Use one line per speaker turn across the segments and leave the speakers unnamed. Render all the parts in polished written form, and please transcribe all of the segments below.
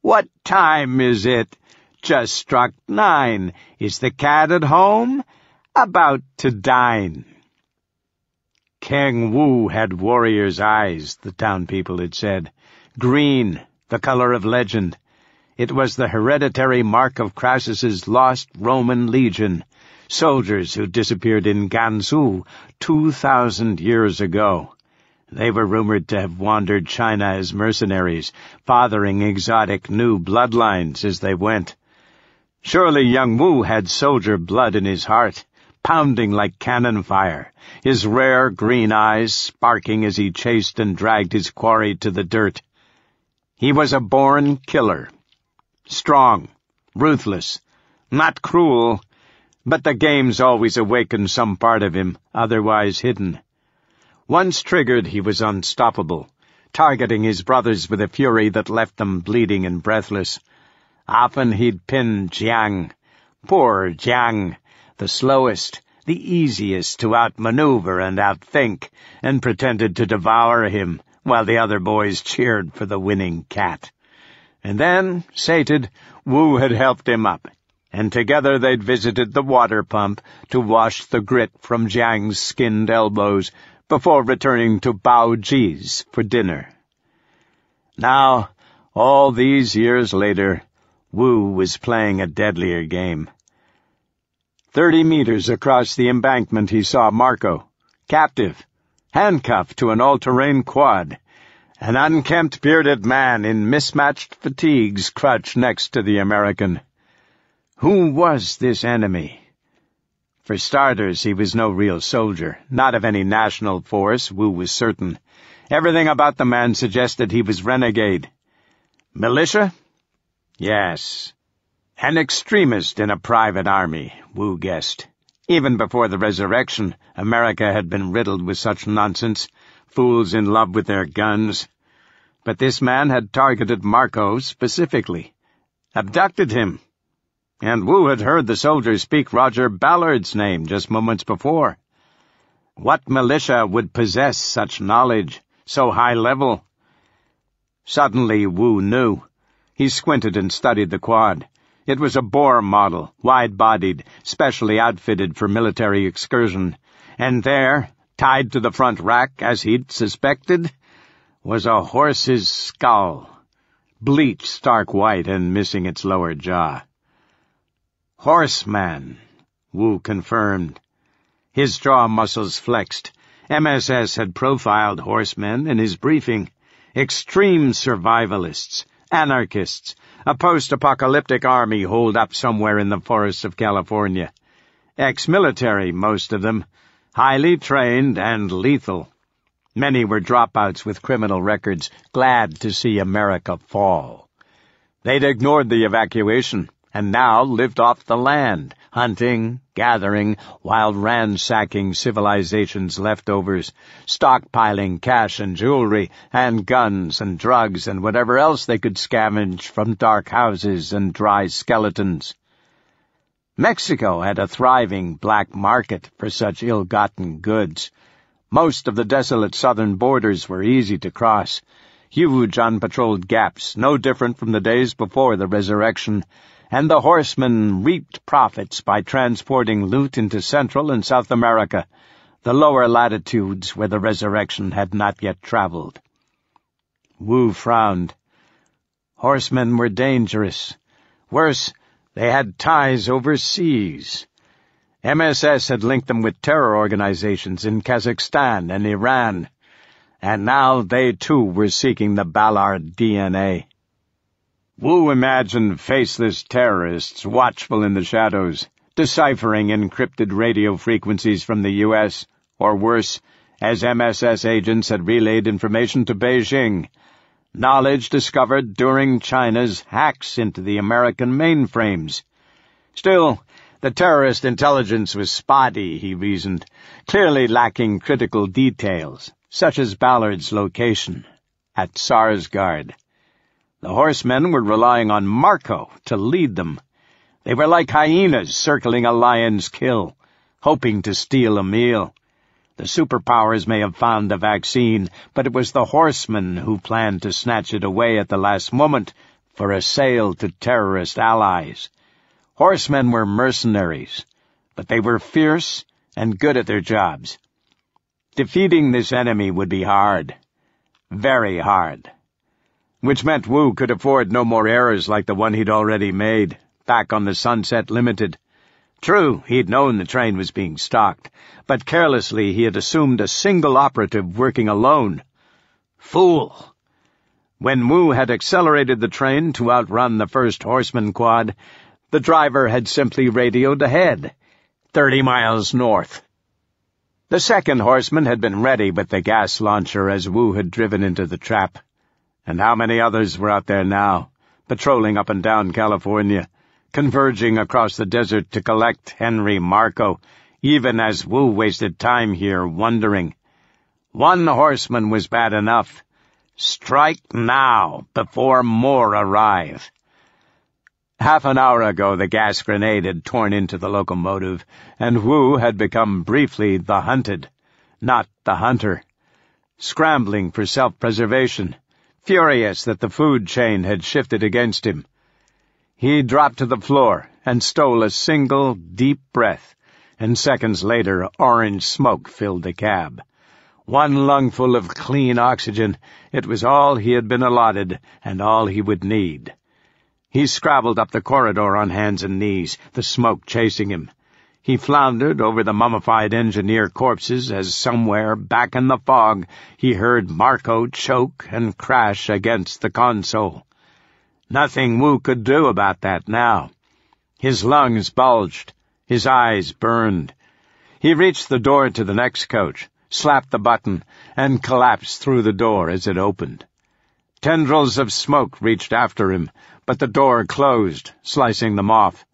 "What time is it?" "Just struck 9. Is the cat at home?" "About to dine." King Wu had warrior's eyes, the town people had said. Green, the color of legend. It was the hereditary mark of Crassus's lost Roman legion, soldiers who disappeared in Gansu 2,000 years ago. They were rumored to have wandered China as mercenaries, fathering exotic new bloodlines as they went. Surely young Wu had soldier blood in his heart, pounding like cannon fire, his rare green eyes sparking as he chased and dragged his quarry to the dirt. He was a born killer. Strong, ruthless, not cruel, but the games always awakened some part of him, otherwise hidden. Once triggered, he was unstoppable, targeting his brothers with a fury that left them bleeding and breathless. Often he'd pin Jiang, poor Jiang, the slowest, the easiest to outmaneuver and outthink, and pretended to devour him, while the other boys cheered for the winning cat. And then, sated, Wu had helped him up, and together they'd visited the water pump to wash the grit from Jiang's skinned elbows before returning to Bao Ji's for dinner. Now, all these years later, Wu was playing a deadlier game. 30 meters across the embankment he saw Marco, captive, handcuffed to an all-terrain quad. An unkempt bearded man in mismatched fatigues crouched next to the American. Who was this enemy? For starters, he was no real soldier, not of any national force, Wu was certain. Everything about the man suggested he was renegade. Militia? Yes. An extremist in a private army, Wu guessed. Even before the resurrection, America had been riddled with such nonsense, fools in love with their guns. But this man had targeted Marco specifically, abducted him. And Wu had heard the soldiers speak Roger Ballard's name just moments before. What militia would possess such knowledge, so high level? Suddenly Wu knew. He squinted and studied the quad. It was a Boer model, wide-bodied, specially outfitted for military excursion. And there, tied to the front rack, as he'd suspected, was a horse's skull, bleached stark white and missing its lower jaw. Horseman, Wu confirmed. His jaw muscles flexed. MSS had profiled horsemen in his briefing. Extreme survivalists, anarchists, a post-apocalyptic army holed up somewhere in the forests of California. Ex-military, most of them, highly trained and lethal. Many were dropouts with criminal records, glad to see America fall. They'd ignored the evacuation, and now lived off the land, hunting, gathering, while ransacking civilization's leftovers, stockpiling cash and jewelry, and guns and drugs and whatever else they could scavenge from dark houses and dry skeletons. Mexico had a thriving black market for such ill-gotten goods. Most of the desolate southern borders were easy to cross, huge unpatrolled gaps, no different from the days before the resurrection, and the horsemen reaped profits by transporting loot into Central and South America, the lower latitudes where the resurrection had not yet traveled. Wu frowned. Horsemen were dangerous. Worse, they had ties overseas. MSS had linked them with terror organizations in Kazakhstan and Iran, and now they too were seeking the Ballard DNA. Wu imagined faceless terrorists watchful in the shadows, deciphering encrypted radio frequencies from the U.S., or worse, as MSS agents had relayed information to Beijing, knowledge discovered during China's hacks into the American mainframes. Still, the terrorist intelligence was spotty, he reasoned, clearly lacking critical details, such as Ballard's location, at Sarsgaard. The horsemen were relying on Marco to lead them. They were like hyenas circling a lion's kill, hoping to steal a meal. The superpowers may have found a vaccine, but it was the horsemen who planned to snatch it away at the last moment, for a sale to terrorist allies. Horsemen were mercenaries, but they were fierce and good at their jobs. Defeating this enemy would be hard. Very hard. Which meant Wu could afford no more errors like the one he'd already made, back on the Sunset Limited. True, he'd known the train was being stalked, but carelessly he had assumed a single operative working alone. Fool! When Wu had accelerated the train to outrun the first horseman quad, the driver had simply radioed ahead, 30 miles north. The second horseman had been ready with the gas launcher as Wu had driven into the trap. And how many others were out there now, patrolling up and down California, converging across the desert to collect Henry Marco, even as Wu wasted time here wondering. One horseman was bad enough. Strike now, before more arrive. Half an hour ago the gas grenade had torn into the locomotive, and Wu had become briefly the hunted, not the hunter. Scrambling for self-preservation, furious that the food chain had shifted against him. He dropped to the floor and stole a single, deep breath, and seconds later orange smoke filled the cab. One lungful of clean oxygen, it was all he had been allotted and all he would need. He scrabbled up the corridor on hands and knees, the smoke chasing him. He floundered over the mummified engineer corpses as somewhere back in the fog he heard Marco choke and crash against the console. Nothing Wu could do about that now. His lungs bulged, his eyes burned. He reached the door to the next coach, slapped the button, and collapsed through the door as it opened. Tendrils of smoke reached after him, but the door closed, slicing them off.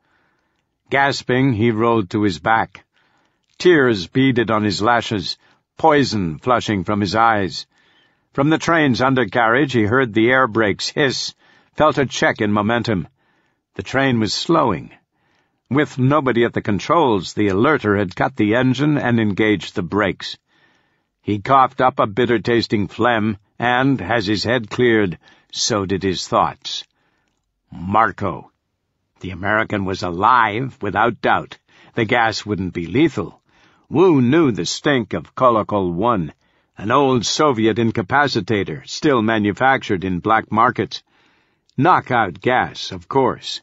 Gasping, he rolled to his back. Tears beaded on his lashes, poison flushing from his eyes. From the train's undercarriage he heard the air brakes hiss, felt a check in momentum. The train was slowing. With nobody at the controls, the alerter had cut the engine and engaged the brakes. He coughed up a bitter-tasting phlegm, and, as his head cleared, so did his thoughts. Marco. The American was alive, without doubt. The gas wouldn't be lethal. Wu knew the stink of Kolokol 1, an old Soviet incapacitator still manufactured in black markets. Knockout gas, of course.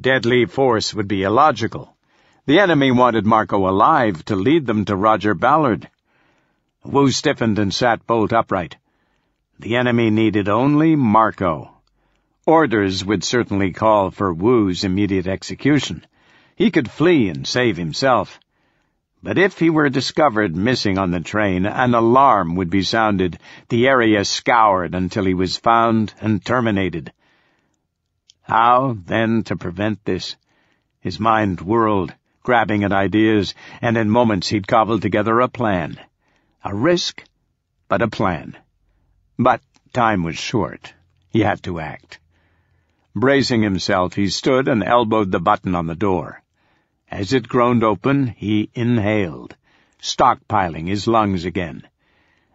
Deadly force would be illogical. The enemy wanted Marco alive to lead them to Roger Ballard. Wu stiffened and sat bolt upright. The enemy needed only Marco. Orders would certainly call for Wu's immediate execution. He could flee and save himself. But if he were discovered missing on the train, an alarm would be sounded, the area scoured until he was found and terminated. How, then, to prevent this? His mind whirled, grabbing at ideas, and in moments he'd cobbled together a plan. A risk, but a plan. But time was short. He had to act. Bracing himself, he stood and elbowed the button on the door. As it groaned open, he inhaled, stockpiling his lungs again.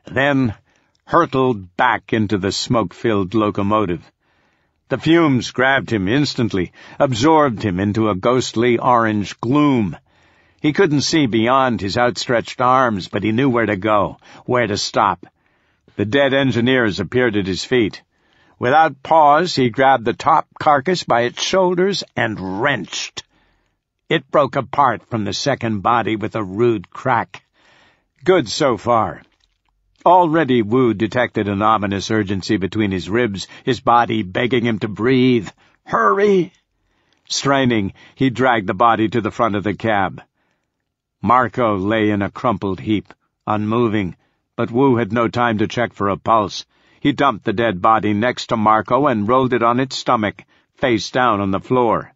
Then hurtled back into the smoke-filled locomotive. The fumes grabbed him instantly, absorbed him into a ghostly orange gloom. He couldn't see beyond his outstretched arms, but he knew where to go, where to stop. The dead engineers appeared at his feet. Without pause, he grabbed the top carcass by its shoulders and wrenched. It broke apart from the second body with a rude crack. Good so far. Already Wu detected an ominous urgency between his ribs, his body begging him to breathe. Hurry! Straining, he dragged the body to the front of the cab. Marco lay in a crumpled heap, unmoving, but Wu had no time to check for a pulse. He dumped the dead body next to Marco and rolled it on its stomach, face down on the floor.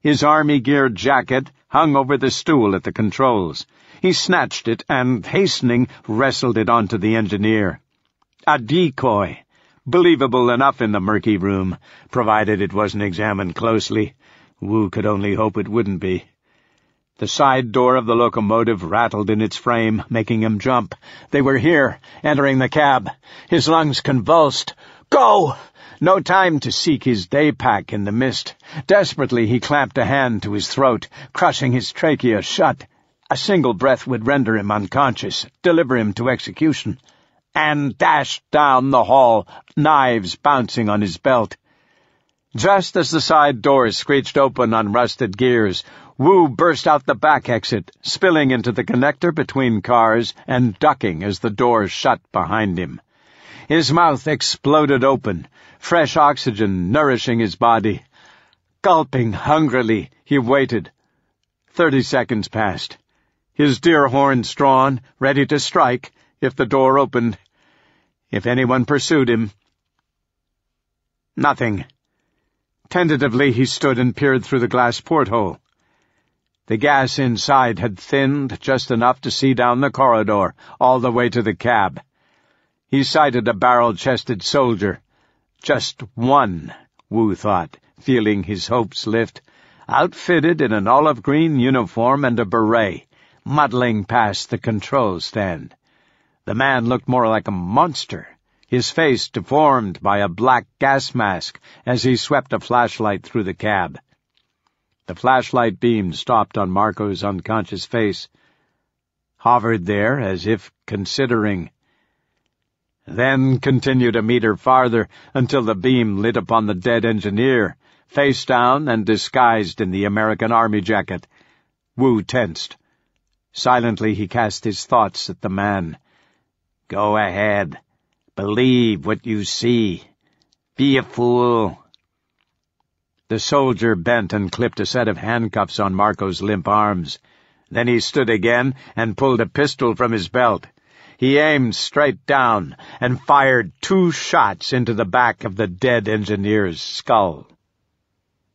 His army-gear jacket hung over the stool at the controls. He snatched it and, hastening, wrestled it onto the engineer. A decoy, believable enough in the murky room, provided it wasn't examined closely. Wu could only hope it wouldn't be. The side door of the locomotive rattled in its frame, making him jump. They were here, entering the cab. His lungs convulsed. Go! No time to seek his day pack in the mist. Desperately he clamped a hand to his throat, crushing his trachea shut. A single breath would render him unconscious, deliver him to execution, and dashed down the hall, knives bouncing on his belt. Just as the side doors screeched open on rusted gears, Wu burst out the back exit, spilling into the connector between cars and ducking as the doors shut behind him. His mouth exploded open, fresh oxygen nourishing his body. Gulping hungrily, he waited. 30 seconds passed. His deer horns drawn, ready to strike if the door opened. If anyone pursued him. Nothing. Tentatively he stood and peered through the glass porthole. The gas inside had thinned just enough to see down the corridor, all the way to the cab. He sighted a barrel-chested soldier. Just one, Wu thought, feeling his hopes lift, outfitted in an olive-green uniform and a beret, muddling past the control stand. The man looked more like a monster, his face deformed by a black gas mask as he swept a flashlight through the cab. The flashlight beam stopped on Marco's unconscious face, hovered there as if considering, then continued a meter farther until the beam lit upon the dead engineer, face down and disguised in the American Army jacket. Wu tensed. Silently he cast his thoughts at the man. Go ahead. Believe what you see. Be a fool. The soldier bent and clipped a set of handcuffs on Marco's limp arms. Then he stood again and pulled a pistol from his belt. He aimed straight down and fired 2 shots into the back of the dead engineer's skull.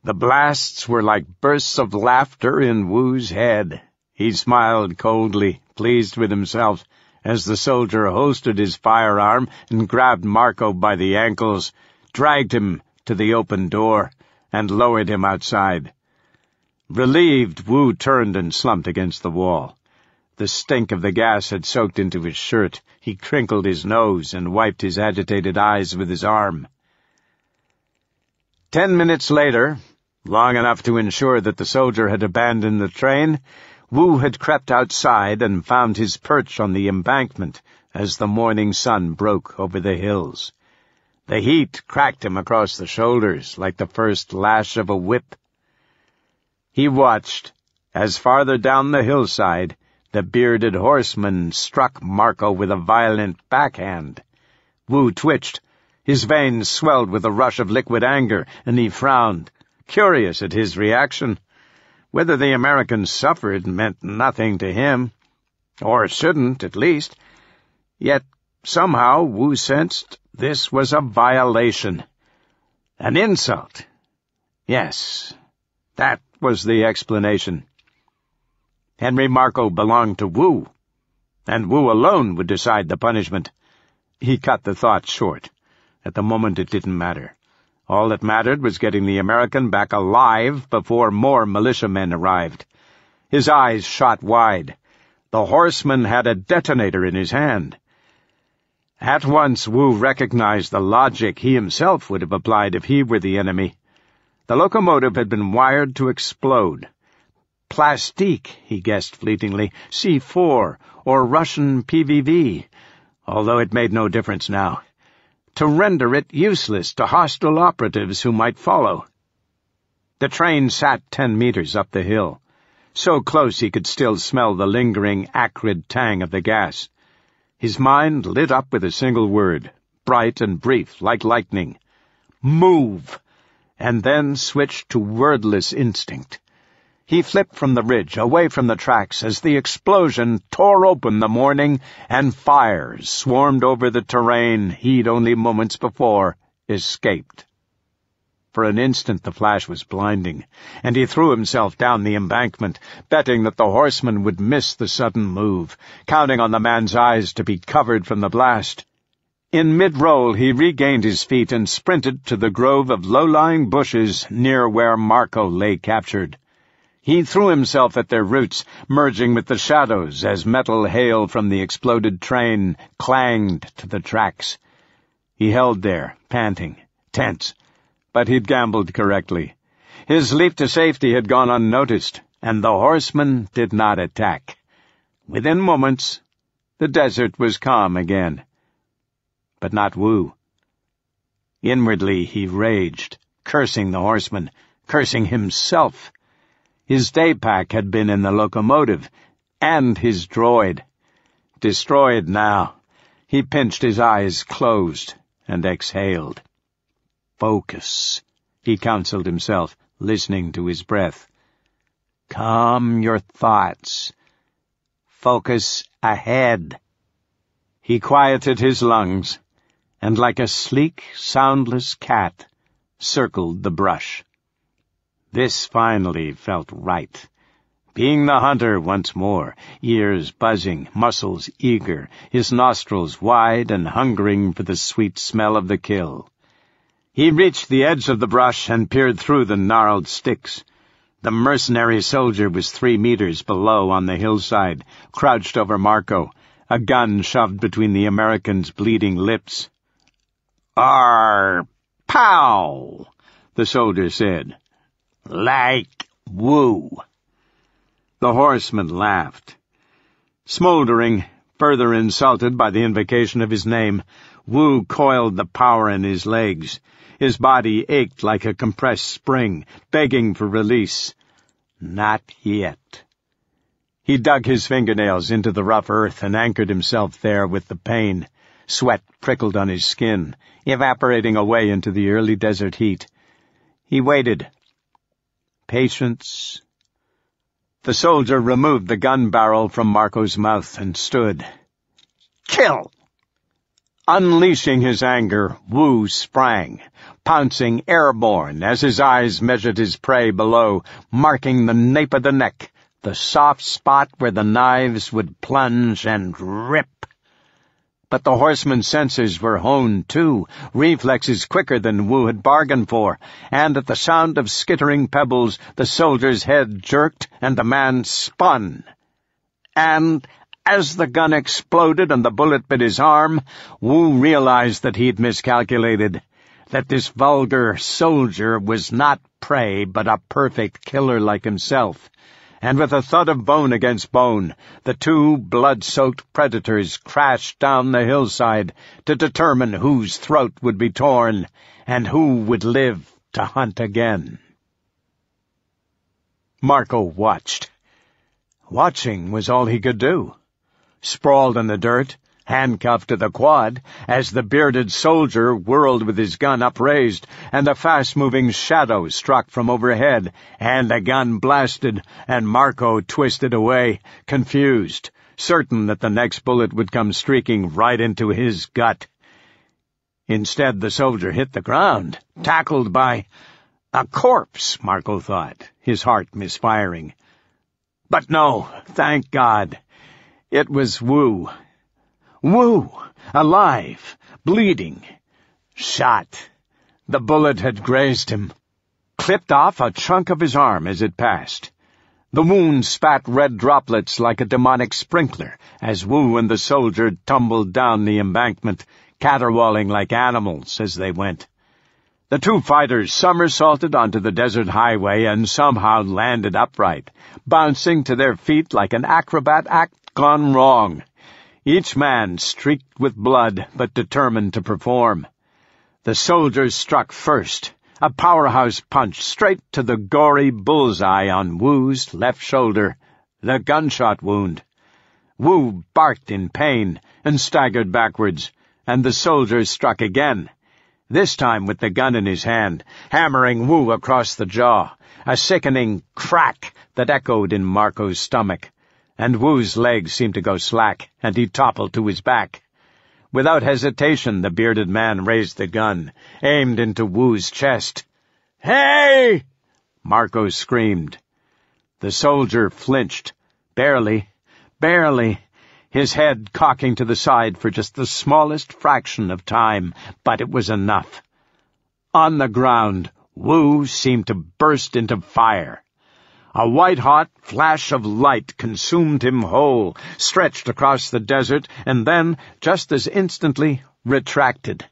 The blasts were like bursts of laughter in Wu's head. He smiled coldly, pleased with himself, as the soldier holstered his firearm and grabbed Marco by the ankles, dragged him to the open door, and lowered him outside. Relieved, Wu turned and slumped against the wall. The stink of the gas had soaked into his shirt. He crinkled his nose and wiped his agitated eyes with his arm. 10 minutes later, long enough to ensure that the soldier had abandoned the train, Wu had crept outside and found his perch on the embankment as the morning sun broke over the hills. The heat cracked him across the shoulders like the first lash of a whip. He watched as farther down the hillside the bearded horseman struck Marco with a violent backhand. Wu twitched. His veins swelled with a rush of liquid anger, and he frowned, curious at his reaction. Whether the American suffered meant nothing to him, or shouldn't, at least. Yet somehow Wu sensed this was a violation. An insult. Yes, that was the explanation. Henry Marco belonged to Wu, and Wu alone would decide the punishment. He cut the thought short. At the moment it didn't matter. All that mattered was getting the American back alive before more militiamen arrived. His eyes shot wide. The horseman had a detonator in his hand. At once Wu recognized the logic he himself would have applied if he were the enemy. The locomotive had been wired to explode. Plastique, he guessed fleetingly, C4, or Russian PVV, although it made no difference now, to render it useless to hostile operatives who might follow. The train sat 10 meters up the hill, so close he could still smell the lingering, acrid tang of the gas. His mind lit up with a single word, bright and brief, like lightning. Move! And then switched to wordless instinct. He flipped from the ridge, away from the tracks, as the explosion tore open the morning, and fire swarmed over the terrain he'd only moments before escaped. For an instant the flash was blinding, and he threw himself down the embankment, betting that the horseman would miss the sudden move, counting on the man's eyes to be covered from the blast. In mid-roll he regained his feet and sprinted to the grove of low-lying bushes near where Marco lay captured. He threw himself at their roots, merging with the shadows as metal hail from the exploded train clanged to the tracks. He held there, panting, tense, but he'd gambled correctly. His leap to safety had gone unnoticed, and the horseman did not attack. Within moments, the desert was calm again. But not Wu. Inwardly he raged, cursing the horseman, cursing himself. His day pack had been in the locomotive, and his droid. Destroyed now, he pinched his eyes closed and exhaled. Focus, he counseled himself, listening to his breath. Calm your thoughts. Focus ahead. He quieted his lungs, and like a sleek, soundless cat, circled the brush. This finally felt right. Being the hunter once more, ears buzzing, muscles eager, his nostrils wide and hungering for the sweet smell of the kill. He reached the edge of the brush and peered through the gnarled sticks. The mercenary soldier was 3 meters below on the hillside, crouched over Marco, a gun shoved between the American's bleeding lips. "Arr! Pow!" the soldier said. "Like Wu." The horseman laughed. Smoldering, further insulted by the invocation of his name, Wu coiled the power in his legs. His body ached like a compressed spring, begging for release. Not yet. He dug his fingernails into the rough earth and anchored himself there with the pain. Sweat prickled on his skin, evaporating away into the early desert heat. He waited. Patience. The soldier removed the gun barrel from Marco's mouth and stood. Kill! Unleashing his anger, Wu sprang, pouncing airborne as his eyes measured his prey below, marking the nape of the neck, the soft spot where the knives would plunge and rip. But the horseman's senses were honed, too, reflexes quicker than Wu had bargained for, and at the sound of skittering pebbles, the soldier's head jerked and the man spun. And as the gun exploded and the bullet bit his arm, Wu realized that he'd miscalculated, that this vulgar soldier was not prey but a perfect killer like himself. And with a thud of bone against bone, the 2 blood-soaked predators crashed down the hillside to determine whose throat would be torn and who would live to hunt again. Marco watched. Watching was all he could do. Sprawled in the dirt, handcuffed to the quad, as the bearded soldier whirled with his gun upraised, and a fast-moving shadow struck from overhead, and the gun blasted, and Marco twisted away, confused, certain that the next bullet would come streaking right into his gut. Instead, the soldier hit the ground, tackled by a corpse, Marco thought, his heart misfiring. But no, thank God. It was Wu. Wu, alive, bleeding, shot. The bullet had grazed him, clipped off a chunk of his arm as it passed. The wound spat red droplets like a demonic sprinkler as Wu and the soldier tumbled down the embankment, caterwauling like animals as they went. The 2 fighters somersaulted onto the desert highway and somehow landed upright, bouncing to their feet like an acrobat act gone wrong. Each man streaked with blood, but determined to perform. The soldier struck first, a powerhouse punch straight to the gory bullseye on Wu's left shoulder, the gunshot wound. Wu barked in pain and staggered backwards, and the soldier struck again, this time with the gun in his hand, hammering Wu across the jaw, a sickening crack that echoed in Marco's stomach. And Wu's legs seemed to go slack, and he toppled to his back. Without hesitation, the bearded man raised the gun, aimed into Wu's chest. "Hey!" Marco screamed. The soldier flinched, barely, his head cocking to the side for just the smallest fraction of time, but it was enough. On the ground, Wu seemed to burst into fire. A white-hot flash of light consumed him whole, stretched across the desert, and then, just as instantly, retracted.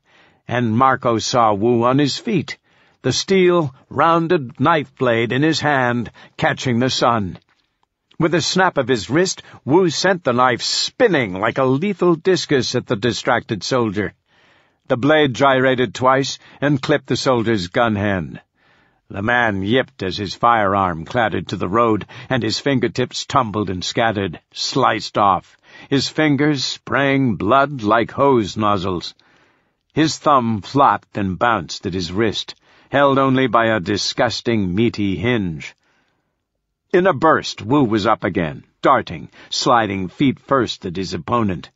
and Marco saw Wu on his feet, the steel, rounded knife blade in his hand, catching the sun. With a snap of his wrist, Wu sent the knife spinning like a lethal discus at the distracted soldier. The blade gyrated twice and clipped the soldier's gun hand. The man yipped as his firearm clattered to the road, and his fingertips tumbled and scattered, sliced off, his fingers spraying blood like hose nozzles. His thumb flopped and bounced at his wrist, held only by a disgusting, meaty hinge. In a burst, Wu was up again, darting, sliding feet first at his opponent.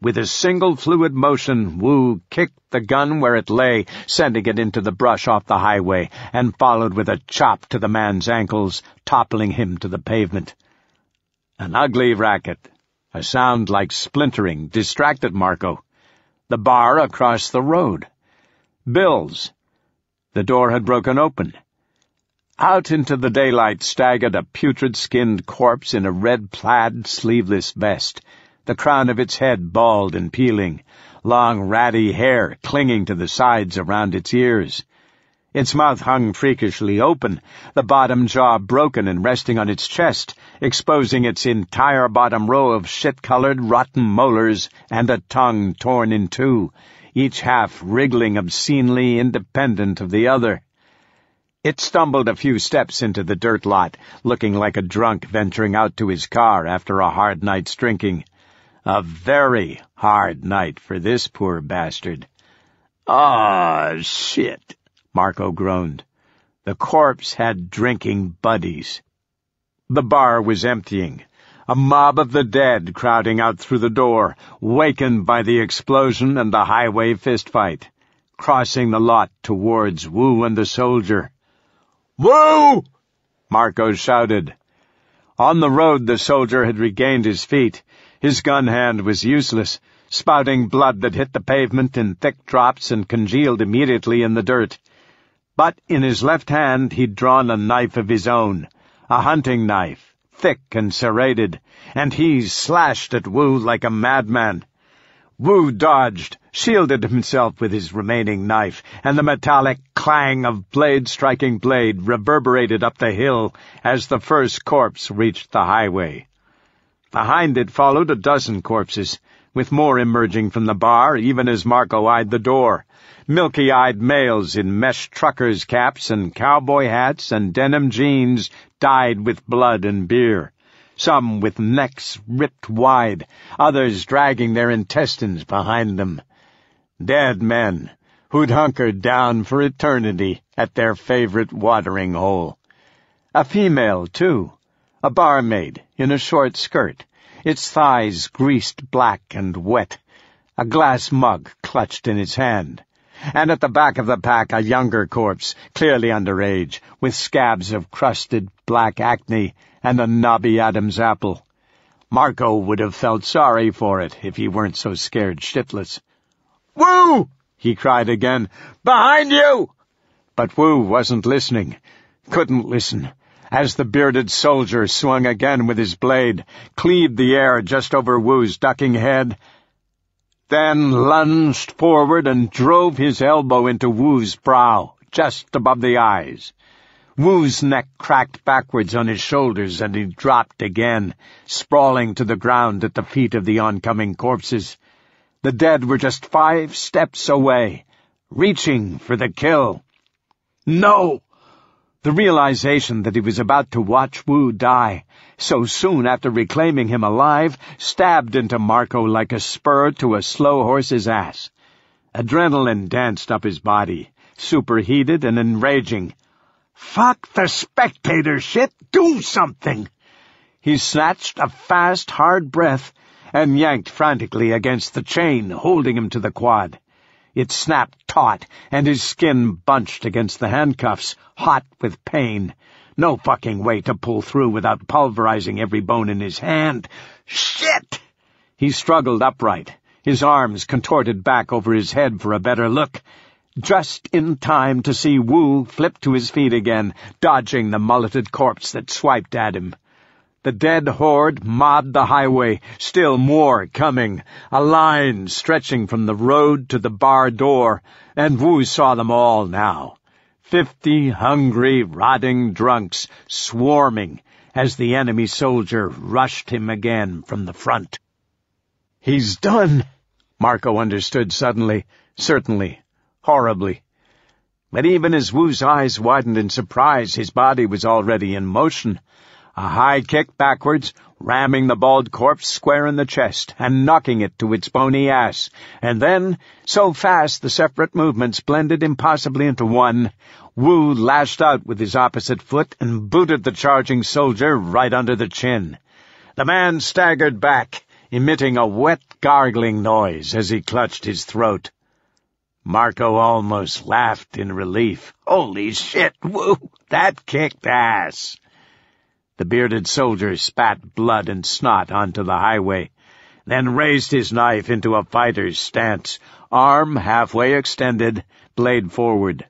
With a single fluid motion, Wu kicked the gun where it lay, sending it into the brush off the highway, and followed with a chop to the man's ankles, toppling him to the pavement. An ugly racket, a sound like splintering, distracted Marco. The bar across the road. Bill's. The door had broken open. Out into the daylight staggered a putrid-skinned corpse in a red plaid sleeveless vest, the crown of its head bald and peeling, long ratty hair clinging to the sides around its ears. Its mouth hung freakishly open, the bottom jaw broken and resting on its chest, exposing its entire bottom row of shit-colored, rotten molars and a tongue torn in two, each half wriggling obscenely independent of the other. It stumbled a few steps into the dirt lot, looking like a drunk venturing out to his car after a hard night's drinking. A very hard night for this poor bastard. "Ah, shit," Marco groaned. The corpse had drinking buddies. The bar was emptying. A mob of the dead crowding out through the door, wakened by the explosion and the highway fistfight, crossing the lot towards Wu and the soldier. "Wu!" Marco shouted. On the road, the soldier had regained his feet. His gun hand was useless, spouting blood that hit the pavement in thick drops and congealed immediately in the dirt. But in his left hand he'd drawn a knife of his own, a hunting knife, thick and serrated, and he slashed at Wu like a madman. Wu dodged, shielded himself with his remaining knife, and the metallic clang of blade striking blade reverberated up the hill as the first corpse reached the highway. Behind it followed a dozen corpses, with more emerging from the bar even as Marco eyed the door. Milky-eyed males in mesh truckers' caps and cowboy hats and denim jeans dyed with blood and beer. Some with necks ripped wide, others dragging their intestines behind them. Dead men who'd hunkered down for eternity at their favorite watering hole. A female, too, a barmaid in a short skirt, its thighs greased black and wet, a glass mug clutched in its hand. And at the back of the pack a younger corpse, clearly underage, with scabs of crusted black acne and a knobby Adam's apple. Marco would have felt sorry for it if he weren't so scared shitless. "Wu!" he cried again. "Behind you!" But Wu wasn't listening, couldn't listen, as the bearded soldier swung again with his blade, cleaved the air just over Wu's ducking head, then lunged forward and drove his elbow into Wu's brow, just above the eyes. Wu's neck cracked backwards on his shoulders, and he dropped again, sprawling to the ground at the feet of the oncoming corpses. The dead were just 5 steps away, reaching for the kill. No! The realization that he was about to watch Wu die, so soon after reclaiming him alive, stabbed into Marco like a spur to a slow horse's ass. Adrenaline danced up his body, superheated and enraging. "Fuck the spectator shit! Do something!" He snatched a fast, hard breath and yanked frantically against the chain, holding him to the quad. It snapped taut, and his skin bunched against the handcuffs, hot with pain. No fucking way to pull through without pulverizing every bone in his hand. Shit! He struggled upright, his arms contorted back over his head for a better look, just in time to see Wu flip to his feet again, dodging the mulleted corpse that swiped at him. The dead horde mobbed the highway, still more coming, a line stretching from the road to the bar door, and Wu saw them all now. 50 hungry, rotting drunks swarming as the enemy soldier rushed him again from the front. "He's done," Marco understood suddenly, certainly, horribly. But even as Wu's eyes widened in surprise, his body was already in motion. A high kick backwards, ramming the bald corpse square in the chest and knocking it to its bony ass. And then, so fast the separate movements blended impossibly into one, Wu lashed out with his opposite foot and booted the charging soldier right under the chin. The man staggered back, emitting a wet, gargling noise as he clutched his throat. Marco almost laughed in relief. "Holy shit, Wu! That kicked ass!" The bearded soldier spat blood and snot onto the highway, then raised his knife into a fighter's stance, arm halfway extended, blade forward.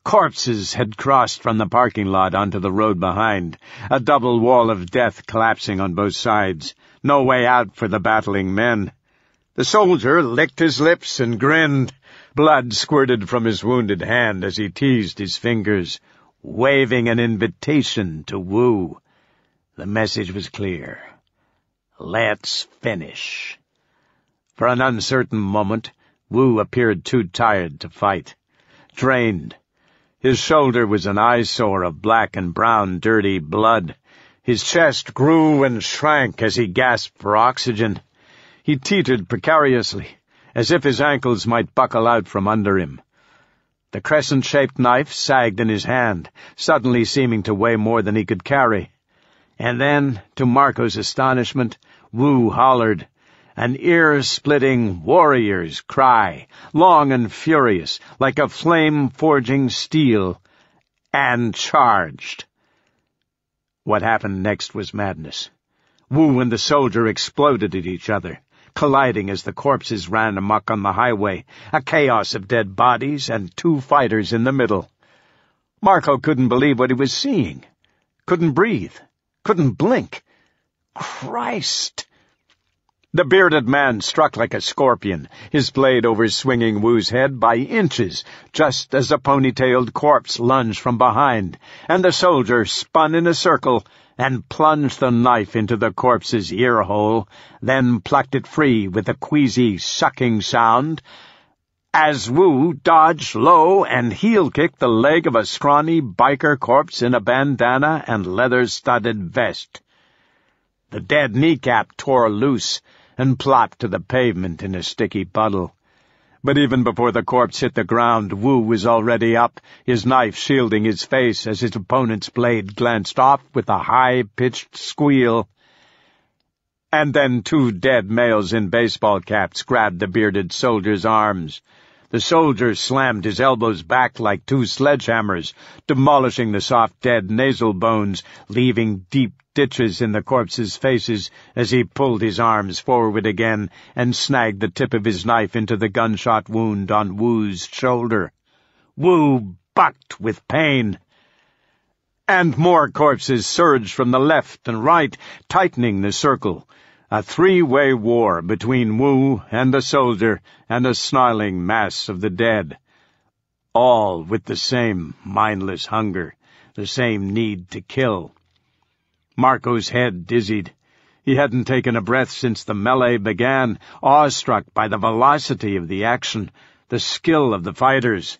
Corpses had crossed from the parking lot onto the road behind, a double wall of death collapsing on both sides. No way out for the battling men. The soldier licked his lips and grinned. Blood squirted from his wounded hand as he teased his fingers, waving an invitation to Wu. The message was clear. Let's finish. For an uncertain moment, Wu appeared too tired to fight. Drained. His shoulder was an eyesore of black and brown dirty blood. His chest grew and shrank as he gasped for oxygen. He teetered precariously, as if his ankles might buckle out from under him. The crescent-shaped knife sagged in his hand, suddenly seeming to weigh more than he could carry. And then, to Marco's astonishment, Wu hollered, an ear-splitting warrior's cry, long and furious, like a flame-forging steel, and charged. What happened next was madness. Wu and the soldier exploded at each other, colliding as the corpses ran amok on the highway, a chaos of dead bodies and 2 fighters in the middle. Marco couldn't believe what he was seeing. Couldn't breathe. Couldn't blink. Christ! The bearded man struck like a scorpion, his blade over-swinging Wu's head by inches, just as a ponytailed corpse lunged from behind, and the soldier spun in a circle and plunged the knife into the corpse's ear-hole, then plucked it free with a queasy, sucking sound, as Wu dodged low and heel-kicked the leg of a scrawny biker corpse in a bandana and leather-studded vest. The dead kneecap tore loose and plopped to the pavement in a sticky puddle. But even before the corpse hit the ground, Wu was already up, his knife shielding his face as his opponent's blade glanced off with a high-pitched squeal. And then 2 dead males in baseball caps grabbed the bearded soldier's arms. The soldier slammed his elbows back like 2 sledgehammers, demolishing the soft dead nasal bones, leaving deep ditches in the corpses' faces as he pulled his arms forward again and snagged the tip of his knife into the gunshot wound on Wu's shoulder. Wu bucked with pain. And more corpses surged from the left and right, tightening the circle. A 3-way war between Wu and the soldier and a snarling mass of the dead. All with the same mindless hunger, the same need to kill. Marco's head dizzied. He hadn't taken a breath since the melee began, awestruck by the velocity of the action, the skill of the fighters.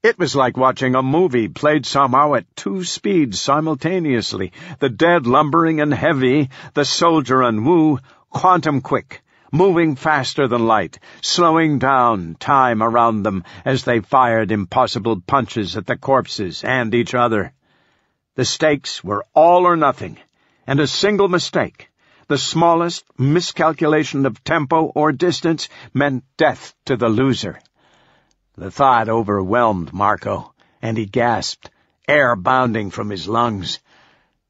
It was like watching a movie played somehow at 2 speeds simultaneously, the dead lumbering and heavy, the soldier and Wu quantum quick, moving faster than light, slowing down time around them as they fired impossible punches at the corpses and each other. The stakes were all or nothing, and a single mistake, the smallest miscalculation of tempo or distance, meant death to the loser. The thought overwhelmed Marco, and he gasped, air bounding from his lungs.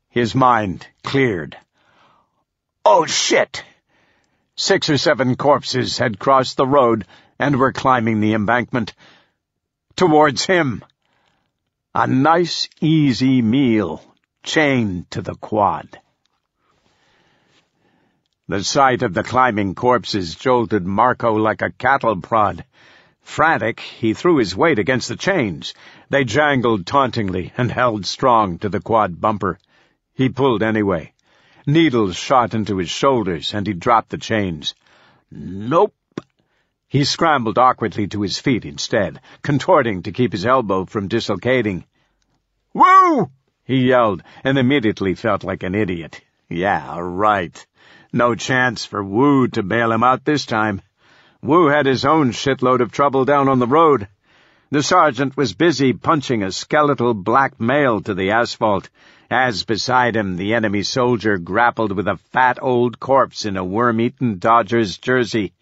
His mind cleared. Oh, shit! 6 or 7 corpses had crossed the road and were climbing the embankment. Towards him. A nice, easy meal, chained to the quad. The sight of the climbing corpses jolted Marco like a cattle prod. Frantic, he threw his weight against the chains. They jangled tauntingly and held strong to the quad bumper. He pulled anyway. Needles shot into his shoulders, and he dropped the chains. Nope. He scrambled awkwardly to his feet instead, contorting to keep his elbow from dislocating. "Woo!" he yelled, and immediately felt like an idiot. Yeah, right. No chance for Wu to bail him out this time. Wu had his own shitload of trouble down on the road. The sergeant was busy punching a skeletal black male to the asphalt, as beside him the enemy soldier grappled with a fat old corpse in a worm-eaten Dodgers jersey.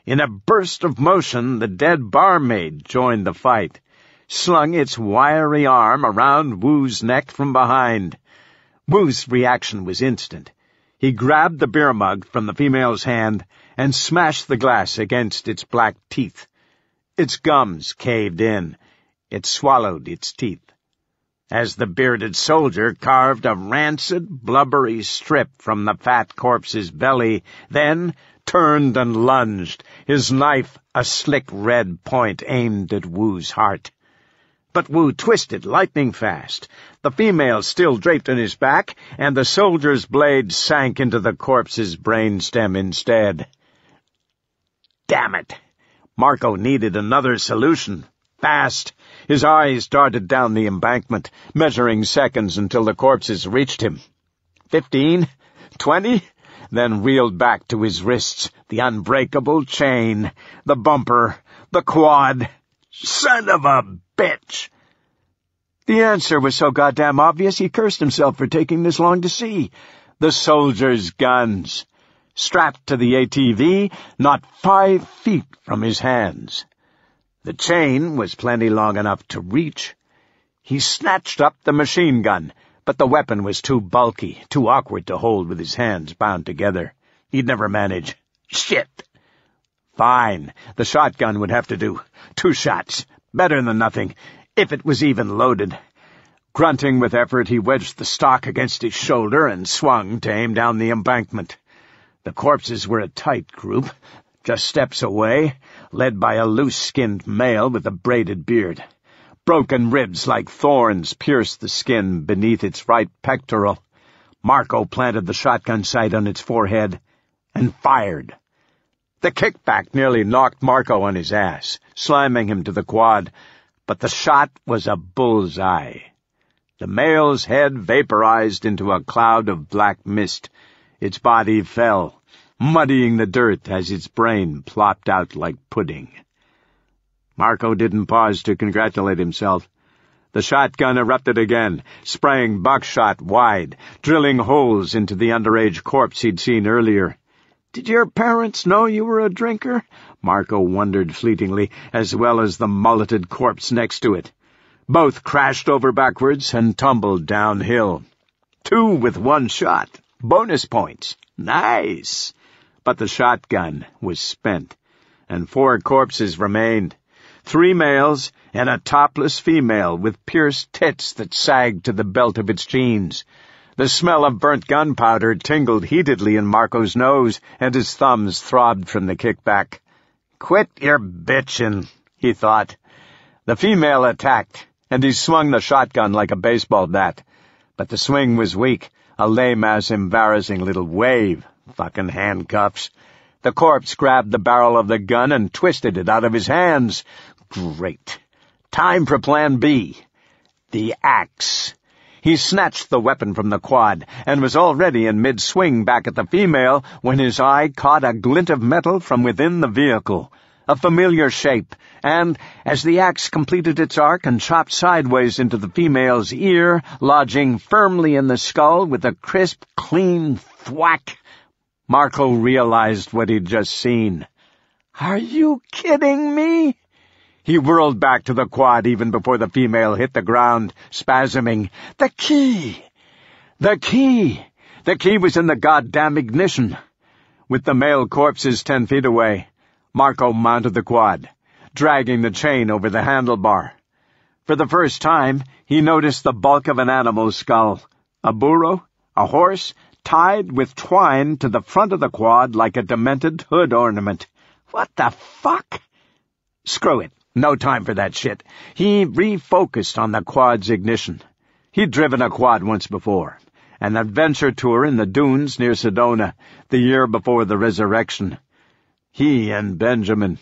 In a burst of motion, the dead barmaid joined the fight, slung its wiry arm around Wu's neck from behind. Wu's reaction was instant. He grabbed the beer mug from the female's hand and smashed the glass against its black teeth. Its gums caved in. It swallowed its teeth. As the bearded soldier carved a rancid, blubbery strip from the fat corpse's belly, then turned and lunged, his knife a slick red point aimed at Wu's heart. But Wu twisted lightning fast. The female still draped on his back, and the soldier's blade sank into the corpse's brainstem instead. Damn it! Marco needed another solution. Fast. His eyes darted down the embankment, measuring seconds until the corpses reached him. 15, 20, then reeled back to his wrists, the unbreakable chain, the bumper, the quad. Son of a bitch! The answer was so goddamn obvious he cursed himself for taking this long to see. The soldier's guns, strapped to the ATV, not 5 feet from his hands. The chain was plenty long enough to reach. He snatched up the machine gun, but the weapon was too bulky, too awkward to hold with his hands bound together. He'd never manage. Shit! Fine, the shotgun would have to do. 2 shots. Better than nothing, if it was even loaded. Grunting with effort, he wedged the stock against his shoulder and swung to aim down the embankment. The corpses were a tight group, just steps away, led by a loose-skinned male with a braided beard. Broken ribs like thorns pierced the skin beneath its right pectoral. Marco planted the shotgun sight on its forehead and fired. The kickback nearly knocked Marco on his ass, slamming him to the quad, but the shot was a bullseye. The male's head vaporized into a cloud of black mist. Its body fell, muddying the dirt as its brain plopped out like pudding. Marco didn't pause to congratulate himself. The shotgun erupted again, spraying buckshot wide, drilling holes into the underage corpse he'd seen earlier. "Did your parents know you were a drinker?" Marco wondered fleetingly, as well as the mulleted corpse next to it. Both crashed over backwards and tumbled downhill. 2 with 1 shot. Bonus points. Nice. But the shotgun was spent, and 4 corpses remained. 3 males and a topless female with pierced tits that sagged to the belt of its jeans. The smell of burnt gunpowder tingled heatedly in Marco's nose, and his thumbs throbbed from the kickback. "Quit your bitchin'," he thought. The female attacked, and he swung the shotgun like a baseball bat. But the swing was weak, a lame-ass embarrassing little wave. Fucking handcuffs. The corpse grabbed the barrel of the gun and twisted it out of his hands. Great. Time for Plan B. The axe. He snatched the weapon from the quad and was already in mid-swing back at the female when his eye caught a glint of metal from within the vehicle, a familiar shape, and, as the axe completed its arc and chopped sideways into the female's ear, lodging firmly in the skull with a crisp, clean thwack, Marco realized what he'd just seen. "Are you kidding me?" He whirled back to the quad even before the female hit the ground, spasming. The key! The key! The key was in the goddamn ignition. With the male corpses 10 feet away, Marco mounted the quad, dragging the chain over the handlebar. For the first time, he noticed the bulk of an animal's skull. A burro, a horse, tied with twine to the front of the quad like a demented hood ornament. What the fuck? Screw it. No time for that shit. He refocused on the quad's ignition. He'd driven a quad once before. An adventure tour in the dunes near Sedona, the year before the resurrection. He and Benjamin.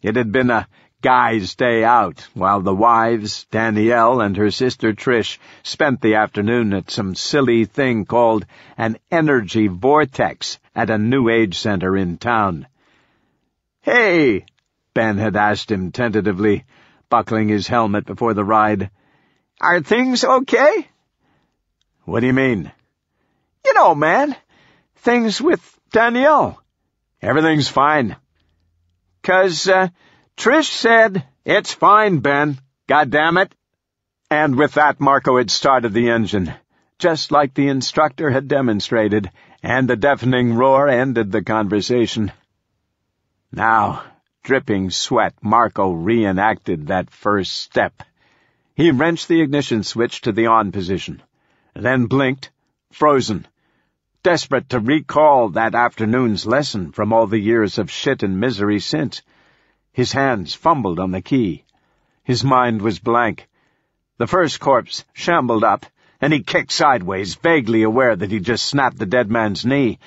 It had been a guy's day out, while the wives, Danielle and her sister Trish, spent the afternoon at some silly thing called an energy vortex at a New Age center in town. "Hey," Ben had asked him tentatively, buckling his helmet before the ride, "are things okay?" "What do you mean?" "You know, man, things with Danielle." "Everything's fine." "'Cause, Trish said, it's fine, Ben. God damn it." And with that, Marco had started the engine, just like the instructor had demonstrated, and the deafening roar ended the conversation. Now, dripping sweat, Marco reenacted that first step. He wrenched the ignition switch to the on position, then blinked, frozen, desperate to recall that afternoon's lesson from all the years of shit and misery since. His hands fumbled on the key. His mind was blank. The first corpse shambled up, and he kicked sideways, vaguely aware that he'd just snapped the dead man's knee.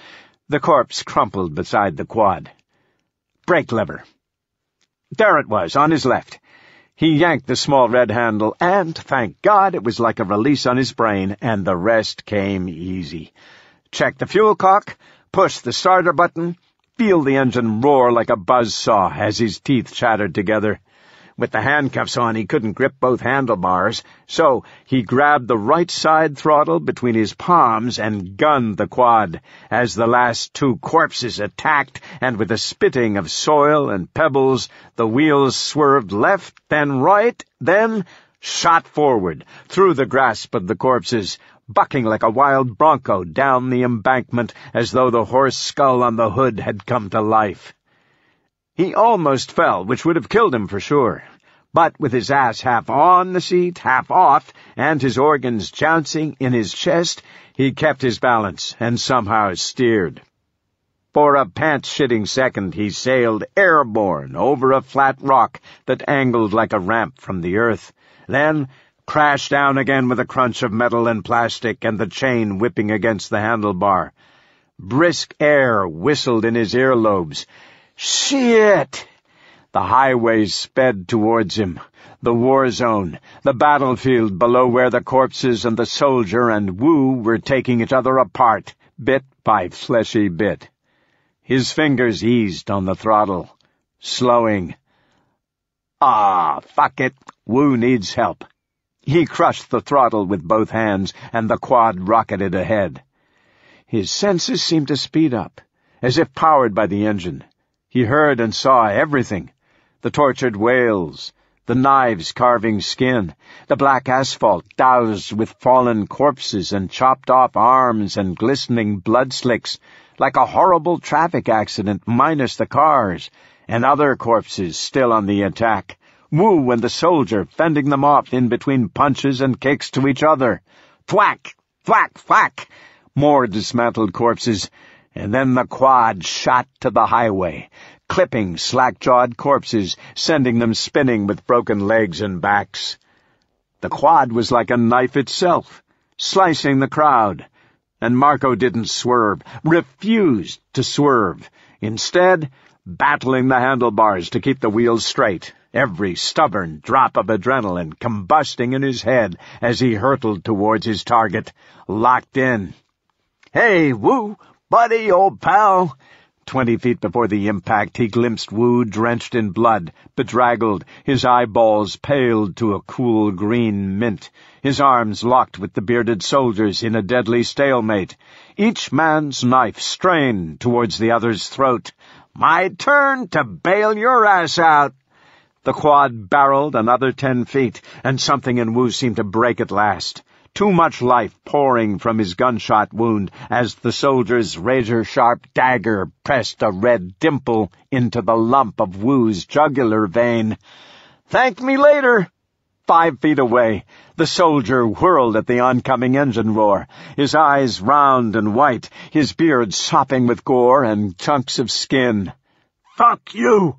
The corpse crumpled beside the quad. Brake lever. There it was, on his left. He yanked the small red handle, and, thank God, it was like a release on his brain, and the rest came easy. Check the fuel cock, push the starter button, feel the engine roar like a buzzsaw as his teeth chattered together. With the handcuffs on, he couldn't grip both handlebars, so he grabbed the right side throttle between his palms and gunned the quad as the last two corpses attacked, and with a spitting of soil and pebbles, the wheels swerved left, then right, then shot forward through the grasp of the corpses, bucking like a wild bronco down the embankment as though the horse skull on the hood had come to life. He almost fell, which would have killed him for sure. But with his ass half on the seat, half off, and his organs jouncing in his chest, he kept his balance and somehow steered. For a pants-shitting second, he sailed airborne over a flat rock that angled like a ramp from the earth, then crashed down again with a crunch of metal and plastic and the chain whipping against the handlebar. Brisk air whistled in his earlobes. Shit! The highway sped towards him, the war zone, the battlefield below where the corpses and the soldier and Wu were taking each other apart, bit by fleshy bit. His fingers eased on the throttle, slowing. Fuck it, Wu needs help. He crushed the throttle with both hands, and the quad rocketed ahead. His senses seemed to speed up, as if powered by the engine. He heard and saw everything. The tortured whales, the knives carving skin, the black asphalt doused with fallen corpses and chopped off arms and glistening blood slicks, like a horrible traffic accident minus the cars, and other corpses still on the attack. Wu and the soldier fending them off in between punches and kicks to each other. Thwack! Thwack! Thwack! More dismantled corpses, and then the quad shot to the highway, clipping slack-jawed corpses, sending them spinning with broken legs and backs. The quad was like a knife itself, slicing the crowd, and Marco didn't swerve, refused to swerve, instead battling the handlebars to keep the wheels straight, every stubborn drop of adrenaline combusting in his head as he hurtled towards his target, locked in. "Hey, Wu, buddy, old pal." 20 feet before the impact, he glimpsed Wu drenched in blood, bedraggled, his eyeballs paled to a cool green mint, his arms locked with the bearded soldiers in a deadly stalemate, each man's knife strained towards the other's throat. "My turn to bail your ass out." The quad barreled another 10 feet, and something in Wu seemed to break at last. Too much life pouring from his gunshot wound as the soldier's razor-sharp dagger pressed a red dimple into the lump of Wu's jugular vein. "Thank me later." 5 feet away, the soldier whirled at the oncoming engine roar, his eyes round and white, his beard sopping with gore and chunks of skin. "Fuck you!"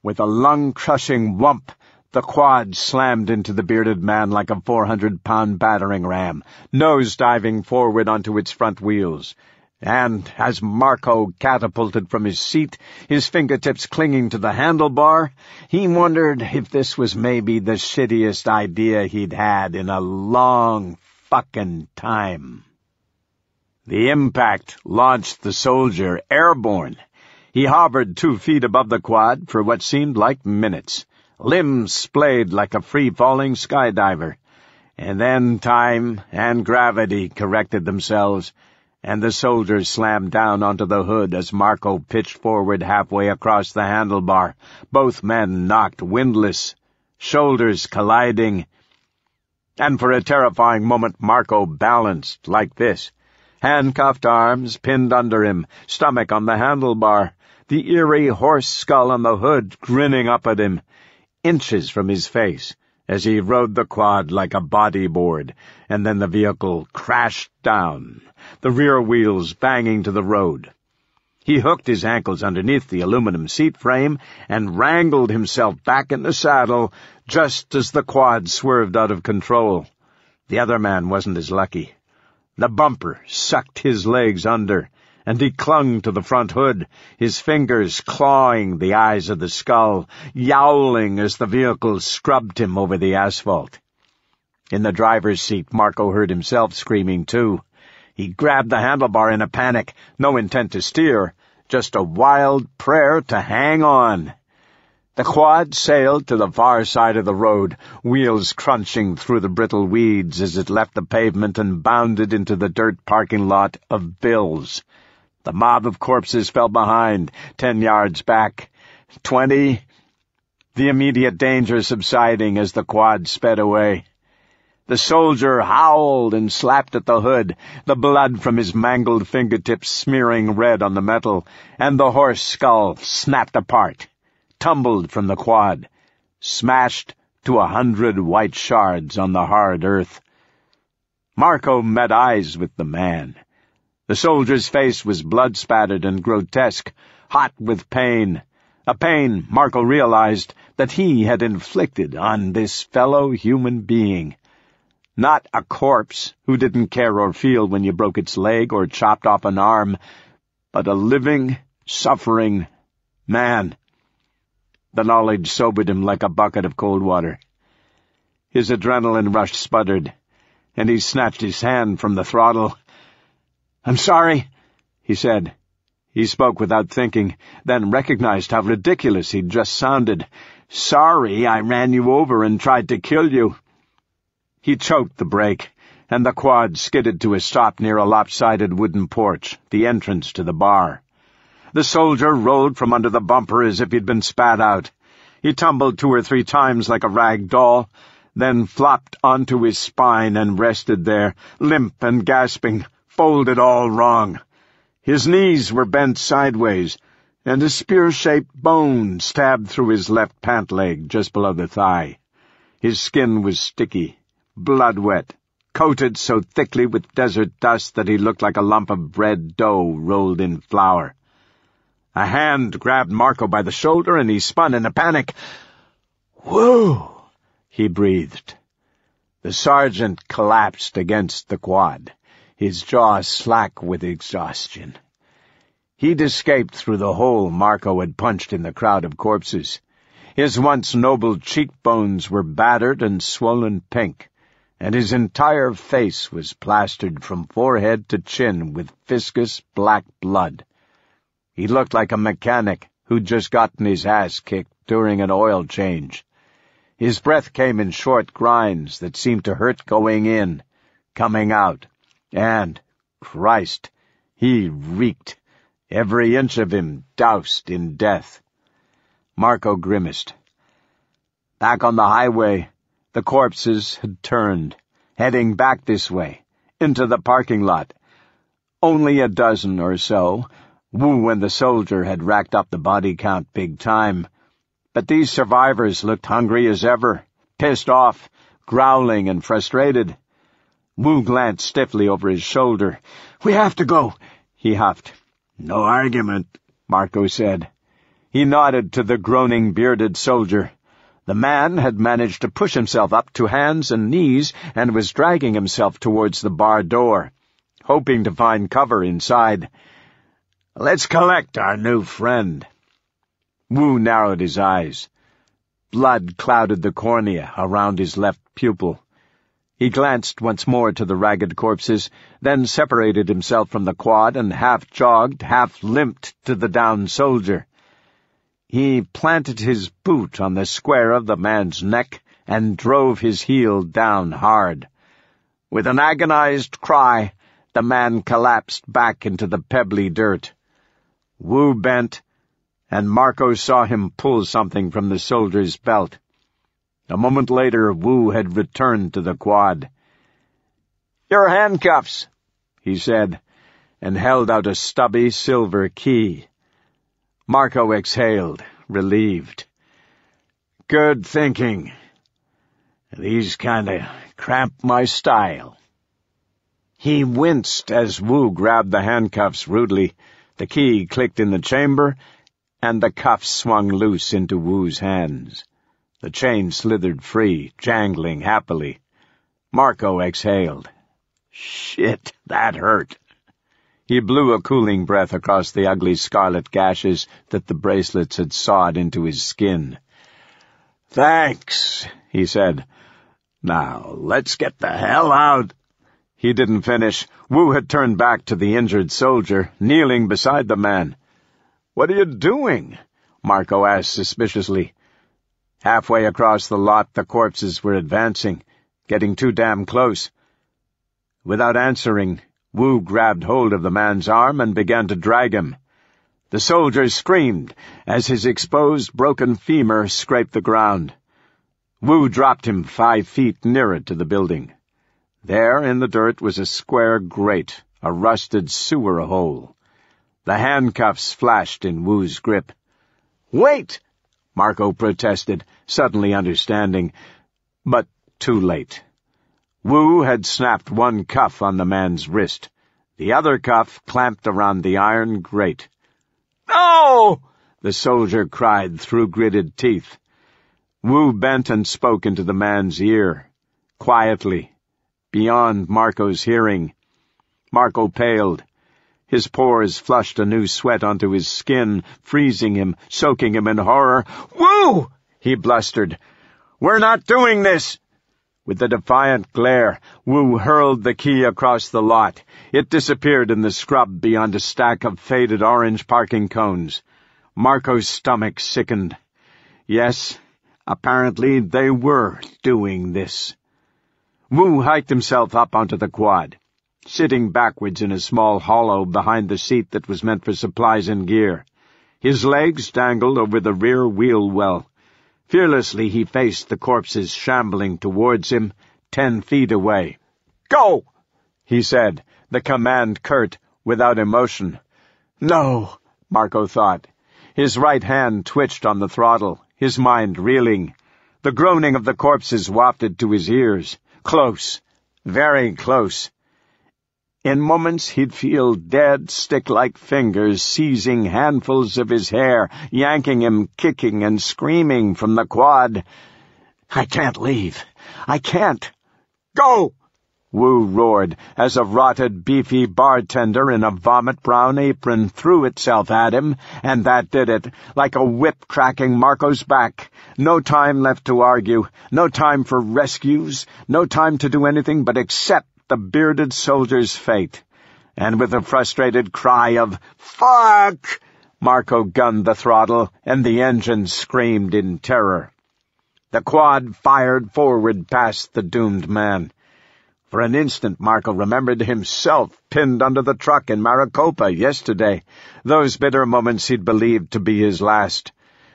With a lung-crushing whump, the quad slammed into the bearded man like a 400-pound battering ram, nose-diving forward onto its front wheels. And as Marco catapulted from his seat, his fingertips clinging to the handlebar, he wondered if this was maybe the shittiest idea he'd had in a long fucking time. The impact launched the soldier airborne. He hovered 2 feet above the quad for what seemed like minutes, limbs splayed like a free-falling skydiver. And then time and gravity corrected themselves, and the soldier slammed down onto the hood as Marco pitched forward halfway across the handlebar, both men knocked windless, shoulders colliding. And for a terrifying moment Marco balanced like this, handcuffed arms pinned under him, stomach on the handlebar, the eerie horse skull on the hood grinning up at him, inches from his face, as he rode the quad like a bodyboard, and then the vehicle crashed down, the rear wheels banging to the road. He hooked his ankles underneath the aluminum seat frame and wrangled himself back in the saddle just as the quad swerved out of control. The other man wasn't as lucky. The bumper sucked his legs under, and he clung to the front hood, his fingers clawing the eyes of the skull, yowling as the vehicle scrubbed him over the asphalt. In the driver's seat, Marco heard himself screaming too. He grabbed the handlebar in a panic, no intent to steer, just a wild prayer to hang on. The quad sailed to the far side of the road, wheels crunching through the brittle weeds as it left the pavement and bounded into the dirt parking lot of Bill's. The mob of corpses fell behind, 10 yards back, 20, the immediate danger subsiding as the quad sped away. The soldier howled and slapped at the hood, the blood from his mangled fingertips smearing red on the metal, and the horse skull snapped apart, tumbled from the quad, smashed to 100 white shards on the hard earth. Marco met eyes with the man. The soldier's face was blood-spattered and grotesque, hot with pain, a pain, Marco realized, that he had inflicted on this fellow human being. Not a corpse who didn't care or feel when you broke its leg or chopped off an arm, but a living, suffering man. The knowledge sobered him like a bucket of cold water. His adrenaline rush sputtered, and he snatched his hand from the throttle. "I'm sorry," he said. He spoke without thinking, then recognized how ridiculous he'd just sounded. "Sorry I ran you over and tried to kill you." He choked the brake, and the quad skidded to a stop near a lopsided wooden porch, the entrance to the bar. The soldier rolled from under the bumper as if he'd been spat out. He tumbled 2 or 3 times like a rag doll, then flopped onto his spine and rested there, limp and gasping, folded all wrong. His knees were bent sideways, and a spear-shaped bone stabbed through his left pant leg just below the thigh. His skin was sticky, blood-wet, coated so thickly with desert dust that he looked like a lump of bread dough rolled in flour. A hand grabbed Marco by the shoulder, and he spun in a panic. "Whoa!" he breathed. The sergeant collapsed against the quad, his jaw slack with exhaustion. He'd escaped through the hole Marco had punched in the crowd of corpses. His once noble cheekbones were battered and swollen pink, and his entire face was plastered from forehead to chin with viscous black blood. He looked like a mechanic who'd just gotten his ass kicked during an oil change. His breath came in short grinds that seemed to hurt going in, coming out, and, Christ, he reeked, every inch of him doused in death. Marco grimaced. Back on the highway, the corpses had turned, heading back this way, into the parking lot. Only a dozen or so. Wu and the soldier had racked up the body count big time. But these survivors looked hungry as ever, pissed off, growling and frustrated. Wu glanced stiffly over his shoulder. "We have to go," he huffed. "No argument," Marco said. He nodded to the groaning, bearded soldier. The man had managed to push himself up to hands and knees and was dragging himself towards the bar door, hoping to find cover inside. "Let's collect our new friend." Wu narrowed his eyes. Blood clouded the cornea around his left pupil. He glanced once more to the ragged corpses, then separated himself from the quad and half-jogged, half-limped to the downed soldier. He planted his boot on the square of the man's neck and drove his heel down hard. With an agonized cry, the man collapsed back into the pebbly dirt. Wu bent, and Marco saw him pull something from the soldier's belt. A moment later, Wu had returned to the quad. "Your handcuffs," he said, and held out a stubby silver key. Marco exhaled, relieved. "Good thinking. These kinda cramp my style." He winced as Wu grabbed the handcuffs rudely. The key clicked in the chamber, and the cuffs swung loose into Wu's hands. The chain slithered free, jangling happily. Marco exhaled. "Shit, that hurt." He blew a cooling breath across the ugly scarlet gashes that the bracelets had sawed into his skin. "Thanks," he said. "Now, let's get the hell out." He didn't finish. Wu had turned back to the injured soldier, kneeling beside the man. "What are you doing?" Marco asked suspiciously. Halfway across the lot, the corpses were advancing, getting too damn close. Without answering, Wu grabbed hold of the man's arm and began to drag him. The soldier screamed as his exposed, broken femur scraped the ground. Wu dropped him 5 feet nearer to the building. There in the dirt was a square grate, a rusted sewer hole. The handcuffs flashed in Wu's grip. "Wait!" Marco protested, suddenly understanding, but too late. Wu had snapped one cuff on the man's wrist. The other cuff clamped around the iron grate. "No!" the soldier cried through gritted teeth. Wu bent and spoke into the man's ear, quietly, beyond Marco's hearing. Marco paled. His pores flushed a new sweat onto his skin, freezing him, soaking him in horror. "Wu!" he blustered. "We're not doing this!" With a defiant glare, Wu hurled the key across the lot. It disappeared in the scrub beyond a stack of faded orange parking cones. Marco's stomach sickened. Yes, apparently they were doing this. Wu hiked himself up onto the quad, sitting backwards in a small hollow behind the seat that was meant for supplies and gear. His legs dangled over the rear wheel well. Fearlessly he faced the corpses shambling towards him, 10 feet away. "Go!" he said, the command curt, without emotion. "No," Marco thought. His right hand twitched on the throttle, his mind reeling. The groaning of the corpses wafted to his ears. Close, very close. In moments he'd feel dead, stick-like fingers seizing handfuls of his hair, yanking him, kicking and screaming from the quad. "I can't leave. I can't." "Go!" Wu roared as a rotted, beefy bartender in a vomit-brown apron threw itself at him, and that did it, like a whip cracking Marco's back. No time left to argue, no time for rescues, no time to do anything but accept the bearded soldier's fate. And with a frustrated cry of "Fuck!" Marco gunned the throttle, and the engine screamed in terror. The quad fired forward past the doomed man. For an instant Marco remembered himself pinned under the truck in Maricopa yesterday, those bitter moments he'd believed to be his last.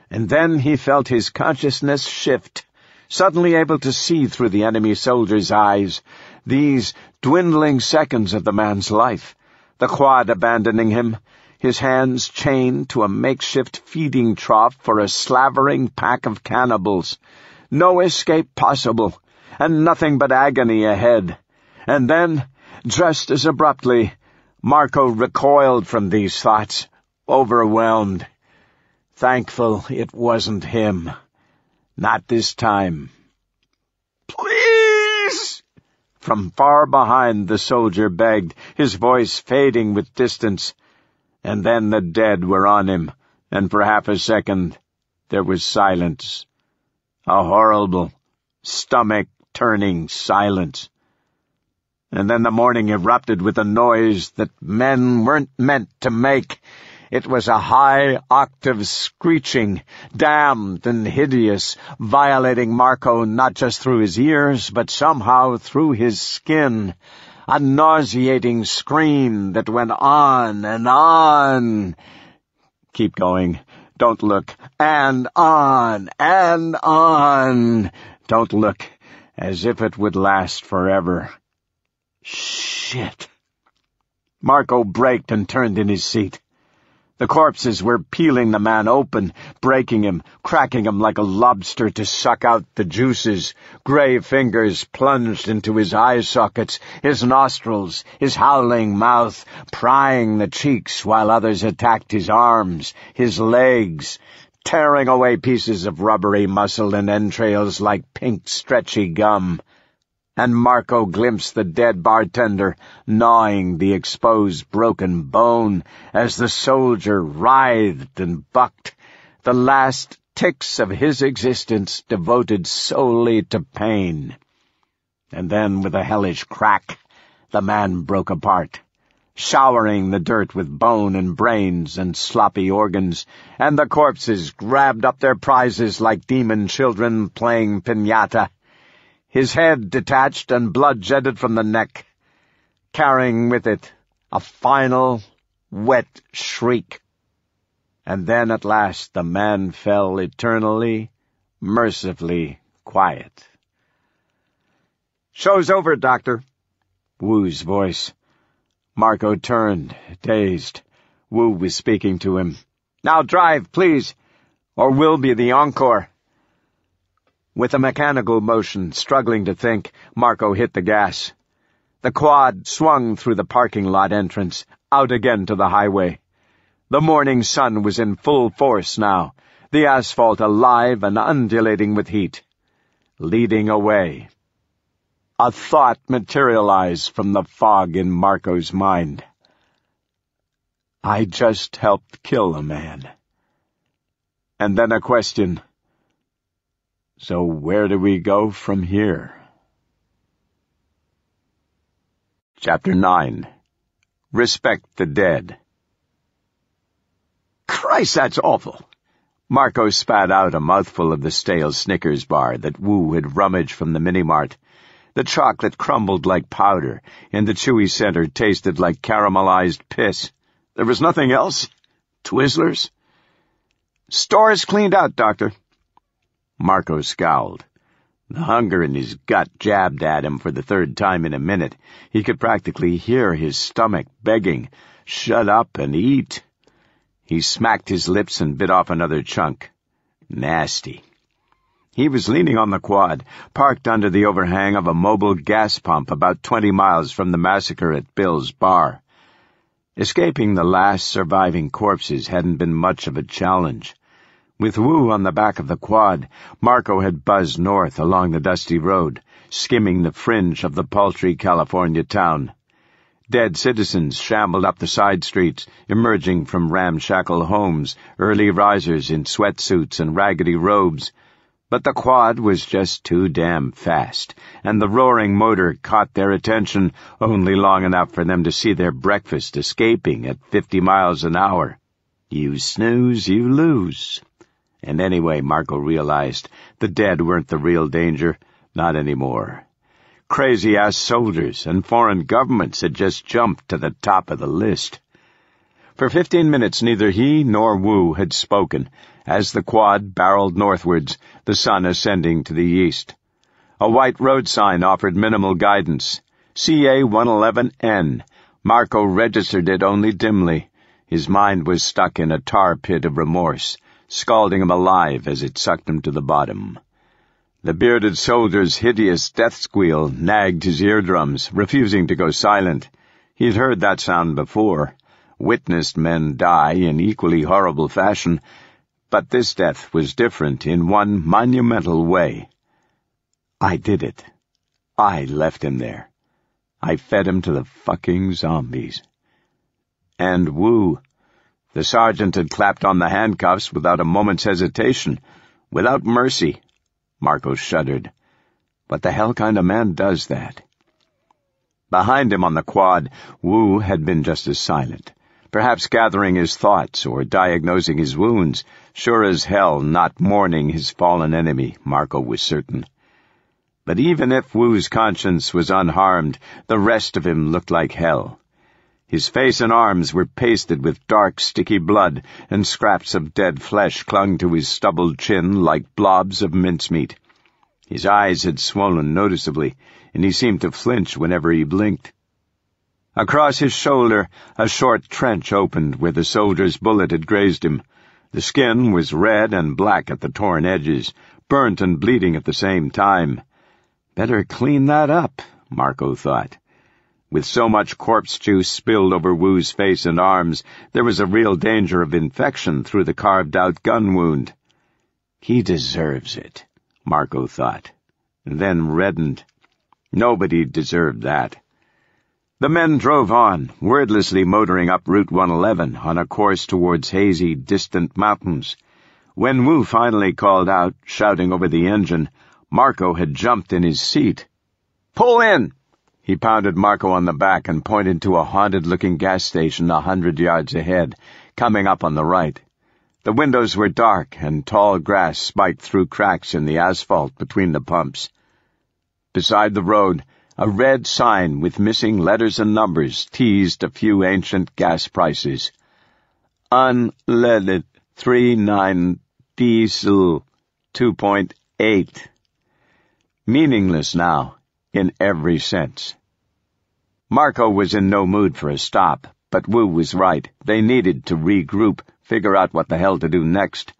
And then he felt his consciousness shift, suddenly able to see through the enemy soldier's eyes, these dwindling seconds of the man's life, the quad abandoning him, his hands chained to a makeshift feeding trough for a slavering pack of cannibals. No escape possible, and nothing but agony ahead. And then, just as abruptly, Marco recoiled from these thoughts, overwhelmed. Thankful it wasn't him. Not this time. "Please!" From far behind the soldier begged, his voice fading with distance. And then the dead were on him, and for half a second there was silence. A horrible, stomach-turning silence. And then the morning erupted with a noise that men weren't meant to make. It was a high-octave screeching, damned and hideous, violating Marco not just through his ears, but somehow through his skin. A nauseating scream that went on and on. "Keep going. Don't look. And on, and on. Don't look. As if it would last forever." Shit. Marco braked and turned in his seat. The corpses were peeling the man open, breaking him, cracking him like a lobster to suck out the juices. Gray fingers plunged into his eye sockets, his nostrils, his howling mouth, prying the cheeks while others attacked his arms, his legs, tearing away pieces of rubbery muscle and entrails like pink stretchy gum. And Marco glimpsed the dead bartender gnawing the exposed broken bone as the soldier writhed and bucked, the last ticks of his existence devoted solely to pain. And then, with a hellish crack, the man broke apart, showering the dirt with bone and brains and sloppy organs, and the corpses grabbed up their prizes like demon children playing piñata. His head detached and blood jetted from the neck, carrying with it a final, wet shriek. And then at last the man fell eternally, mercifully quiet. "Show's over, Doctor." Wu's voice. Marco turned, dazed. Wu was speaking to him. "Now drive, please, or we'll be the encore." With a mechanical motion, struggling to think, Marco hit the gas. The quad swung through the parking lot entrance, out again to the highway. The morning sun was in full force now, the asphalt alive and undulating with heat. Leading away. A thought materialized from the fog in Marco's mind. I just helped kill a man. And then a question. So where do we go from here? Chapter 9. Respect the Dead. Christ, that's awful! Marco spat out a mouthful of the stale Snickers bar that Wu had rummaged from the mini-mart. The chocolate crumbled like powder, and the chewy center tasted like caramelized piss. There was nothing else? Twizzlers? "Store's cleaned out, Doctor." Marco scowled. The hunger in his gut jabbed at him for the third time in a minute. He could practically hear his stomach begging, "Shut up and eat." He smacked his lips and bit off another chunk. Nasty. He was leaning on the quad, parked under the overhang of a mobile gas pump about 20 miles from the massacre at Bill's bar. Escaping the last surviving corpses hadn't been much of a challenge. With Wu on the back of the quad, Marco had buzzed north along the dusty road, skimming the fringe of the paltry California town. Dead citizens shambled up the side streets, emerging from ramshackle homes, early risers in sweatsuits and raggedy robes. But the quad was just too damn fast, and the roaring motor caught their attention only long enough for them to see their breakfast escaping at 50 miles an hour. You snooze, you lose. And anyway, Marco realized, the dead weren't the real danger, not anymore. Crazy-ass soldiers and foreign governments had just jumped to the top of the list. For 15 minutes neither he nor Wu had spoken, as the quad barreled northwards, the sun ascending to the east. A white road sign offered minimal guidance. CA 111N. Marco registered it only dimly. His mind was stuck in a tar pit of remorse, scalding him alive as it sucked him to the bottom. The bearded soldier's hideous death squeal nagged his eardrums, refusing to go silent. He'd heard that sound before, witnessed men die in equally horrible fashion, but this death was different in one monumental way. I did it. I left him there. I fed him to the fucking zombies. And Wu. The sergeant had clapped on the handcuffs without a moment's hesitation, without mercy. Marco shuddered. What the hell kind of man does that? Behind him on the quad, Wu had been just as silent, perhaps gathering his thoughts or diagnosing his wounds, sure as hell not mourning his fallen enemy, Marco was certain. But even if Wu's conscience was unharmed, the rest of him looked like hell. His face and arms were pasted with dark, sticky blood, and scraps of dead flesh clung to his stubbled chin like blobs of mincemeat. His eyes had swollen noticeably, and he seemed to flinch whenever he blinked. Across his shoulder, a short trench opened where the soldier's bullet had grazed him. The skin was red and black at the torn edges, burnt and bleeding at the same time. Better clean that up, Marco thought. With so much corpse juice spilled over Wu's face and arms, there was a real danger of infection through the carved-out gun wound. He deserves it, Marco thought, and then reddened. Nobody deserved that. The men drove on, wordlessly motoring up Route 111 on a course towards hazy, distant mountains. When Wu finally called out, shouting over the engine, Marco had jumped in his seat. "Pull in!" He pounded Marco on the back and pointed to a haunted-looking gas station 100 yards ahead, coming up on the right. The windows were dark, and tall grass spiked through cracks in the asphalt between the pumps. Beside the road, a red sign with missing letters and numbers teased a few ancient gas prices. Unleaded 3.9 diesel 2.8. Meaningless now, in every sense. Marco was in no mood for a stop, but Wu was right. They needed to regroup, figure out what the hell to do next.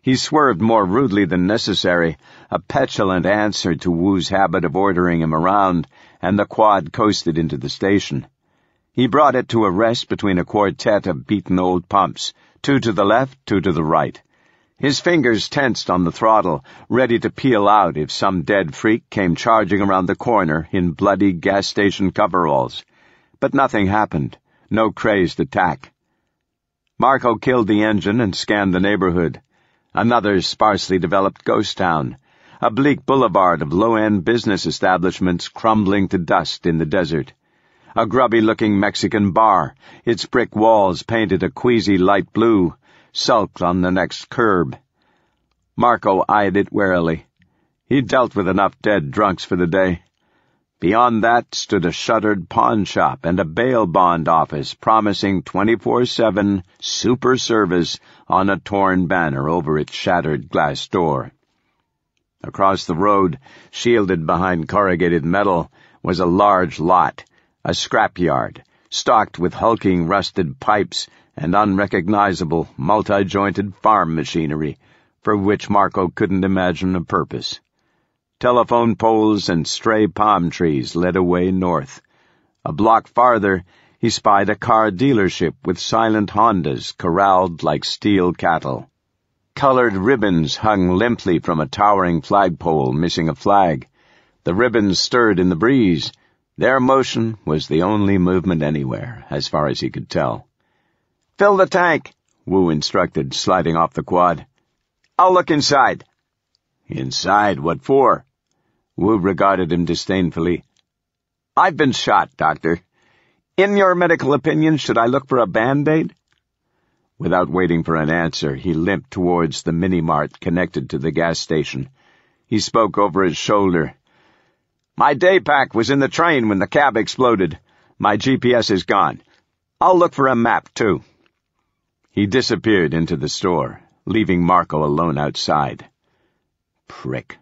He swerved more rudely than necessary, a petulant answer to Wu's habit of ordering him around, and the quad coasted into the station. He brought it to a rest between a quartet of beaten old pumps, 2 to the left, 2 to the right. His fingers tensed on the throttle, ready to peel out if some dead freak came charging around the corner in bloody gas station coveralls. But nothing happened, no crazed attack. Marco killed the engine and scanned the neighborhood. Another sparsely developed ghost town, a bleak boulevard of low-end business establishments crumbling to dust in the desert. A grubby-looking Mexican bar, its brick walls painted a queasy light blue, sulked on the next curb. Marco eyed it warily. He'd dealt with enough dead drunks for the day. Beyond that stood a shuttered pawn shop and a bail bond office promising 24/7 super service on a torn banner over its shattered glass door. Across the road, shielded behind corrugated metal, was a large lot, a scrapyard, stocked with hulking rusted pipes and unrecognizable, multi-jointed farm machinery, for which Marco couldn't imagine a purpose. Telephone poles and stray palm trees led away north. A block farther, he spied a car dealership with silent Hondas corralled like steel cattle. Colored ribbons hung limply from a towering flagpole missing a flag. The ribbons stirred in the breeze. Their motion was the only movement anywhere, as far as he could tell. "Fill the tank," Wu instructed, sliding off the quad. "I'll look inside." "Inside? What for?" Wu regarded him disdainfully. "I've been shot, Doctor. In your medical opinion, should I look for a Band-Aid?" Without waiting for an answer, he limped towards the mini-mart connected to the gas station. He spoke over his shoulder. "My day pack was in the train when the cab exploded. My GPS is gone. I'll look for a map, too." He disappeared into the store, leaving Marco alone outside. Prick.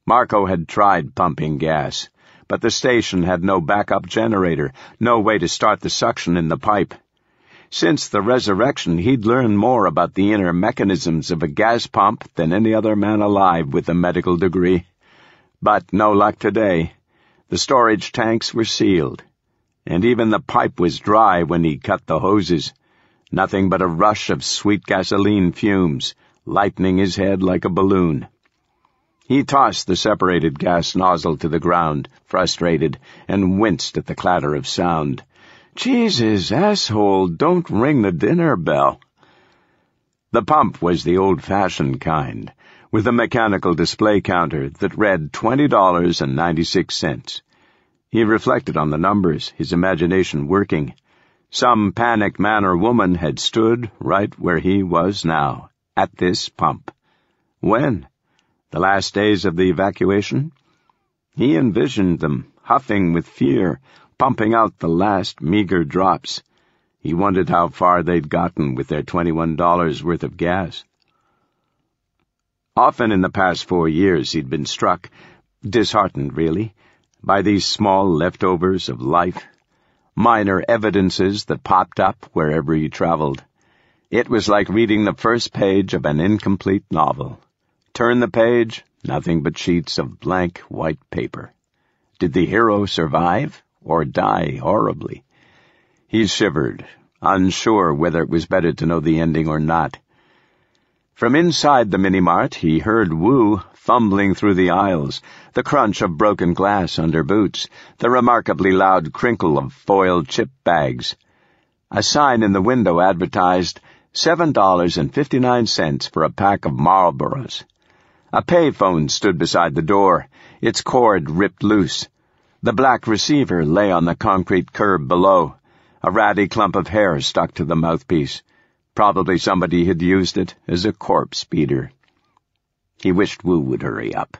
Marco had tried pumping gas, but the station had no backup generator, no way to start the suction in the pipe. Since the resurrection, he'd learned more about the inner mechanisms of a gas pump than any other man alive with a medical degree. But no luck today. The storage tanks were sealed, and even the pipe was dry when he cut the hoses. Nothing but a rush of sweet gasoline fumes, lightening his head like a balloon. He tossed the separated gas nozzle to the ground, frustrated, and winced at the clatter of sound. Jesus, asshole, don't ring the dinner bell. The pump was the old-fashioned kind, with a mechanical display counter that read $20.96. He reflected on the numbers, his imagination working. Some panicked man or woman had stood right where he was now, at this pump. When? The last days of the evacuation? He envisioned them, huffing with fear, pumping out the last meager drops. He wondered how far they'd gotten with their $21 worth of gas. Often in the past 4 years he'd been struck, disheartened really, by these small leftovers of life, minor evidences that popped up wherever he traveled. It was like reading the first page of an incomplete novel. Turn the page, nothing but sheets of blank white paper. Did the hero survive or die horribly? He shivered, unsure whether it was better to know the ending or not. From inside the mini-mart, he heard Wu fumbling through the aisles, the crunch of broken glass under boots, the remarkably loud crinkle of foiled chip bags. A sign in the window advertised $7.59 for a pack of Marlboros. A payphone stood beside the door, its cord ripped loose. The black receiver lay on the concrete curb below. A ratty clump of hair stuck to the mouthpiece. Probably somebody had used it as a corpse beater. He wished Wu would hurry up.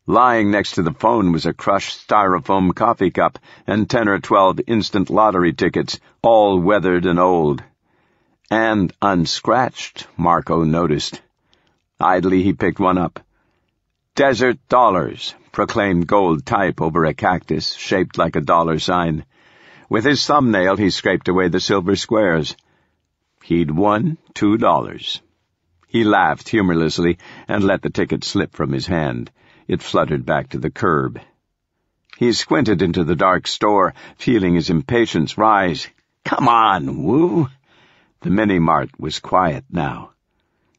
Lying next to the phone was a crushed styrofoam coffee cup and 10 or 12 instant lottery tickets, all weathered and old. And unscratched, Marco noticed. Idly he picked one up. "Desert dollars," proclaimed gold type over a cactus shaped like a dollar sign. With his thumbnail he scraped away the silver squares. He'd won $2. He laughed humorlessly and let the ticket slip from his hand. It fluttered back to the curb. He squinted into the dark store, feeling his impatience rise. "Come on, Wu!" The mini-mart was quiet now.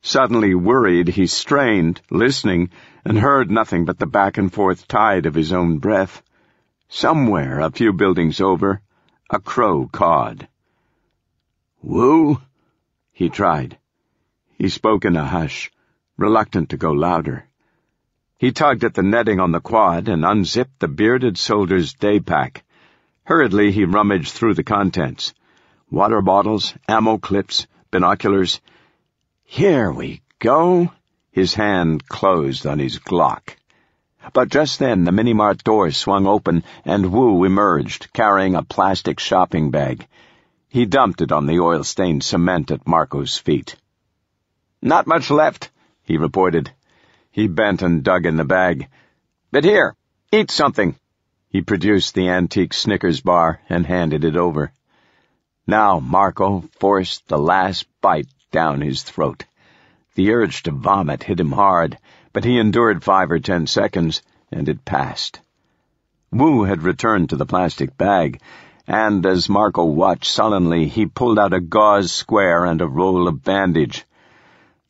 Suddenly worried, he strained, listening, and heard nothing but the back-and-forth tide of his own breath. Somewhere, a few buildings over, a crow cawed. "Wu?" he tried. He spoke in a hush, reluctant to go louder. He tugged at the netting on the quad and unzipped the bearded soldier's day pack. Hurriedly he rummaged through the contents. Water bottles, ammo clips, binoculars. "Here we go." His hand closed on his Glock. But just then the mini-mart door swung open and Wu emerged, carrying a plastic shopping bag. He dumped it on the oil-stained cement at Marco's feet. "Not much left," he reported. He bent and dug in the bag. "But here, eat something." He produced the antique Snickers bar and handed it over. Now Marco forced the last bite down his throat. The urge to vomit hit him hard, but he endured 5 or 10 seconds, and it passed. Wu had returned to the plastic bag, and as Marco watched sullenly, he pulled out a gauze square and a roll of bandage.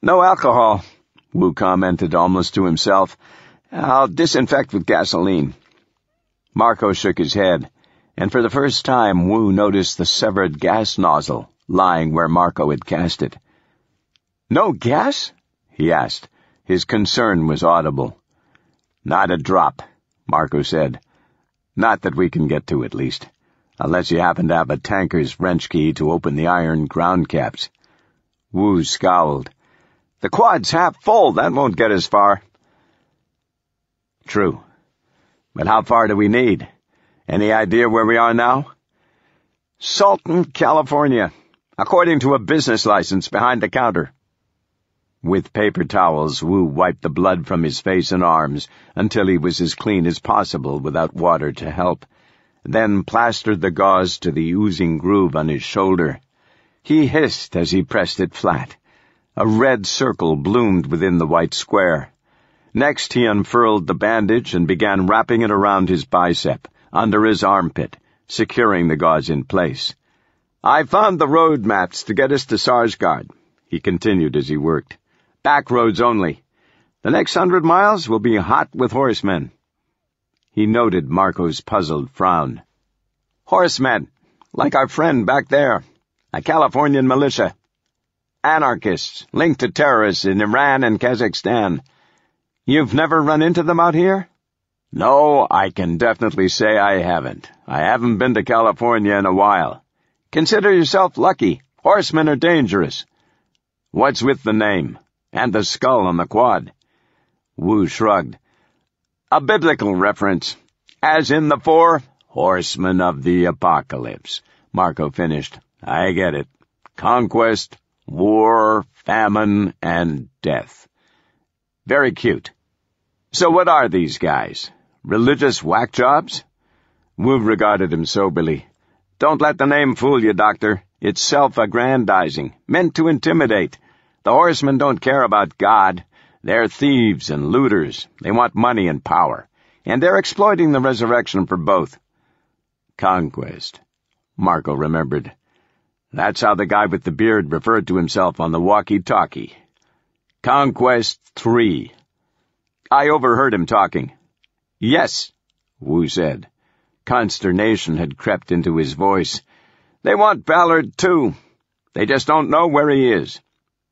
"No alcohol," Wu commented almost to himself. "I'll disinfect with gasoline." Marco shook his head, and for the first time Wu noticed the severed gas nozzle lying where Marco had cast it. "No gas?" he asked. His concern was audible. "Not a drop," Marco said. "Not that we can get to, at least. Unless you happen to have a tanker's wrench key to open the iron ground caps." Wu scowled. "The quad's half full. That won't get us far." "True. But how far do we need? Any idea where we are now?" "Salton, California, according to a business license behind the counter." With paper towels, Wu wiped the blood from his face and arms until he was as clean as possible without water to help, then plastered the gauze to the oozing groove on his shoulder. He hissed as he pressed it flat. A red circle bloomed within the white square. Next he unfurled the bandage and began wrapping it around his bicep, under his armpit, securing the gauze in place. "I found the road maps to get us to Sarsgaard," he continued as he worked. "Back roads only. The next 100 miles will be hot with horsemen." He noted Marco's puzzled frown. "Horsemen, like our friend back there, a Californian militia. Anarchists linked to terrorists in Iran and Kazakhstan. You've never run into them out here?" "No, I can definitely say I haven't. I haven't been to California in a while." "Consider yourself lucky. Horsemen are dangerous." "What's with the name? And the skull on the quad?" Wu shrugged. "A biblical reference. As in the 4 horsemen of the apocalypse," Marco finished. "I get it. Conquest, war, famine, and death. Very cute. So what are these guys? Religious whack jobs?" Wu regarded him soberly. "Don't let the name fool you, Doctor. It's self-aggrandizing, meant to intimidate. The horsemen don't care about God. They're thieves and looters. They want money and power, and they're exploiting the resurrection for both." Conquest, Marco remembered. That's how the guy with the beard referred to himself on the walkie-talkie. Conquest 3. I overheard him talking. "Yes," Wu said. Consternation had crept into his voice. "They want Ballard, too. They just don't know where he is.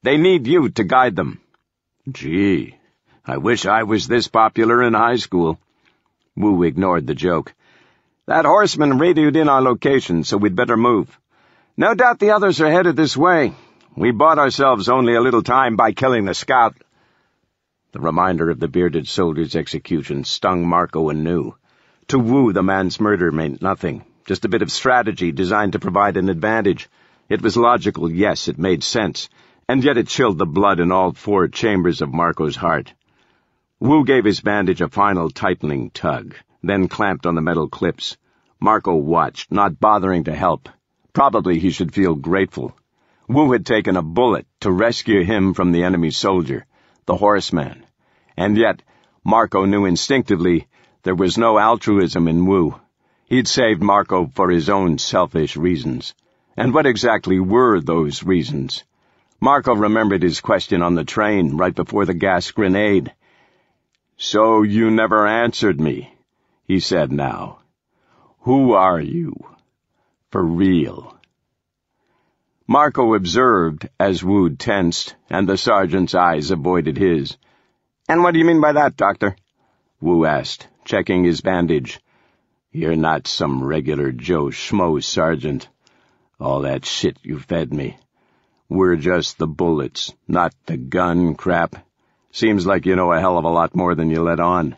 They need you to guide them." "Gee, I wish I was this popular in high school." Wu ignored the joke. "That horseman radioed in our location, so we'd better move. No doubt the others are headed this way. We bought ourselves only a little time by killing the scout." The reminder of the bearded soldier's execution stung Marco anew. To Wu, the man's murder meant nothing, just a bit of strategy designed to provide an advantage. It was logical, yes, it made sense, and yet it chilled the blood in all 4 chambers of Marco's heart. Wu gave his bandage a final tightening tug, then clamped on the metal clips. Marco watched, not bothering to help. Probably he should feel grateful. Wu had taken a bullet to rescue him from the enemy soldier, the horseman. And yet, Marco knew instinctively there was no altruism in Wu. He'd saved Marco for his own selfish reasons. And what exactly were those reasons? Marco remembered his question on the train right before the gas grenade. "So you never answered me," he said now. "Who are you? For real?" Marco observed as Wu tensed, and the sergeant's eyes avoided his. "And what do you mean by that, Doctor?" Wu asked, checking his bandage. "You're not some regular Joe Schmo, Sergeant. All that shit you fed me. We're just the bullets, not the gun crap. Seems like you know a hell of a lot more than you let on.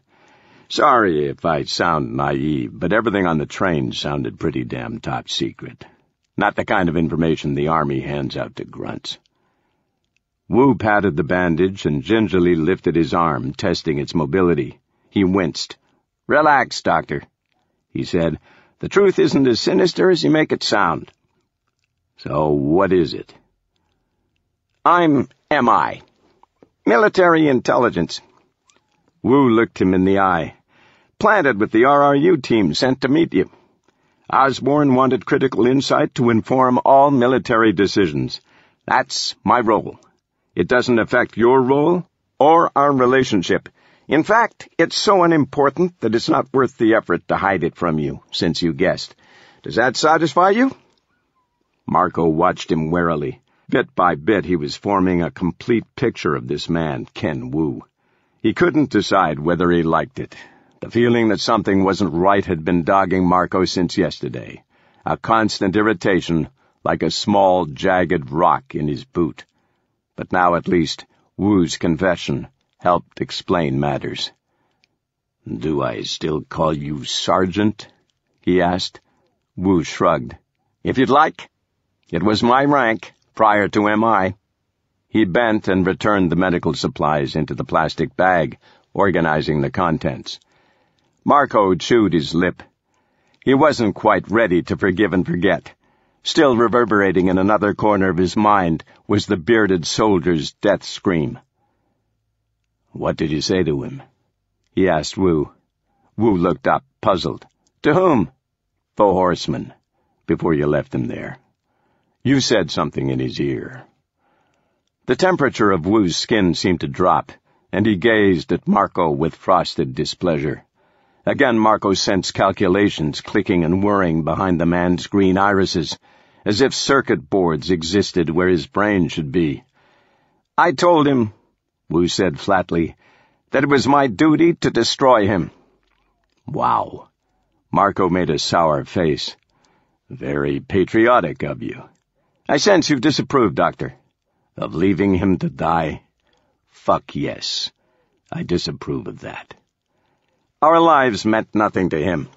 Sorry if I sound naive, but everything on the train sounded pretty damn top secret. Not the kind of information the Army hands out to grunts." Wu patted the bandage and gingerly lifted his arm, testing its mobility. He winced. "Relax, Doctor," he said. "The truth isn't as sinister as you make it sound." "So what is it?" "I'm MI. Military Intelligence." Wu looked him in the eye. "Planted with the RRU team sent to meet you. Osborne wanted critical insight to inform all military decisions. That's my role. It doesn't affect your role or our relationship. In fact, it's so unimportant that it's not worth the effort to hide it from you, since you guessed. Does that satisfy you?" Marco watched him warily. Bit by bit he was forming a complete picture of this man, Ken Wu. He couldn't decide whether he liked it. The feeling that something wasn't right had been dogging Marco since yesterday. A constant irritation, like a small, jagged rock in his boot. But now at least Wu's confession helped explain matters. "Do I still call you Sergeant?" he asked. Wu shrugged. "If you'd like. It was my rank, prior to MI. He bent and returned the medical supplies into the plastic bag, organizing the contents. Marco chewed his lip. He wasn't quite ready to forgive and forget. Still reverberating in another corner of his mind was the bearded soldier's death scream. "What did you say to him?" he asked Wu. Wu looked up, puzzled. "To whom?" "The horseman, before you left him there. You said something in his ear." The temperature of Wu's skin seemed to drop, and he gazed at Marco with frosted displeasure. Again Marco sensed calculations clicking and whirring behind the man's green irises, as if circuit boards existed where his brain should be. "I told him," Wu said flatly, "that it was my duty to destroy him." "Wow." Marco made a sour face. "Very patriotic of you." "I sense you've disapproved, Doctor." "Of leaving him to die? Fuck yes. I disapprove of that. Our lives meant nothing to him.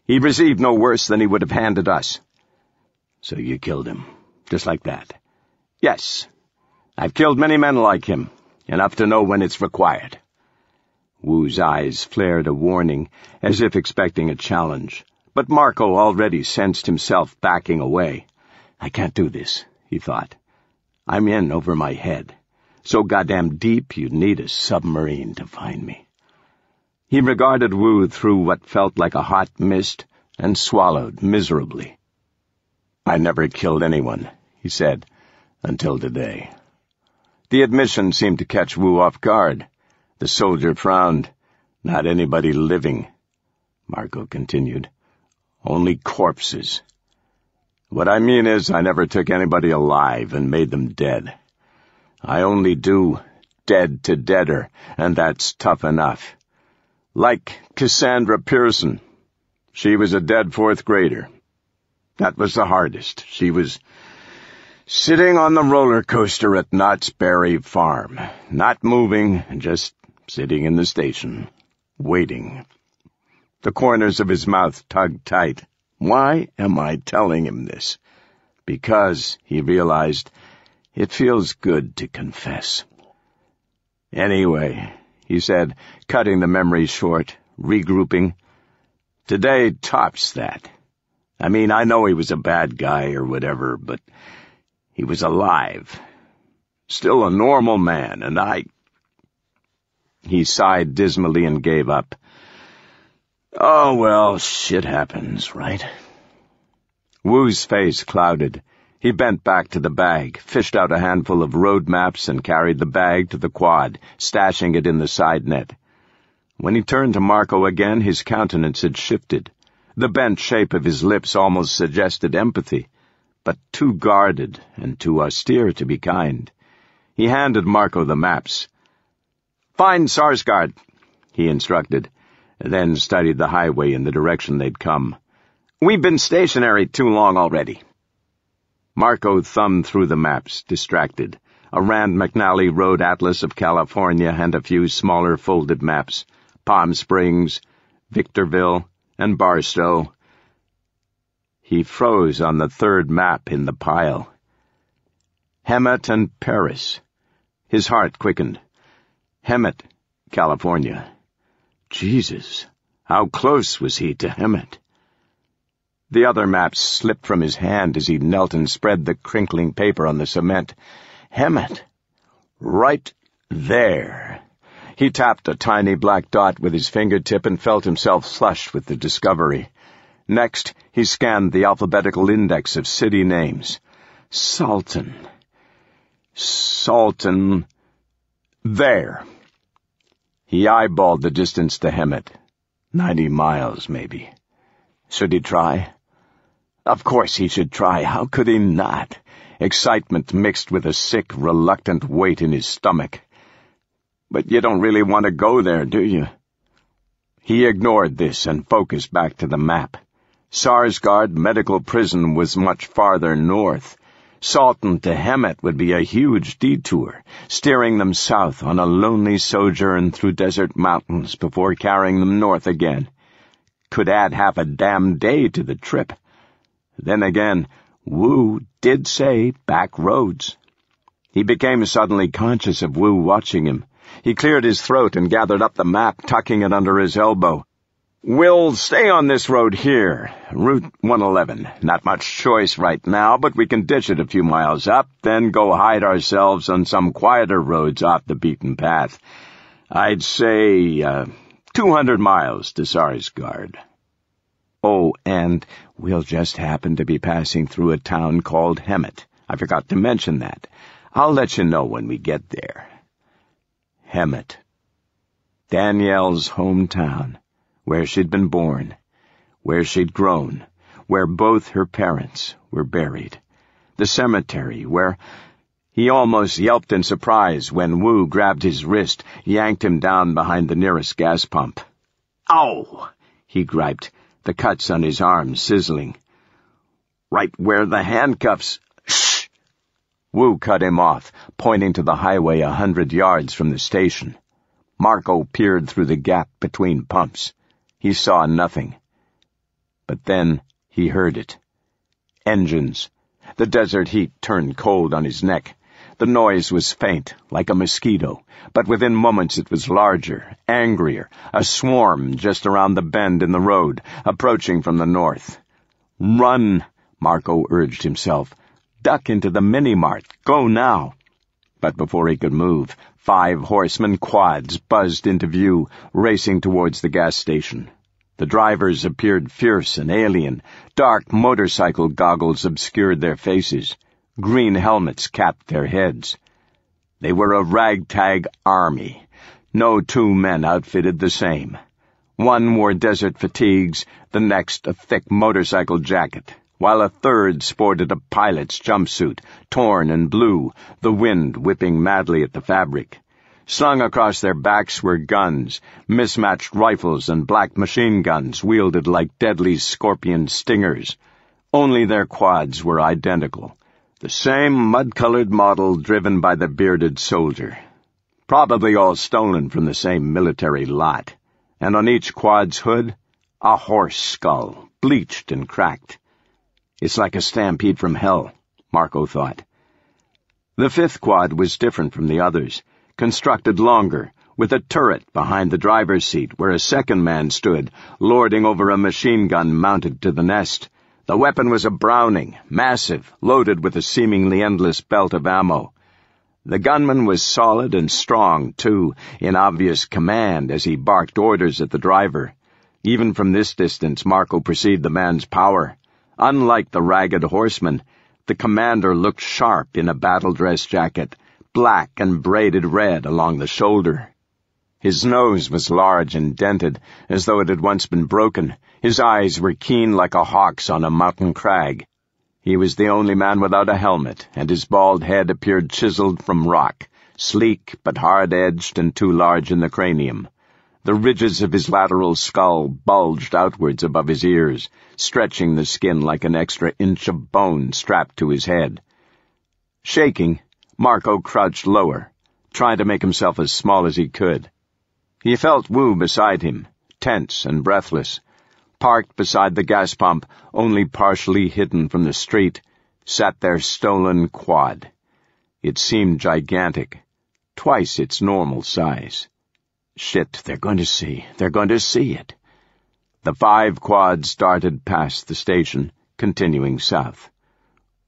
He received no worse than he would have handed us." "So you killed him, just like that?" "Yes. I've killed many men like him, enough to know when it's required." Wu's eyes flared a warning, as if expecting a challenge, but Marco already sensed himself backing away. "I can't do this," he thought. "I'm in over my head. So goddamn deep you'd need a submarine to find me." He regarded Wu through what felt like a hot mist and swallowed miserably. "I never killed anyone," he said, "until today." The admission seemed to catch Wu off guard. The soldier frowned. "Not anybody living," Marco continued. "Only corpses. What I mean is I never took anybody alive and made them dead. I only do dead to deader, and that's tough enough. Like Cassandra Pearson. She was a dead fourth grader. That was the hardest. She was sitting on the roller coaster at Knott's Berry Farm, not moving, just sitting in the station, waiting." The corners of his mouth tugged tight. Why am I telling him this? Because, he realized, it feels good to confess. "Anyway," he said, cutting the memory short, regrouping, "today tops that. I mean, I know he was a bad guy or whatever, but he was alive. Still a normal man, and I—" He sighed dismally and gave up. "Oh, well, shit happens, right?" Wu's face clouded. He bent back to the bag, fished out a handful of road maps, and carried the bag to the quad, stashing it in the side net. When he turned to Marco again, his countenance had shifted. The bent shape of his lips almost suggested empathy, but too guarded and too austere to be kind. He handed Marco the maps. "Find Sarsgaard," he instructed, then studied the highway in the direction they'd come. "We've been stationary too long already." Marco thumbed through the maps, distracted. A Rand McNally Road Atlas of California and a few smaller folded maps. Palm Springs, Victorville, and Barstow. He froze on the third map in the pile. Hemet and Paris. His heart quickened. Hemet, California. Jesus, how close was he to Hemet? The other maps slipped from his hand as he knelt and spread the crinkling paper on the cement. Hemet. Right there. He tapped a tiny black dot with his fingertip and felt himself flushed with the discovery. Next, he scanned the alphabetical index of city names. Salton. There. He eyeballed the distance to Hemet. 90 miles, maybe. Should he try? Of course he should try. How could he not? Excitement mixed with a sick, reluctant weight in his stomach. But you don't really want to go there, do you? He ignored this and focused back to the map. Sarsgaard Medical Prison was much farther north. Salton to Hemet would be a huge detour, steering them south on a lonely sojourn through desert mountains before carrying them north again. Could add half a damn day to the trip. Then again, Wu did say back roads. He became suddenly conscious of Wu watching him. He cleared his throat and gathered up the map, tucking it under his elbow. We'll stay on this road here, Route 111. Not much choice right now, but we can ditch it a few miles up, then go hide ourselves on some quieter roads off the beaten path. I'd say 200 miles to Sarsgaard. Oh, and we'll just happen to be passing through a town called Hemet. I forgot to mention that. I'll let you know when we get there. Hemet. Danielle's hometown. Where she'd been born, where she'd grown, where both her parents were buried. The cemetery where... He almost yelped in surprise when Wu grabbed his wrist, yanked him down behind the nearest gas pump. "Ow!" he griped, the cuts on his arms sizzling. "Right where the handcuffs..." "Shh!" Wu cut him off, pointing to the highway 100 yards from the station. Marco peered through the gap between pumps. He saw nothing. But then he heard it. Engines. The desert heat turned cold on his neck. The noise was faint, like a mosquito, but within moments it was larger, angrier, a swarm just around the bend in the road, approaching from the north. "Run," Marco urged himself. "Duck into the mini-mart. Go now." But before he could move, 5 horsemen quads buzzed into view, racing towards the gas station. The drivers appeared fierce and alien. Dark motorcycle goggles obscured their faces. Green helmets capped their heads. They were a ragtag army. No 2 men outfitted the same. One wore desert fatigues, the next a thick motorcycle jacket, while a third sported a pilot's jumpsuit, torn and blue, the wind whipping madly at the fabric. Slung across their backs were guns, mismatched rifles and black machine guns wielded like deadly scorpion stingers. Only their quads were identical, the same mud-colored model driven by the bearded soldier. Probably all stolen from the same military lot, and on each quad's hood, a horse skull, bleached and cracked. It's like a stampede from hell, Marco thought. The 5th quad was different from the others, constructed longer, with a turret behind the driver's seat where a second man stood, lording over a machine gun mounted to the nest. The weapon was a Browning, massive, loaded with a seemingly endless belt of ammo. The gunman was solid and strong, too, in obvious command as he barked orders at the driver. Even from this distance, Marco perceived the man's power. Unlike the ragged horseman, the commander looked sharp in a battle-dress jacket, black and braided red along the shoulder. His nose was large and dented, as though it had once been broken. His eyes were keen like a hawk's on a mountain crag. He was the only man without a helmet, and his bald head appeared chiseled from rock, sleek but hard-edged and too large in the cranium. The ridges of his lateral skull bulged outwards above his ears, stretching the skin like an extra inch of bone strapped to his head. Shaking, Marco crouched lower, trying to make himself as small as he could. He felt Wu beside him, tense and breathless. Parked beside the gas pump, only partially hidden from the street, sat their stolen quad. It seemed gigantic, twice its normal size. Shit, they're going to see it. The 5 quads darted past the station, continuing south.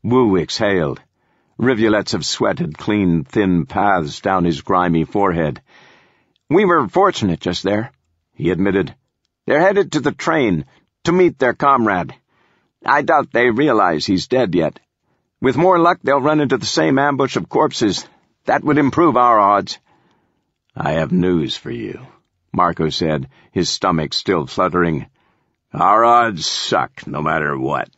Wu exhaled. Rivulets of sweat had cleaned thin paths down his grimy forehead. "We were fortunate just there," he admitted. "They're headed to the train, to meet their comrade. I doubt they realize he's dead yet. With more luck, they'll run into the same ambush of corpses. That would improve our odds." "I have news for you," Marco said, his stomach still fluttering. "Our odds suck, no matter what.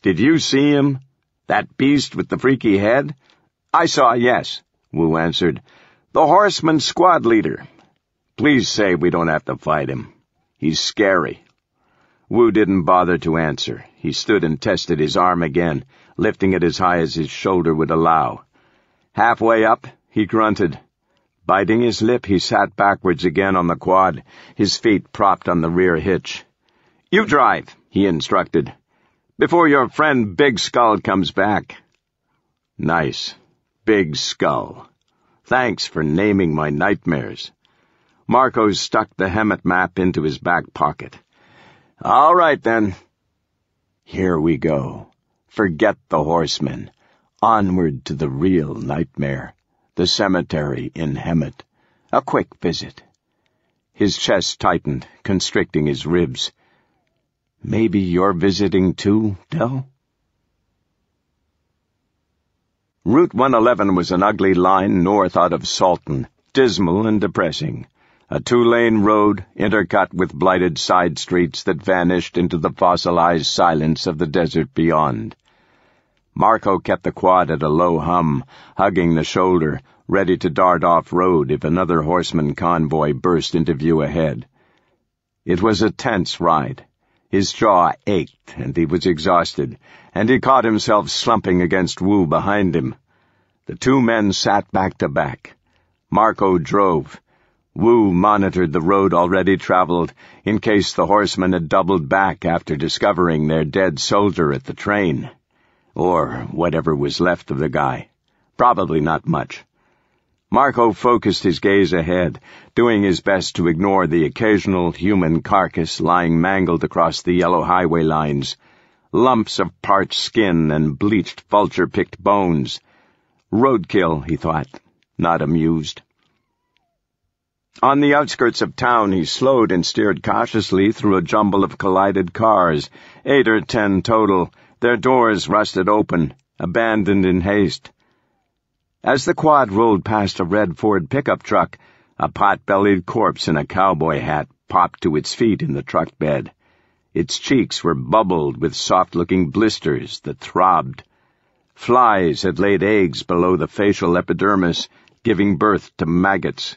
Did you see him? That beast with the freaky head?" "I saw, yes," Wu answered. "The horseman squad leader. Please say we don't have to fight him. He's scary." Wu didn't bother to answer. He stood and tested his arm again, lifting it as high as his shoulder would allow. Halfway up, he grunted. Biting his lip, he sat backwards again on the quad, his feet propped on the rear hitch. "You drive," he instructed, "before your friend Big Skull comes back." "Nice. Big Skull. Thanks for naming my nightmares." Marco stuck the Hemet map into his back pocket. All right, then. Here we go. Forget the horsemen. Onward to the real nightmare. The cemetery in Hemet. A quick visit. His chest tightened, constricting his ribs. Maybe you're visiting too, Del? Route 111 was an ugly line north out of Salton, dismal and depressing. A 2-lane road intercut with blighted side streets that vanished into the fossilized silence of the desert beyond. Marco kept the quad at a low hum, hugging the shoulder, ready to dart off-road if another horseman convoy burst into view ahead. It was a tense ride. His jaw ached, and he was exhausted, and he caught himself slumping against Wu behind him. The two men sat back to back. Marco drove. Wu monitored the road already traveled, in case the horsemen had doubled back after discovering their dead soldier at the train. Or whatever was left of the guy. Probably not much. Marco focused his gaze ahead, doing his best to ignore the occasional human carcass lying mangled across the yellow highway lines, lumps of parched skin and bleached vulture-picked bones. Roadkill, he thought, not amused. On the outskirts of town, he slowed and steered cautiously through a jumble of collided cars, 8 or 10 total, their doors rusted open, abandoned in haste. As the quad rolled past a red Ford pickup truck, a pot-bellied corpse in a cowboy hat popped to its feet in the truck bed. Its cheeks were bubbled with soft-looking blisters that throbbed. Flies had laid eggs below the facial epidermis, giving birth to maggots.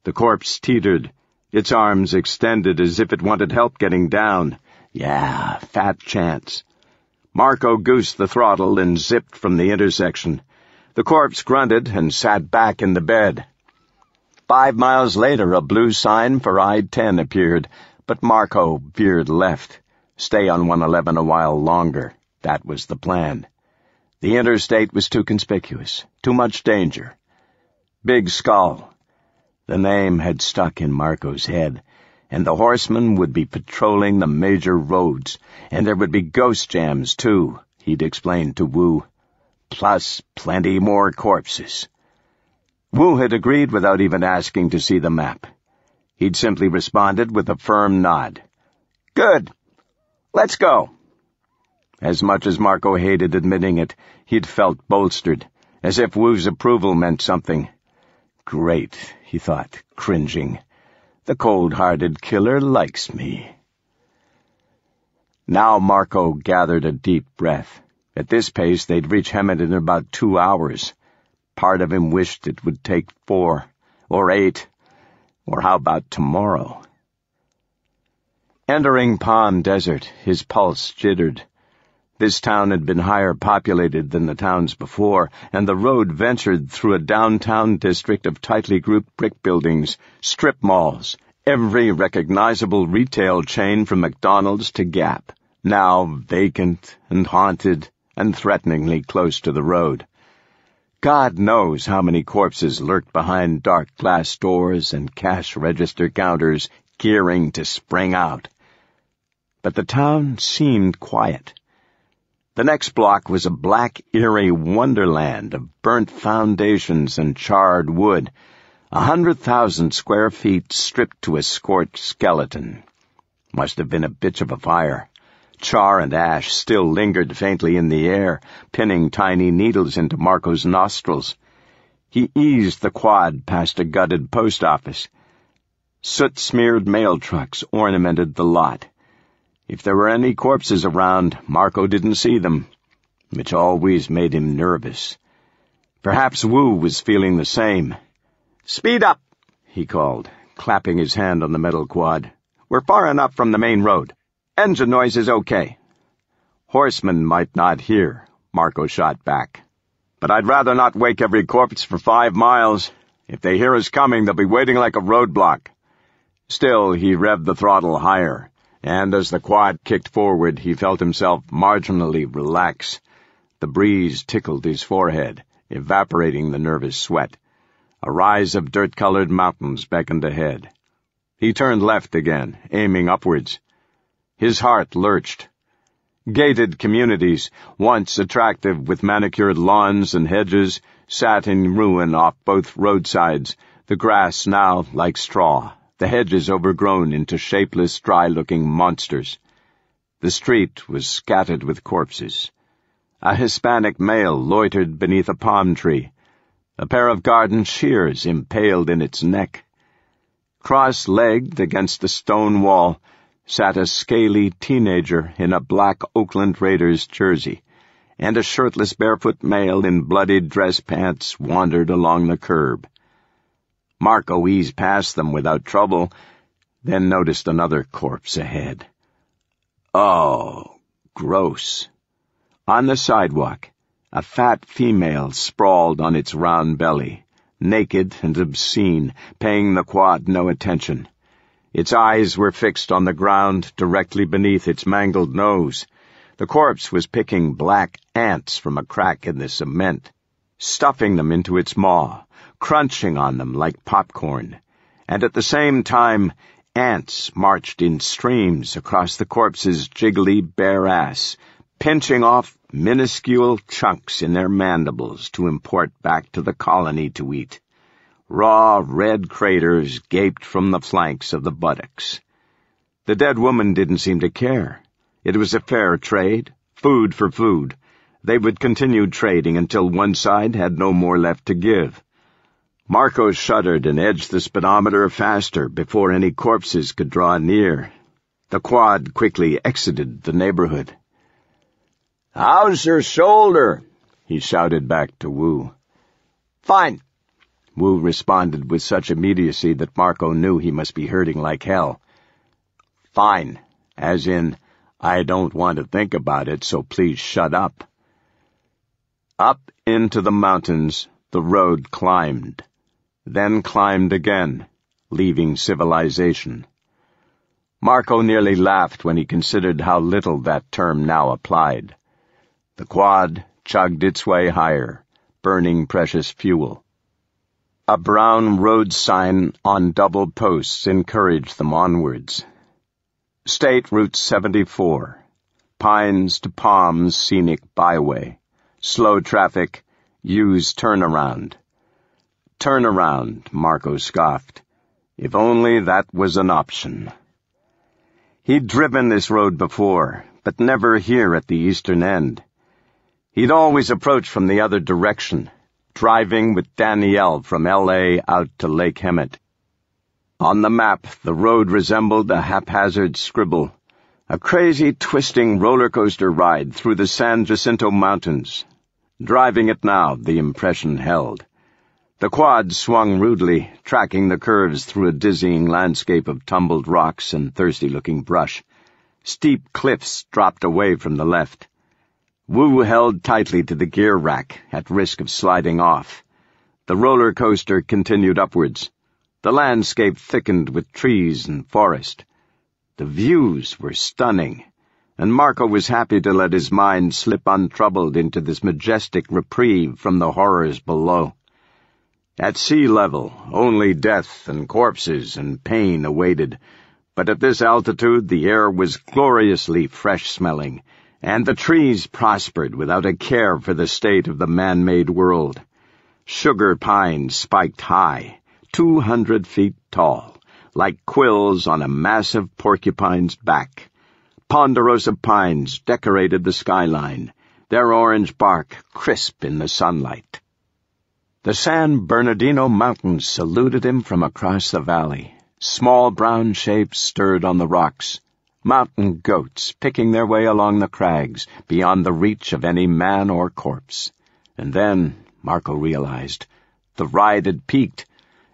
The corpse teetered, its arms extended as if it wanted help getting down. Yeah, fat chance. Marco goosed the throttle and zipped from the intersection. The corpse grunted and sat back in the bed. 5 miles later, a blue sign for I-10 appeared, but Marco veered left. Stay on 111 a while longer. That was the plan. The interstate was too conspicuous, too much danger. Big Skull. The name had stuck in Marco's head, and the horsemen would be patrolling the major roads, and there would be ghost jams, too, he'd explained to Wu. Plus plenty more corpses. Wu had agreed without even asking to see the map. He'd simply responded with a firm nod. Good. Let's go. As much as Marco hated admitting it, he'd felt bolstered, as if Wu's approval meant something. Great, he thought, cringing. The cold-hearted killer likes me. Now Marco gathered a deep breath. At this pace, they'd reach Hemet in about 2 hours. Part of him wished it would take 4, or 8, or how about tomorrow? Entering Palm Desert, his pulse jittered. This town had been higher populated than the towns before, and the road ventured through a downtown district of tightly grouped brick buildings, strip malls, every recognizable retail chain from McDonald's to Gap, now vacant and haunted and threateningly close to the road. God knows how many corpses lurked behind dark glass doors and cash register counters gearing to spring out. But the town seemed quiet. The next block was a black, eerie wonderland of burnt foundations and charred wood, 100,000 square feet stripped to a scorched skeleton. Must have been a bitch of a fire. Char and ash still lingered faintly in the air, pinning tiny needles into Marco's nostrils. He eased the quad past a gutted post office. Soot-smeared mail trucks ornamented the lot. If there were any corpses around, Marco didn't see them, which always made him nervous. Perhaps Wu was feeling the same. "Speed up," he called, clapping his hand on the metal quad. "We're far enough from the main road. Engine noise is okay." "Horsemen might not hear," Marco shot back. "But I'd rather not wake every corpse for 5 miles. If they hear us coming, they'll be waiting like a roadblock." Still, he revved the throttle higher, and as the quad kicked forward, he felt himself marginally relax. The breeze tickled his forehead, evaporating the nervous sweat. A rise of dirt-colored mountains beckoned ahead. He turned left again, aiming upwards. His heart lurched. Gated communities, once attractive with manicured lawns and hedges, sat in ruin off both roadsides, the grass now like straw, the hedges overgrown into shapeless, dry-looking monsters. The street was scattered with corpses. A Hispanic male loitered beneath a palm tree, a pair of garden shears impaled in its neck. Cross-legged against a stone wall sat a scaly teenager in a black Oakland Raiders jersey, and a shirtless barefoot male in bloodied dress pants wandered along the curb. Marco eased past them without trouble, then noticed another corpse ahead. Oh, gross. On the sidewalk, a fat female sprawled on its round belly, naked and obscene, paying the quad no attention. Its eyes were fixed on the ground directly beneath its mangled nose. The corpse was picking black ants from a crack in the cement, stuffing them into its maw, crunching on them like popcorn. And at the same time, ants marched in streams across the corpse's jiggly bare ass, pinching off minuscule chunks in their mandibles to import back to the colony to eat. Raw, red craters gaped from the flanks of the buttocks. The dead woman didn't seem to care. It was a fair trade, food for food. They would continue trading until one side had no more left to give. Marco shuddered and edged the speedometer faster before any corpses could draw near. The quad quickly exited the neighborhood. "How's your shoulder?" he shouted back to Wu. "Fine," Wu responded with such immediacy that Marco knew he must be hurting like hell. "Fine, as in, I don't want to think about it, so please shut up." Up into the mountains the road climbed, then climbed again, leaving civilization. Marco nearly laughed when he considered how little that term now applied. The quad chugged its way higher, burning precious fuel. A brown road sign on double posts encouraged them onwards. State Route 74, Pines to Palms Scenic Byway, slow traffic, use turnaround. Turnaround, Marco scoffed. If only that was an option. He'd driven this road before, but never here at the eastern end. He'd always approached from the other direction, driving with Danielle from L.A. out to Lake Hemet. On the map, the road resembled a haphazard scribble, a crazy, twisting roller coaster ride through the San Jacinto Mountains. Driving it now, the impression held. The quad swung rudely, tracking the curves through a dizzying landscape of tumbled rocks and thirsty-looking brush. Steep cliffs dropped away from the left. Wu held tightly to the gear rack, at risk of sliding off. The roller coaster continued upwards. The landscape thickened with trees and forest. The views were stunning, and Marco was happy to let his mind slip untroubled into this majestic reprieve from the horrors below. At sea level, only death and corpses and pain awaited, but at this altitude the air was gloriously fresh-smelling, and the trees prospered without a care for the state of the man-made world. Sugar pines spiked high, 200 feet tall, like quills on a massive porcupine's back. Ponderosa pines decorated the skyline, their orange bark crisp in the sunlight. The San Bernardino Mountains saluted him from across the valley. Small brown shapes stirred on the rocks. Mountain goats picking their way along the crags, beyond the reach of any man or corpse. And then, Marco realized, the ride had peaked,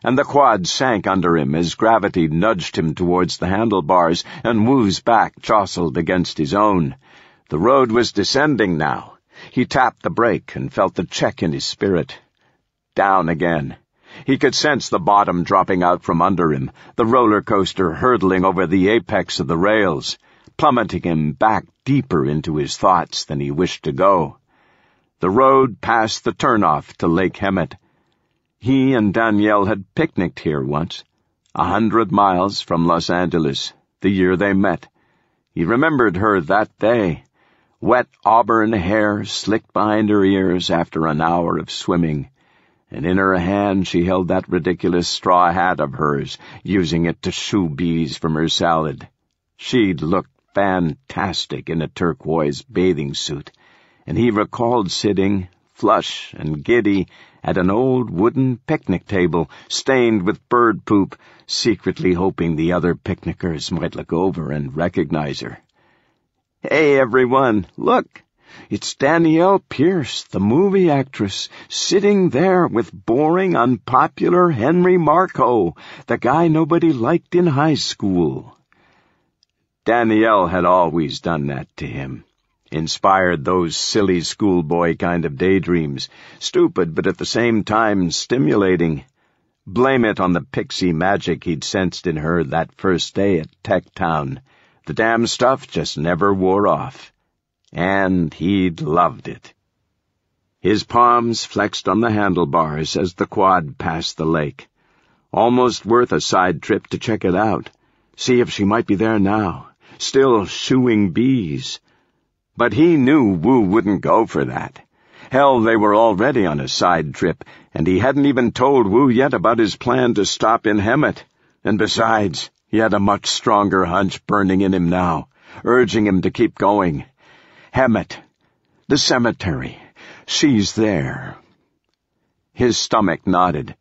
and the quad sank under him as gravity nudged him towards the handlebars, and Wu's back jostled against his own. The road was descending now. He tapped the brake and felt the check in his spirit. Down again. He could sense the bottom dropping out from under him, the roller coaster hurtling over the apex of the rails, plummeting him back deeper into his thoughts than he wished to go. The road passed the turnoff to Lake Hemet. He and Danielle had picnicked here once, 100 miles from Los Angeles, the year they met. He remembered her that day, wet auburn hair slicked behind her ears after an hour of swimming, and in her hand she held that ridiculous straw hat of hers, using it to shoo bees from her salad. She'd looked fantastic in a turquoise bathing suit, and he recalled sitting, flush and giddy, at an old wooden picnic table stained with bird poop, secretly hoping the other picnickers might look over and recognize her. "Hey, everyone, look! It's Danielle Pierce, the movie actress, sitting there with boring, unpopular Henry Marco, the guy nobody liked in high school." Danielle had always done that to him. Inspired those silly schoolboy kind of daydreams, stupid but at the same time stimulating. Blame it on the pixie magic he'd sensed in her that first day at Tech Town. The damn stuff just never wore off. And he'd loved it. His palms flexed on the handlebars as the quad passed the lake. Almost worth a side trip to check it out. See if she might be there now, still shooing bees. But he knew Wu wouldn't go for that. Hell, they were already on a side trip, and he hadn't even told Wu yet about his plan to stop in Hemet. And besides, he had a much stronger hunch burning in him now, urging him to keep going. Hemet, the cemetery, she's there. His stomach nodded.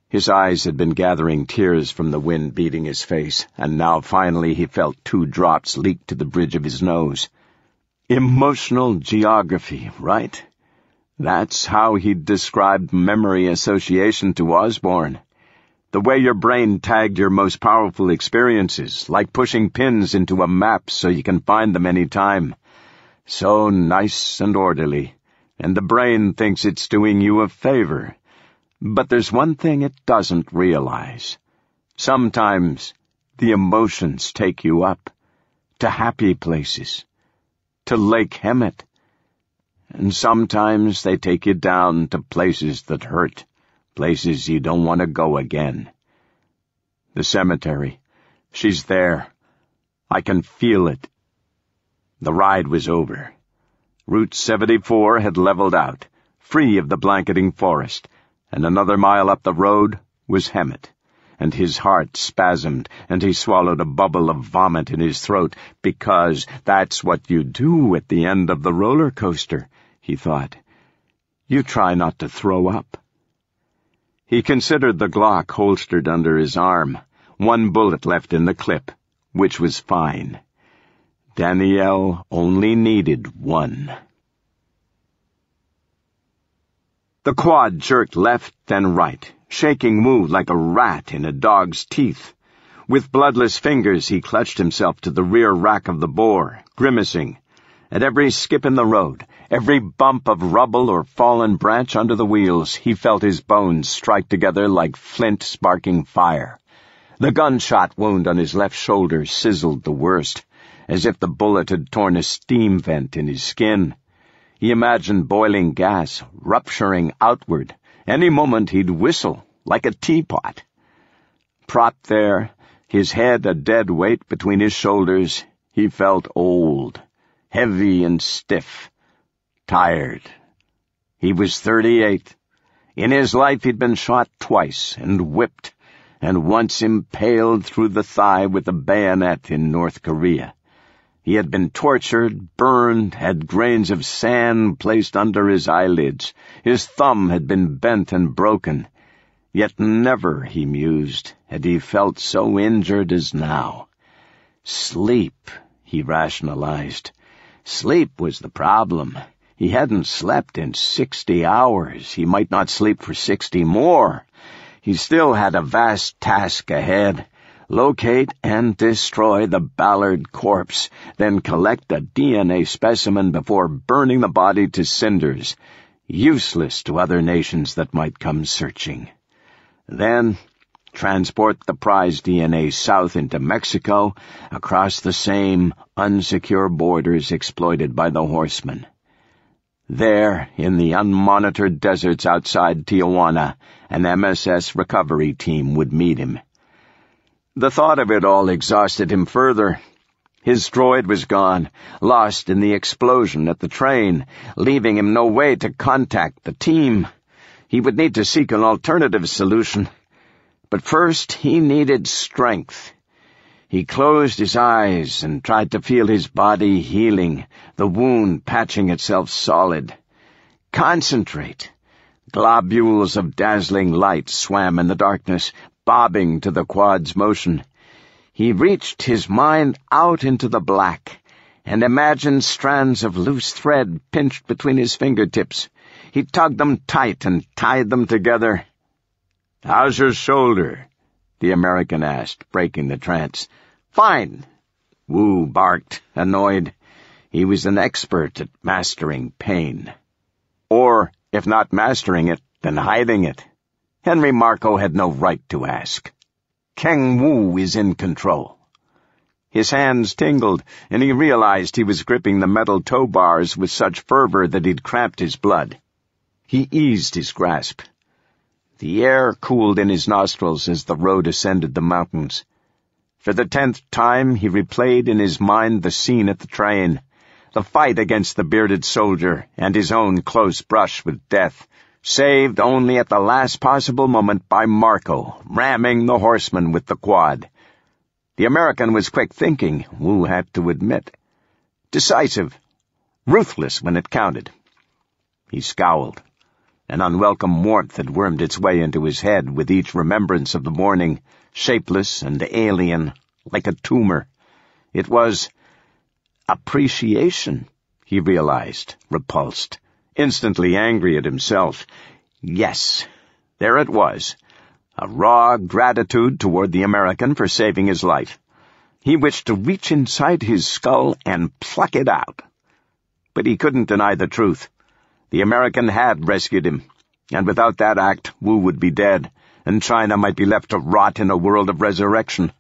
His eyes had been gathering tears from the wind beating his face, and now finally he felt 2 drops leak to the bridge of his nose. Emotional geography, right? That's how he'd described memory association to Osborne. The way your brain tagged your most powerful experiences, like pushing pins into a map so you can find them any time. So nice and orderly, and the brain thinks it's doing you a favor. But there's one thing it doesn't realize. Sometimes the emotions take you up, to happy places, to Lake Hemet. And sometimes they take you down to places that hurt, places you don't want to go again. The cemetery. She's there. I can feel it. The ride was over. Route 74 had leveled out, free of the blanketing forest, and another mile up the road was Hemet. And his heart spasmed, and he swallowed a bubble of vomit in his throat, because that's what you do at the end of the roller coaster, he thought. You try not to throw up. He considered the Glock holstered under his arm, 1 bullet left in the clip, which was fine. Danielle only needed 1. The quad jerked left and right, shaking Wu like a rat in a dog's teeth. With bloodless fingers he clutched himself to the rear rack of the bore, grimacing. At every skip in the road, every bump of rubble or fallen branch under the wheels, he felt his bones strike together like flint sparking fire. The gunshot wound on his left shoulder sizzled the worst, as if the bullet had torn a steam vent in his skin. He imagined boiling gas, rupturing outward. Any moment he'd whistle, like a teapot. Propped there, his head a dead weight between his shoulders, he felt old, heavy and stiff, tired. He was 38. In his life he'd been shot twice and whipped, and once impaled through the thigh with a bayonet in North Korea. He had been tortured, burned, had grains of sand placed under his eyelids. His thumb had been bent and broken. Yet never, he mused, had he felt so injured as now. Sleep, he rationalized. Sleep was the problem. He hadn't slept in 60 hours. He might not sleep for 60 more. He still had a vast task ahead. Locate and destroy the Ballard corpse, then collect a DNA specimen before burning the body to cinders, useless to other nations that might come searching. Then transport the prize DNA south into Mexico, across the same unsecure borders exploited by the horsemen. There, in the unmonitored deserts outside Tijuana, an MSS recovery team would meet him. The thought of it all exhausted him further. His droid was gone, lost in the explosion at the train, leaving him no way to contact the team. He would need to seek an alternative solution. But first, he needed strength. He closed his eyes and tried to feel his body healing, the wound patching itself solid. Concentrate. Globules of dazzling light swam in the darkness, bobbing to the quad's motion. He reached his mind out into the black and imagined strands of loose thread pinched between his fingertips. He tugged them tight and tied them together. "How's your shoulder?" the American asked, breaking the trance. "Fine," Wu barked, annoyed. He was an expert at mastering pain. Or, if not mastering it, then hiding it. Henry Marco had no right to ask. Keng Wu is in control. His hands tingled, and he realized he was gripping the metal toe bars with such fervor that he'd cramped his blood. He eased his grasp. The air cooled in his nostrils as the road ascended the mountains. For the 10th time, he replayed in his mind the scene at the train, the fight against the bearded soldier and his own close brush with death, saved only at the last possible moment by Marco, ramming the horseman with the quad. The American was quick thinking, Wu had to admit. Decisive, ruthless when it counted. He scowled. An unwelcome warmth had wormed its way into his head with each remembrance of the morning, shapeless and alien, like a tumor. It was appreciation, he realized, repulsed, instantly angry at himself. Yes, there it was, a raw gratitude toward the American for saving his life. He wished to reach inside his skull and pluck it out. But he couldn't deny the truth. The American had rescued him, and without that act, Wu would be dead, and China might be left to rot in a world of resurrection.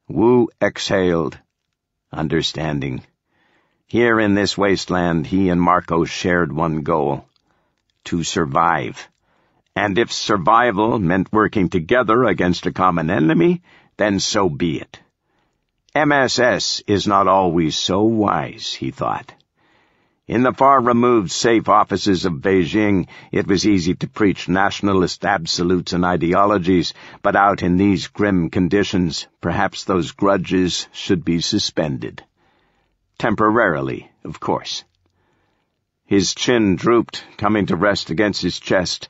Wu exhaled, understanding. Here in this wasteland, he and Marco shared one goal: to survive. And if survival meant working together against a common enemy, then so be it. MSS is not always so wise, he thought. In the far-removed safe offices of Beijing, it was easy to preach nationalist absolutes and ideologies, but out in these grim conditions, perhaps those grudges should be suspended. Temporarily, of course. His chin drooped, coming to rest against his chest.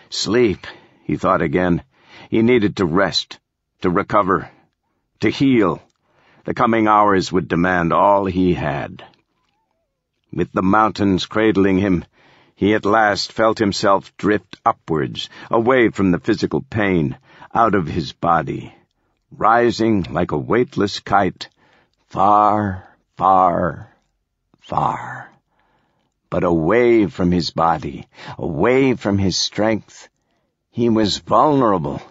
Sleep, he thought again. He needed to rest, to recover, to heal. The coming hours would demand all he had. With the mountains cradling him, he at last felt himself drift upwards, away from the physical pain, out of his body, rising like a weightless kite, far, far, far. But away from his body, away from his strength, he was vulnerable.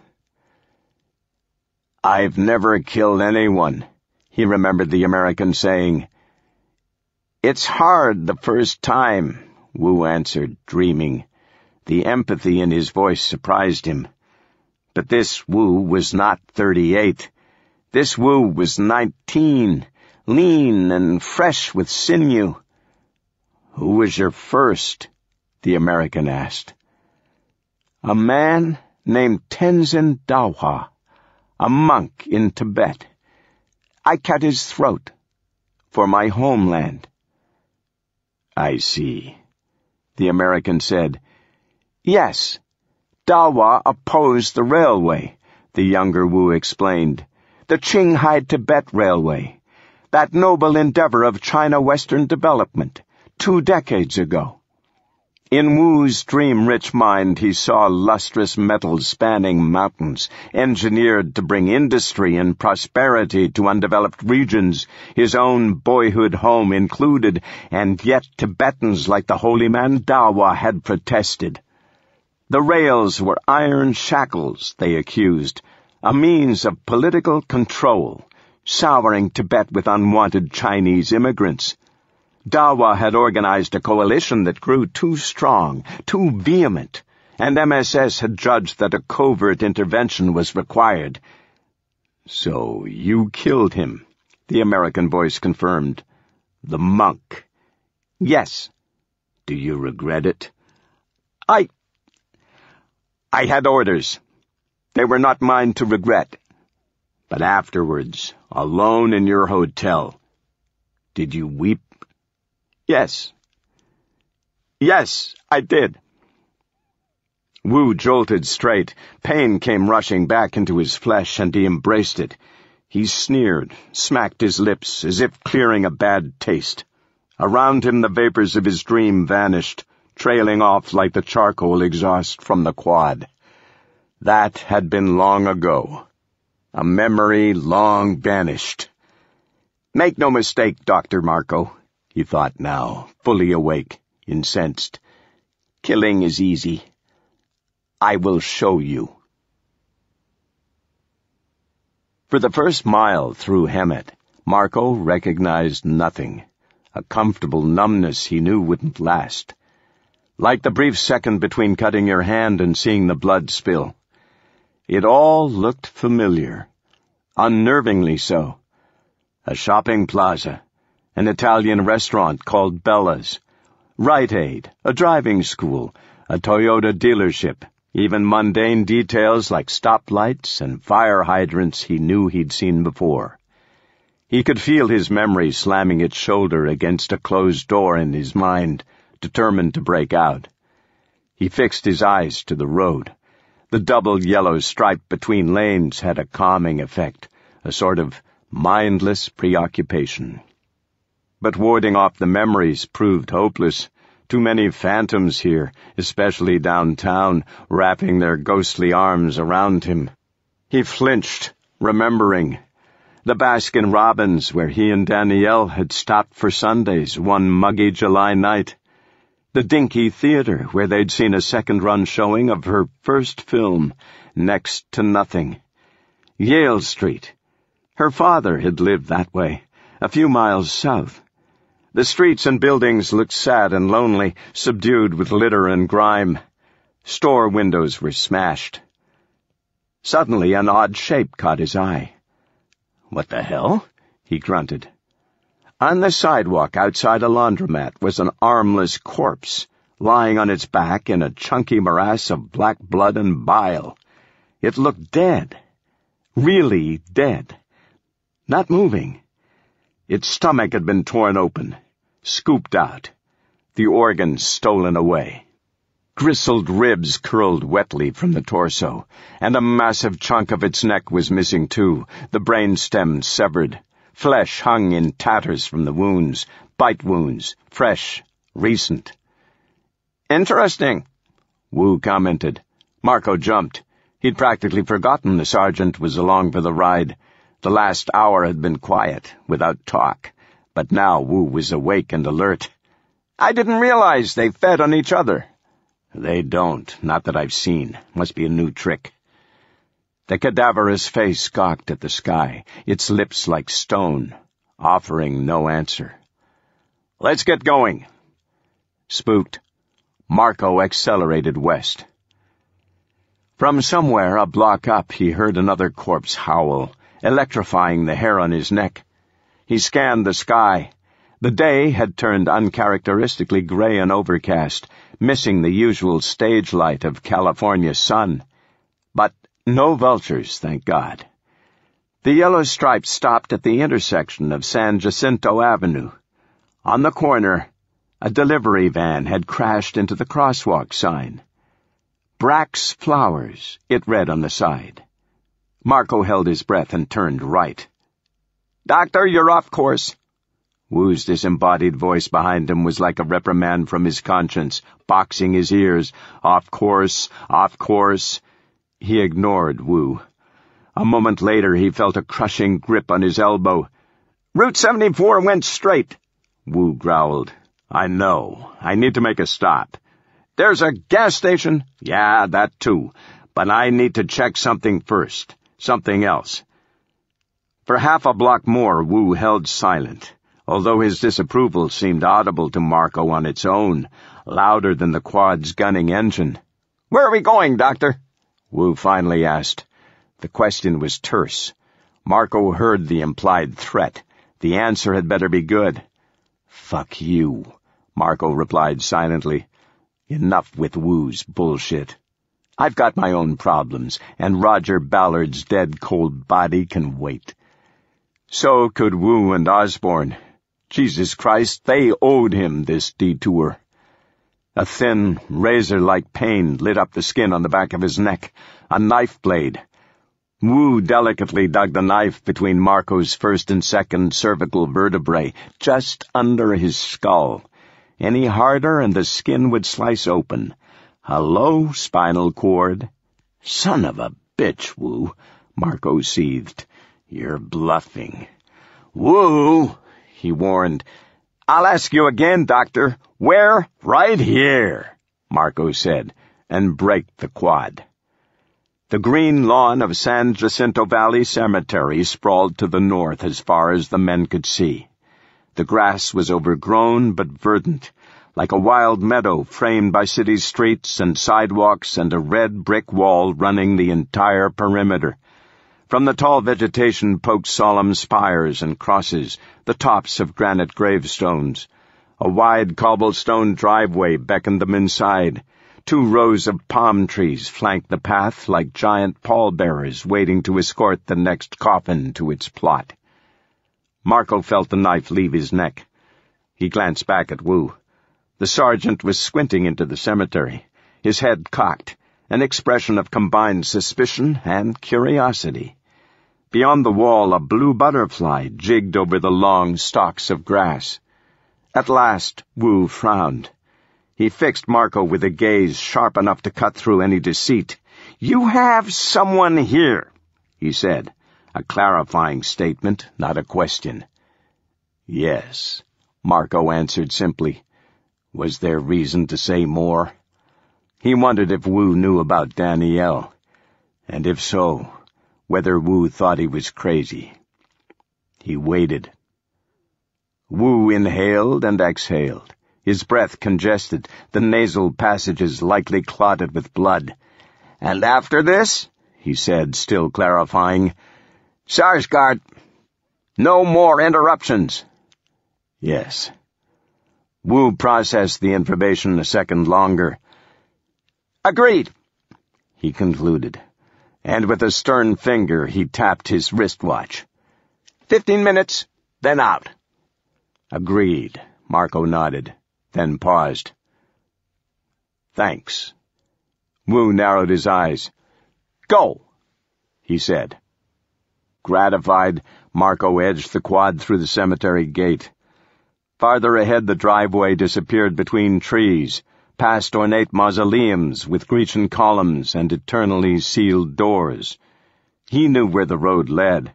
"I've never killed anyone," he remembered the American saying. "It's hard the first time," Wu answered, dreaming. The empathy in his voice surprised him. But this Wu was not 38. This Wu was 19, lean and fresh with sinew. "Who was your first?" the American asked. "A man named Tenzin Dawha, a monk in Tibet. I cut his throat for my homeland." "I see," the American said. "Yes, Dawha opposed the railway," the younger Wu explained. "The Qinghai-Tibet Railway, that noble endeavor of China-Western development, 2 decades ago." In Wu's dream-rich mind he saw lustrous metals spanning mountains, engineered to bring industry and prosperity to undeveloped regions, his own boyhood home included, and yet Tibetans like the holy man Dawha had protested. The rails were iron shackles, they accused, a means of political control, souring Tibet with unwanted Chinese immigrants. Dawha had organized a coalition that grew too strong, too vehement, and MSS had judged that a covert intervention was required. "So you killed him," the American voice confirmed. "The monk." "Yes." "Do you regret it?" I had orders. They were not mine to regret. But afterwards, alone in your hotel, did you weep?" "Yes. Yes, I did." Wu jolted straight. Pain came rushing back into his flesh, and he embraced it. He sneered, smacked his lips, as if clearing a bad taste. Around him the vapors of his dream vanished, trailing off like the charcoal exhaust from the quad. That had been long ago. A memory long banished. "Make no mistake, Dr. Marco," he thought now, fully awake, incensed. "Killing is easy. I will show you." For the first mile through Hemet, Marco recognized nothing. A comfortable numbness he knew wouldn't last. Like the brief second between cutting your hand and seeing the blood spill. It all looked familiar. Unnervingly so. A shopping plaza, an Italian restaurant called Bella's, Rite Aid, a driving school, a Toyota dealership, even mundane details like stoplights and fire hydrants he knew he'd seen before. He could feel his memory slamming its shoulder against a closed door in his mind, determined to break out. He fixed his eyes to the road. The double yellow stripe between lanes had a calming effect, a sort of mindless preoccupation. But warding off the memories proved hopeless. Too many phantoms here, especially downtown, wrapping their ghostly arms around him. He flinched, remembering. The Baskin-Robbins, where he and Danielle had stopped for Sundays one muggy July night. The dinky theater, where they'd seen a second-run showing of her first film, Next to Nothing. Yale Street. Her father had lived that way, a few miles south. The streets and buildings looked sad and lonely, subdued with litter and grime. Store windows were smashed. Suddenly an odd shape caught his eye. "What the hell?" he grunted. On the sidewalk outside a laundromat was an armless corpse, lying on its back in a chunky morass of black blood and bile. It looked dead. Really dead. Not moving. Its stomach had been torn open, scooped out, the organs stolen away. Gristled ribs curled wetly from the torso, and a massive chunk of its neck was missing too, the brainstem severed. Flesh hung in tatters from the wounds, bite wounds, fresh, recent. "Interesting," Wu commented. Marco jumped. He'd practically forgotten the sergeant was along for the ride. The last hour had been quiet, without talk, but now Wu was awake and alert. "I didn't realize they fed on each other." "They don't, not that I've seen. Must be a new trick." The cadaverous face gawked at the sky, its lips like stone, offering no answer. "Let's get going." Spooked, Marco accelerated west. From somewhere a block up he heard another corpse howl, electrifying the hair on his neck. He scanned the sky. The day had turned uncharacteristically gray and overcast, missing the usual stage light of California sun. But no vultures, thank God. The yellow stripe stopped at the intersection of San Jacinto Avenue. On the corner, a delivery van had crashed into the crosswalk sign. "Brack's Flowers," it read on the side. Marco held his breath and turned right. "Doctor, you're off course." Wu's disembodied voice behind him was like a reprimand from his conscience, boxing his ears. Off course, off course. He ignored Wu. A moment later he felt a crushing grip on his elbow. "Route 74 went straight," Wu growled. "I know. I need to make a stop." "There's a gas station." "Yeah, that too. But I need to check something first. Something else." For half a block more Wu held silent, although his disapproval seemed audible to Marco on its own, louder than the quad's gunning engine. "Where are we going, Doctor?" Wu finally asked. The question was terse. Marco heard the implied threat, The answer had better be good. "Fuck you," Marco replied silently. "Enough with Wu's bullshit. I've got my own problems, and Roger Ballard's dead cold body can wait." So could Wu and Osborne. Jesus Christ, they owed him this detour. A thin, razor-like pain lit up the skin on the back of his neck. A knife blade. Wu delicately dug the knife between Marco's first and second cervical vertebrae, just under his skull. Any harder and the skin would slice open. "Hello, spinal cord." "Son of a bitch, Wu," Marco seethed. "You're bluffing." "Wu," he warned. "I'll ask you again, Doctor. Where?" "Right here," Marco said, and braked the quad. The green lawn of San Jacinto Valley Cemetery sprawled to the north as far as the men could see. The grass was overgrown but verdant, like a wild meadow framed by city streets and sidewalks and a red brick wall running the entire perimeter. From the tall vegetation poked solemn spires and crosses, the tops of granite gravestones. A wide cobblestone driveway beckoned them inside. 2 rows of palm trees flanked the path like giant pallbearers waiting to escort the next coffin to its plot. Marco felt the knife leave his neck. He glanced back at Wu. The sergeant was squinting into the cemetery, his head cocked, an expression of combined suspicion and curiosity. Beyond the wall, a blue butterfly jigged over the long stalks of grass. At last, Wu frowned. He fixed Marco with a gaze sharp enough to cut through any deceit. "You have someone here," he said, a clarifying statement, not a question. "Yes," Marco answered simply. Was there reason to say more? He wondered if Wu knew about Danielle, and if so, whether Wu thought he was crazy. He waited. Wu inhaled and exhaled, his breath congested, the nasal passages likely clotted with blood. "And after this," he said, still clarifying, "Sarsgaard, no more interruptions." "Yes." Wu processed the information a second longer. "Agreed," he concluded, and with a stern finger he tapped his wristwatch. 15 minutes, then out." "Agreed," Marco nodded, then paused. "Thanks." Wu narrowed his eyes. "Go," he said. Gratified, Marco edged the quad through the cemetery gate. Farther ahead the driveway disappeared between trees, past ornate mausoleums with Grecian columns and eternally sealed doors. He knew where the road led.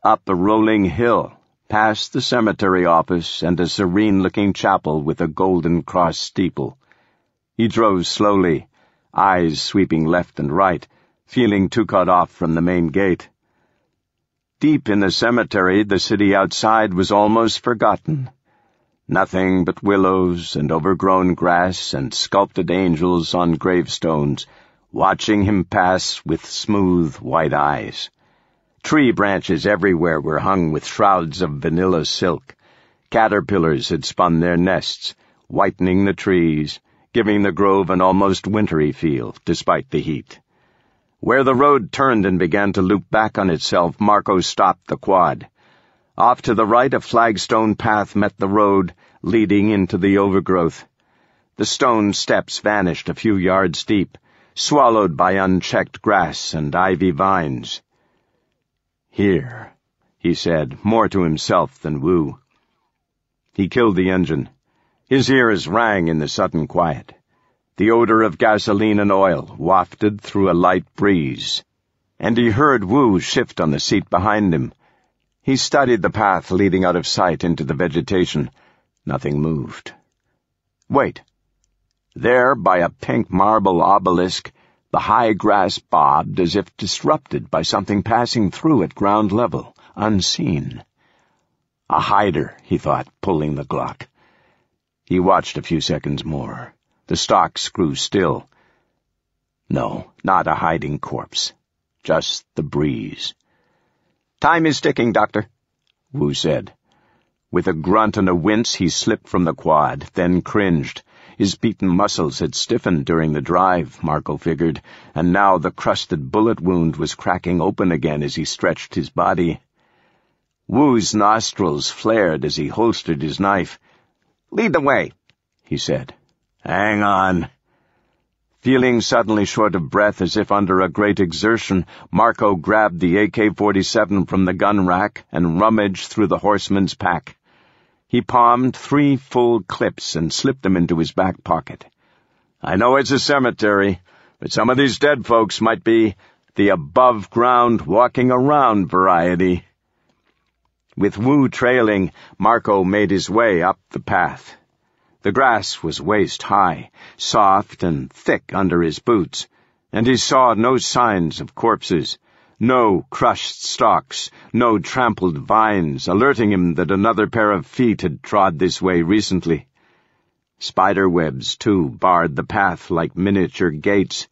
Up a rolling hill, past the cemetery office and a serene-looking chapel with a golden cross steeple. He drove slowly, eyes sweeping left and right, feeling too cut off from the main gate. Deep in the cemetery, the city outside was almost forgotten. Nothing but willows and overgrown grass and sculpted angels on gravestones, watching him pass with smooth white eyes. Tree branches everywhere were hung with shrouds of vanilla silk. Caterpillars had spun their nests, whitening the trees, giving the grove an almost wintry feel, despite the heat. Where the road turned and began to loop back on itself, Marco stopped the quad. Off to the right, a flagstone path met the road, leading into the overgrowth. The stone steps vanished a few yards deep, swallowed by unchecked grass and ivy vines. "Here," he said, more to himself than Wu. He killed the engine. His ears rang in the sudden quiet. The odor of gasoline and oil wafted through a light breeze, and he heard Wu shift on the seat behind him. He studied the path leading out of sight into the vegetation. Nothing moved. Wait. There, by a pink marble obelisk, the high grass bobbed as if disrupted by something passing through at ground level, unseen. A hider, he thought, pulling the Glock. He watched a few seconds more. The stalks grew still. No, not a hiding corpse. Just the breeze. "Time is ticking, Doctor," Wu said. With a grunt and a wince, he slipped from the quad, then cringed. His beaten muscles had stiffened during the drive, Marco figured, and now the crusted bullet wound was cracking open again as he stretched his body. Wu's nostrils flared as he holstered his knife. "Lead the way," he said. "Hang on." Feeling suddenly short of breath as if under a great exertion, Marco grabbed the AK-47 from the gun rack and rummaged through the horseman's pack. He palmed 3 full clips and slipped them into his back pocket. "I know it's a cemetery, but some of these dead folks might be the above-ground, walking-around variety." With Wu trailing, Marco made his way up the path. The grass was waist-high, soft and thick under his boots, and he saw no signs of corpses, no crushed stalks, no trampled vines, alerting him that another pair of feet had trod this way recently. Spider webs, too, barred the path like miniature gates.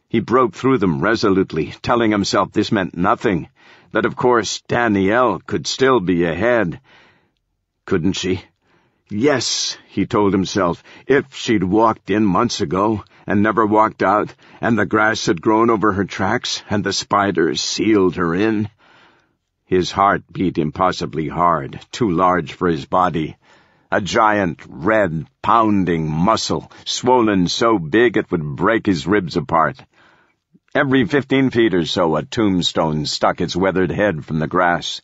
He broke through them resolutely, telling himself this meant nothing, that of course Danielle could still be ahead. Couldn't she? Yes, he told himself, if she'd walked in months ago and never walked out, and the grass had grown over her tracks and the spiders sealed her in. His heart beat impossibly hard, too large for his body. A giant, red, pounding muscle, swollen so big it would break his ribs apart. Every 15 feet or so, a tombstone stuck its weathered head from the grass.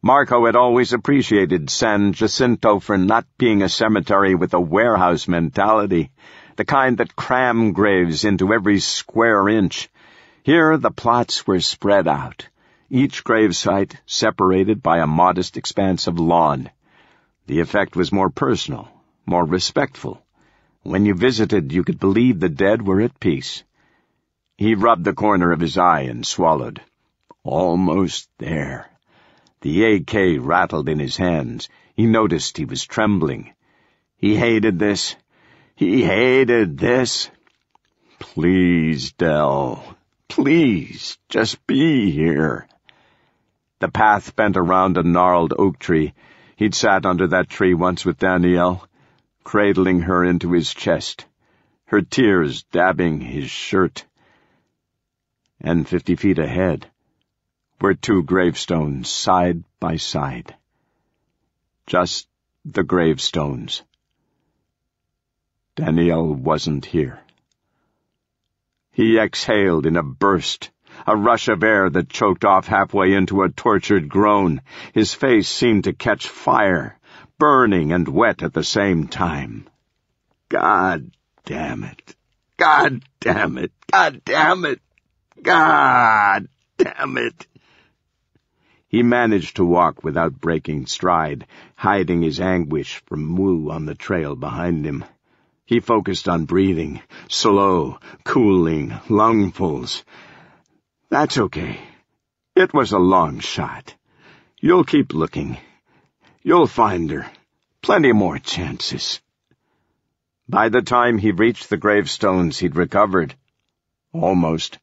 Marco had always appreciated San Jacinto for not being a cemetery with a warehouse mentality, the kind that crammed graves into every square inch. Here the plots were spread out, each gravesite separated by a modest expanse of lawn. The effect was more personal, more respectful. When you visited, you could believe the dead were at peace. He rubbed the corner of his eye and swallowed. Almost there. The AK rattled in his hands. He noticed he was trembling. He hated this. He hated this. Please, Dell. Please, just be here. The path bent around a gnarled oak tree. He'd sat under that tree once with Danielle, cradling her into his chest, her tears dabbing his shirt. And 50 feet ahead were 2 gravestones side by side. Just the gravestones. Danielle wasn't here. He exhaled in a burst, a rush of air that choked off halfway into a tortured groan. His face seemed to catch fire, burning and wet at the same time. God damn it. God damn it. God damn it. God damn it. He managed to walk without breaking stride, hiding his anguish from Wu on the trail behind him. He focused on breathing, slow, cooling lungfuls. That's okay. It was a long shot. You'll keep looking. You'll find her. Plenty more chances. By the time he reached the gravestones, he'd recovered. Almost.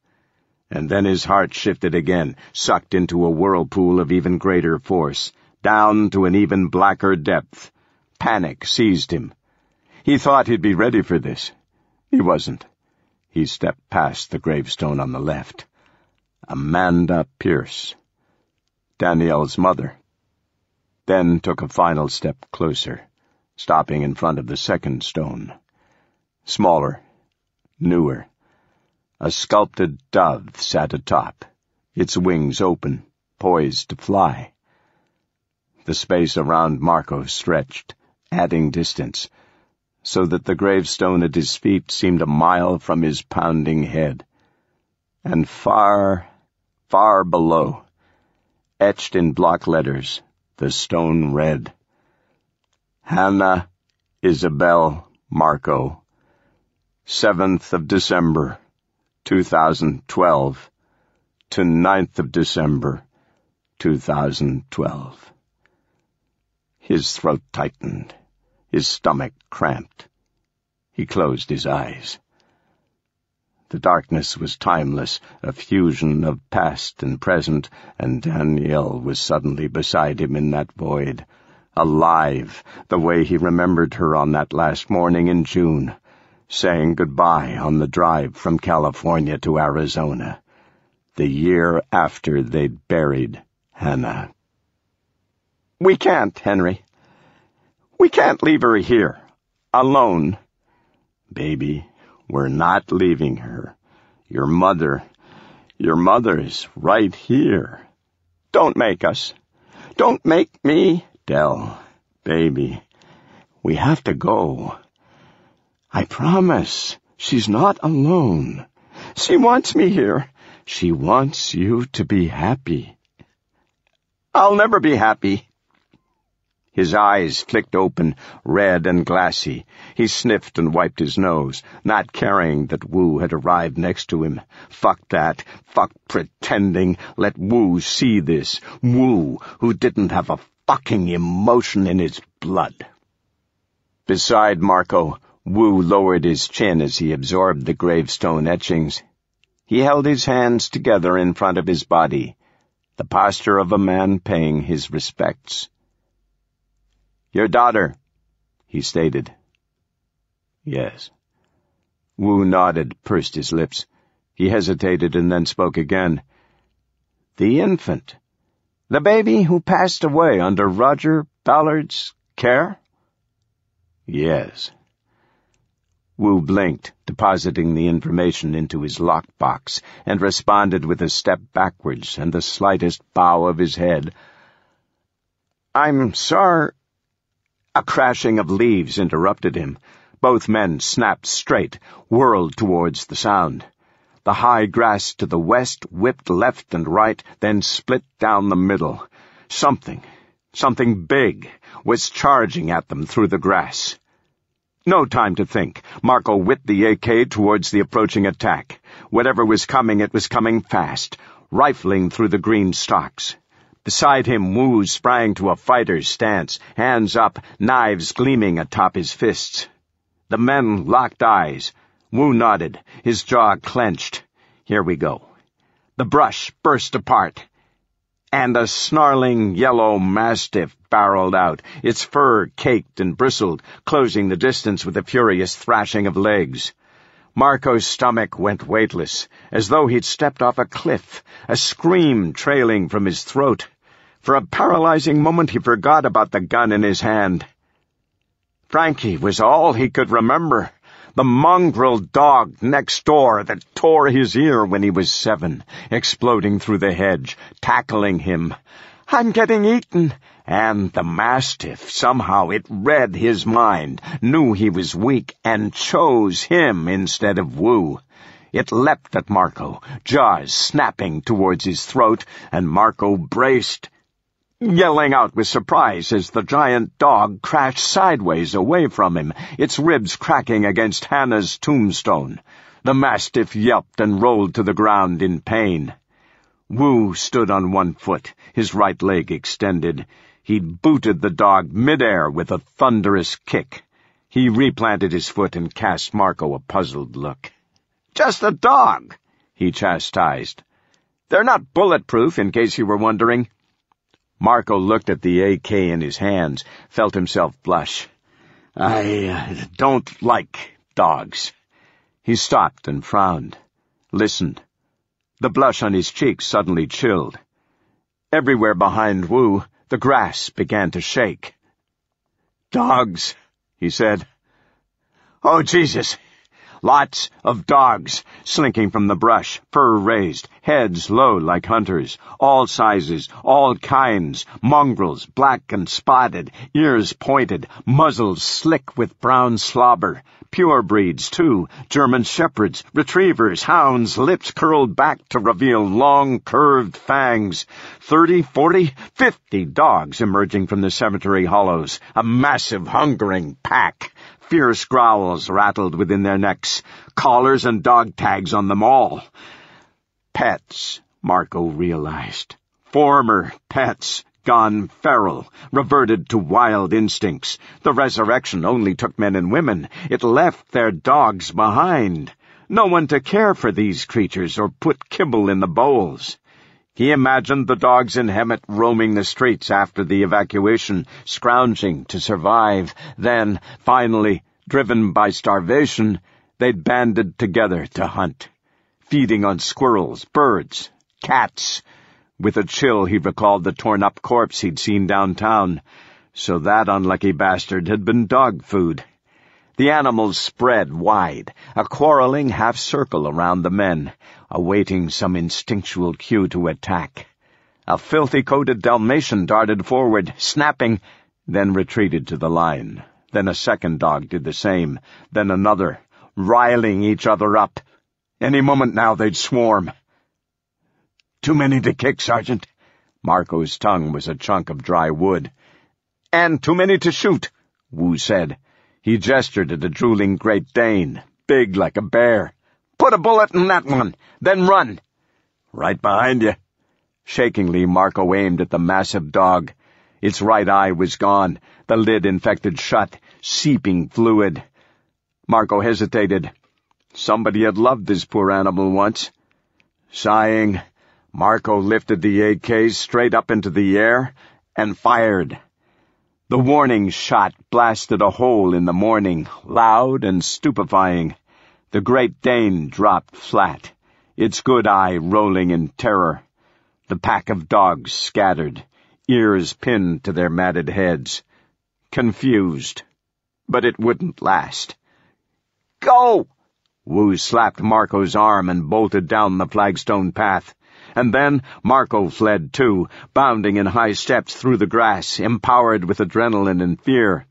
And then his heart shifted again, sucked into a whirlpool of even greater force, down to an even blacker depth. Panic seized him. He thought he'd be ready for this. He wasn't. He stepped past the gravestone on the left. Amanda Pierce, Danielle's mother. Then took a final step closer, stopping in front of the second stone. Smaller, newer. A sculpted dove sat atop, its wings open, poised to fly. The space around Marco stretched, adding distance, so that the gravestone at his feet seemed a mile from his pounding head. And far, far below, etched in block letters, the stone read, Hannah Isabel Marco, 7th of December, 2012 to 9th of December, 2012. His throat tightened, his stomach cramped. He closed his eyes. The darkness was timeless, a fusion of past and present, and Danielle was suddenly beside him in that void, alive, the way he remembered her on that last morning in June, saying goodbye on the drive from California to Arizona, the year after they'd buried Hannah. "We can't, Henry. We can't leave her here, alone." "Baby, we're not leaving her. Your mother's right here." "Don't make us. Don't make me." "Dell, baby, we have to go. I promise, she's not alone. She wants me here. She wants you to be happy." "I'll never be happy." His eyes flicked open, red and glassy. He sniffed and wiped his nose, not caring that Wu had arrived next to him. Fuck that. Fuck pretending. Let Wu see this. Wu, who didn't have a fucking emotion in his blood. Beside Marco, Wu lowered his chin as he absorbed the gravestone etchings. He held his hands together in front of his body, the posture of a man paying his respects. "Your daughter," he stated. "Yes." Wu nodded, pursed his lips. He hesitated and then spoke again. "The infant. The baby who passed away under Roger Ballard's care?" "Yes." Wu blinked, depositing the information into his lockbox, and responded with a step backwards and the slightest bow of his head. "I'm sorry—" A crashing of leaves interrupted him. Both men snapped straight, whirled towards the sound. The high grass to the west whipped left and right, then split down the middle. Something big, was charging at them through the grass. No time to think. Marco whipped the AK towards the approaching attack. Whatever was coming, it was coming fast, rifling through the green stalks. Beside him, Wu sprang to a fighter's stance, hands up, knives gleaming atop his fists. The men locked eyes. Wu nodded, his jaw clenched. Here we go. The brush burst apart, and a snarling yellow mastiff barreled out, its fur caked and bristled, closing the distance with a furious thrashing of legs. Marco's stomach went weightless, as though he'd stepped off a cliff, a scream trailing from his throat. For a paralyzing moment he forgot about the gun in his hand. Frankie was all he could remember. The mongrel dog next door that tore his ear when he was 7, exploding through the hedge, tackling him. "I'm getting eaten." And the mastiff, somehow it read his mind, knew he was weak, and chose him instead of Wu. It leapt at Marco, jaws snapping towards his throat, and Marco braced, yelling out with surprise as the giant dog crashed sideways away from him, its ribs cracking against Hannah's tombstone. The mastiff yelped and rolled to the ground in pain. Wu stood on one foot, his right leg extended. He'd booted the dog midair with a thunderous kick. He replanted his foot and cast Marco a puzzled look. "Just a dog," he chastised. "They're not bulletproof, in case you were wondering." Marco looked at the AK in his hands, felt himself blush. "I don't like dogs." He stopped and frowned, listened. The blush on his cheeks suddenly chilled. Everywhere behind Wu, the grass began to shake. "Dogs," he said. "Oh, Jesus!" Lots of dogs, slinking from the brush, fur raised, heads low like hunters, all sizes, all kinds, mongrels, black and spotted, ears pointed, muzzles slick with brown slobber, pure breeds too, German shepherds, retrievers, hounds, lips curled back to reveal long, curved fangs, 30, 40, 50 dogs emerging from the cemetery hollows, a massive, hungering pack. Fierce growls rattled within their necks, collars and dog tags on them all. Pets, Marco realized. Former pets, gone feral, reverted to wild instincts. The resurrection only took men and women. It left their dogs behind. No one to care for these creatures or put kibble in the bowls. He imagined the dogs in Hemet roaming the streets after the evacuation, scrounging to survive. Then, finally, driven by starvation, they'd banded together to hunt, feeding on squirrels, birds, cats. With a chill, he recalled the torn-up corpse he'd seen downtown. So that unlucky bastard had been dog food. The animals spread wide, a quarreling half-circle around the men, awaiting some instinctual cue to attack. A filthy-coated Dalmatian darted forward, snapping, then retreated to the line. Then a second dog did the same, then another, riling each other up. Any moment now they'd swarm. "Too many to kick, Sergeant." Marco's tongue was a chunk of dry wood. "And too many to shoot," Wu said. He gestured at a drooling Great Dane, big like a bear. "Put a bullet in that one, then run." "Right behind you." Shakingly, Marco aimed at the massive dog. Its right eye was gone, the lid infected shut, seeping fluid. Marco hesitated. Somebody had loved this poor animal once. Sighing, Marco lifted the AK straight up into the air and fired. The warning shot blasted a hole in the morning, loud and stupefying. The Great Dane dropped flat, its good eye rolling in terror. The pack of dogs scattered, ears pinned to their matted heads. Confused. But it wouldn't last. "Go!" Wu slapped Marco's arm and bolted down the flagstone path. And then Marco fled too, bounding in high steps through the grass, empowered with adrenaline and fear.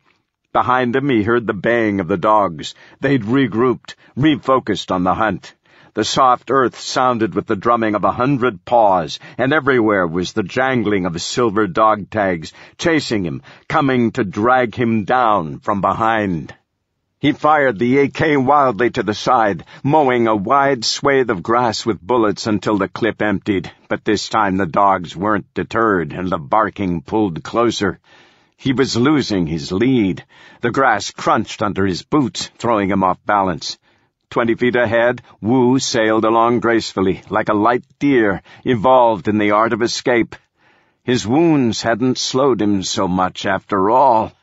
Behind him he heard the baying of the dogs. They'd regrouped, refocused on the hunt. The soft earth sounded with the drumming of 100 paws, and everywhere was the jangling of silver dog tags, chasing him, coming to drag him down from behind. He fired the AK wildly to the side, mowing a wide swathe of grass with bullets until the clip emptied. But this time the dogs weren't deterred, and the barking pulled closer. He was losing his lead. The grass crunched under his boots, throwing him off balance. 20 feet ahead, Wu sailed along gracefully, like a light deer, evolved in the art of escape. His wounds hadn't slowed him so much after all.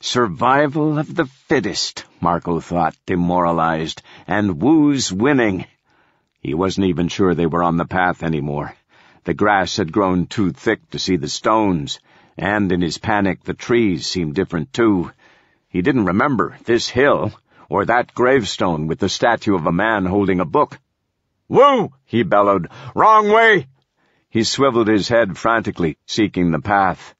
Survival of the fittest, Marco thought, demoralized, and Wu's winning. He wasn't even sure they were on the path anymore. The grass had grown too thick to see the stones, and in his panic the trees seemed different too. He didn't remember this hill, or that gravestone with the statue of a man holding a book. "Wu!" he bellowed. "Wrong way!" He swiveled his head frantically, seeking the path,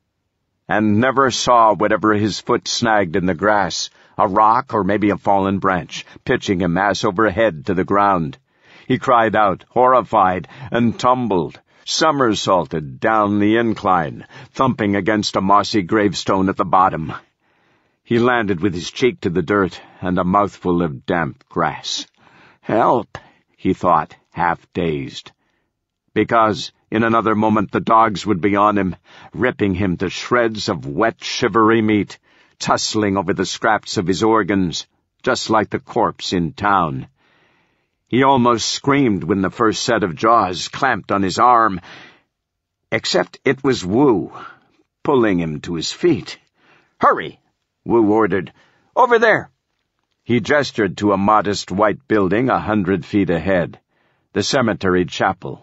and never saw whatever his foot snagged in the grass, a rock or maybe a fallen branch, pitching him ass over head to the ground. He cried out, horrified, and tumbled, somersaulted down the incline, thumping against a mossy gravestone at the bottom. He landed with his cheek to the dirt and a mouthful of damp grass. "Help," he thought, half-dazed. Because in another moment the dogs would be on him, ripping him to shreds of wet, shivery meat, tussling over the scraps of his organs, just like the corpse in town. He almost screamed when the first set of jaws clamped on his arm. Except it was Wu, pulling him to his feet. "Hurry!" Wu ordered. "Over there!" He gestured to a modest white building 100 feet ahead, the cemetery chapel.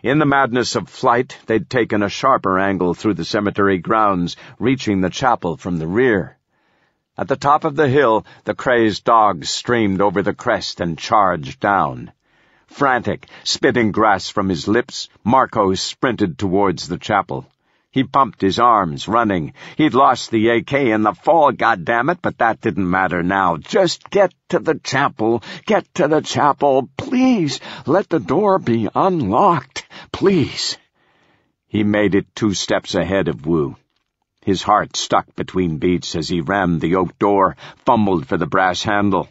In the madness of flight, they'd taken a sharper angle through the cemetery grounds, reaching the chapel from the rear. At the top of the hill, the crazed dogs streamed over the crest and charged down. Frantic, spitting grass from his lips, Marco sprinted towards the chapel. He pumped his arms, running. He'd lost the AK in the fall, goddammit, but that didn't matter now. Just get to the chapel. Get to the chapel. Please, let the door be unlocked. Please. He made it 2 steps ahead of Wu. His heart stuck between beats as he rammed the oak door, fumbled for the brass handle.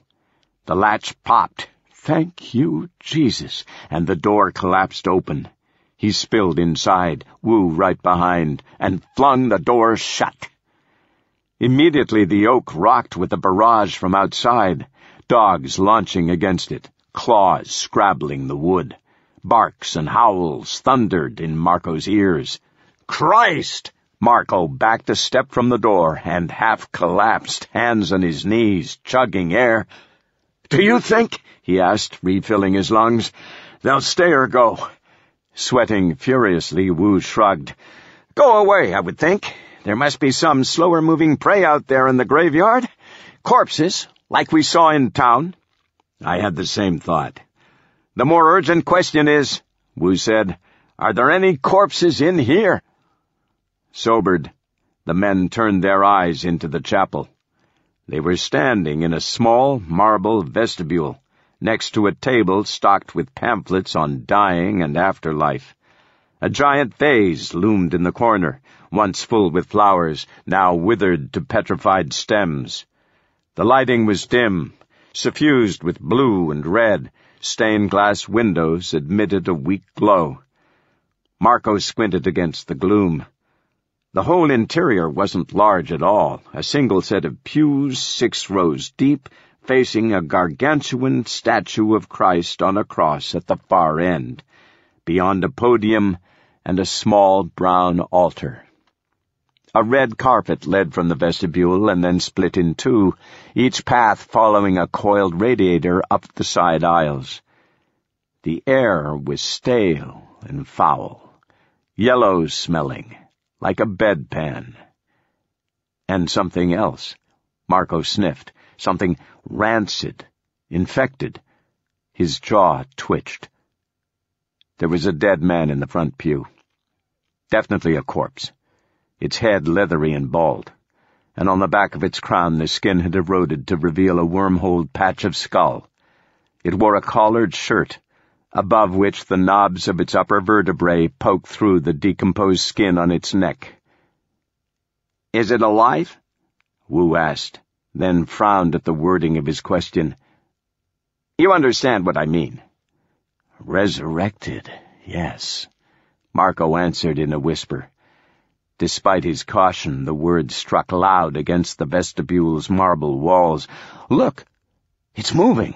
The latch popped. Thank you, Jesus, and the door collapsed open. He spilled inside, Wu right behind, and flung the door shut. Immediately the oak rocked with a barrage from outside, dogs launching against it, claws scrabbling the wood. Barks and howls thundered in Marco's ears. "Christ!" Marco backed a step from the door and half collapsed, hands on his knees, chugging air. "Do you think," he asked, refilling his lungs, "they'll stay or go?" Sweating furiously, Wu shrugged. "Go away, I would think. There must be some slower-moving prey out there in the graveyard. Corpses, like we saw in town." I had the same thought. "The more urgent question is," Wu said, "are there any corpses in here?" Sobered, the men turned their eyes into the chapel. They were standing in a small marble vestibule, next to a table stocked with pamphlets on dying and afterlife. A giant vase loomed in the corner, once full with flowers, now withered to petrified stems. The lighting was dim, suffused with blue and red. Stained glass windows admitted a weak glow. Marco squinted against the gloom. The whole interior wasn't large at all, a single set of pews 6 rows deep, facing a gargantuan statue of Christ on a cross at the far end, beyond a podium and a small brown altar. A red carpet led from the vestibule and then split in 2, each path following a coiled radiator up the side aisles. The air was stale and foul, yellow-smelling, like a bedpan. And something else. Marco sniffed. Something rancid, infected. His jaw twitched. There was a dead man in the front pew. Definitely a corpse. Its head leathery and bald, and on the back of its crown the skin had eroded to reveal a worm-holed patch of skull. It wore a collared shirt, above which the knobs of its upper vertebrae poked through the decomposed skin on its neck. "Is it alive?" Wu asked, then frowned at the wording of his question. "You understand what I mean." "Resurrected, yes," Marco answered in a whisper. Despite his caution, the words struck loud against the vestibule's marble walls. "Look! It's moving!"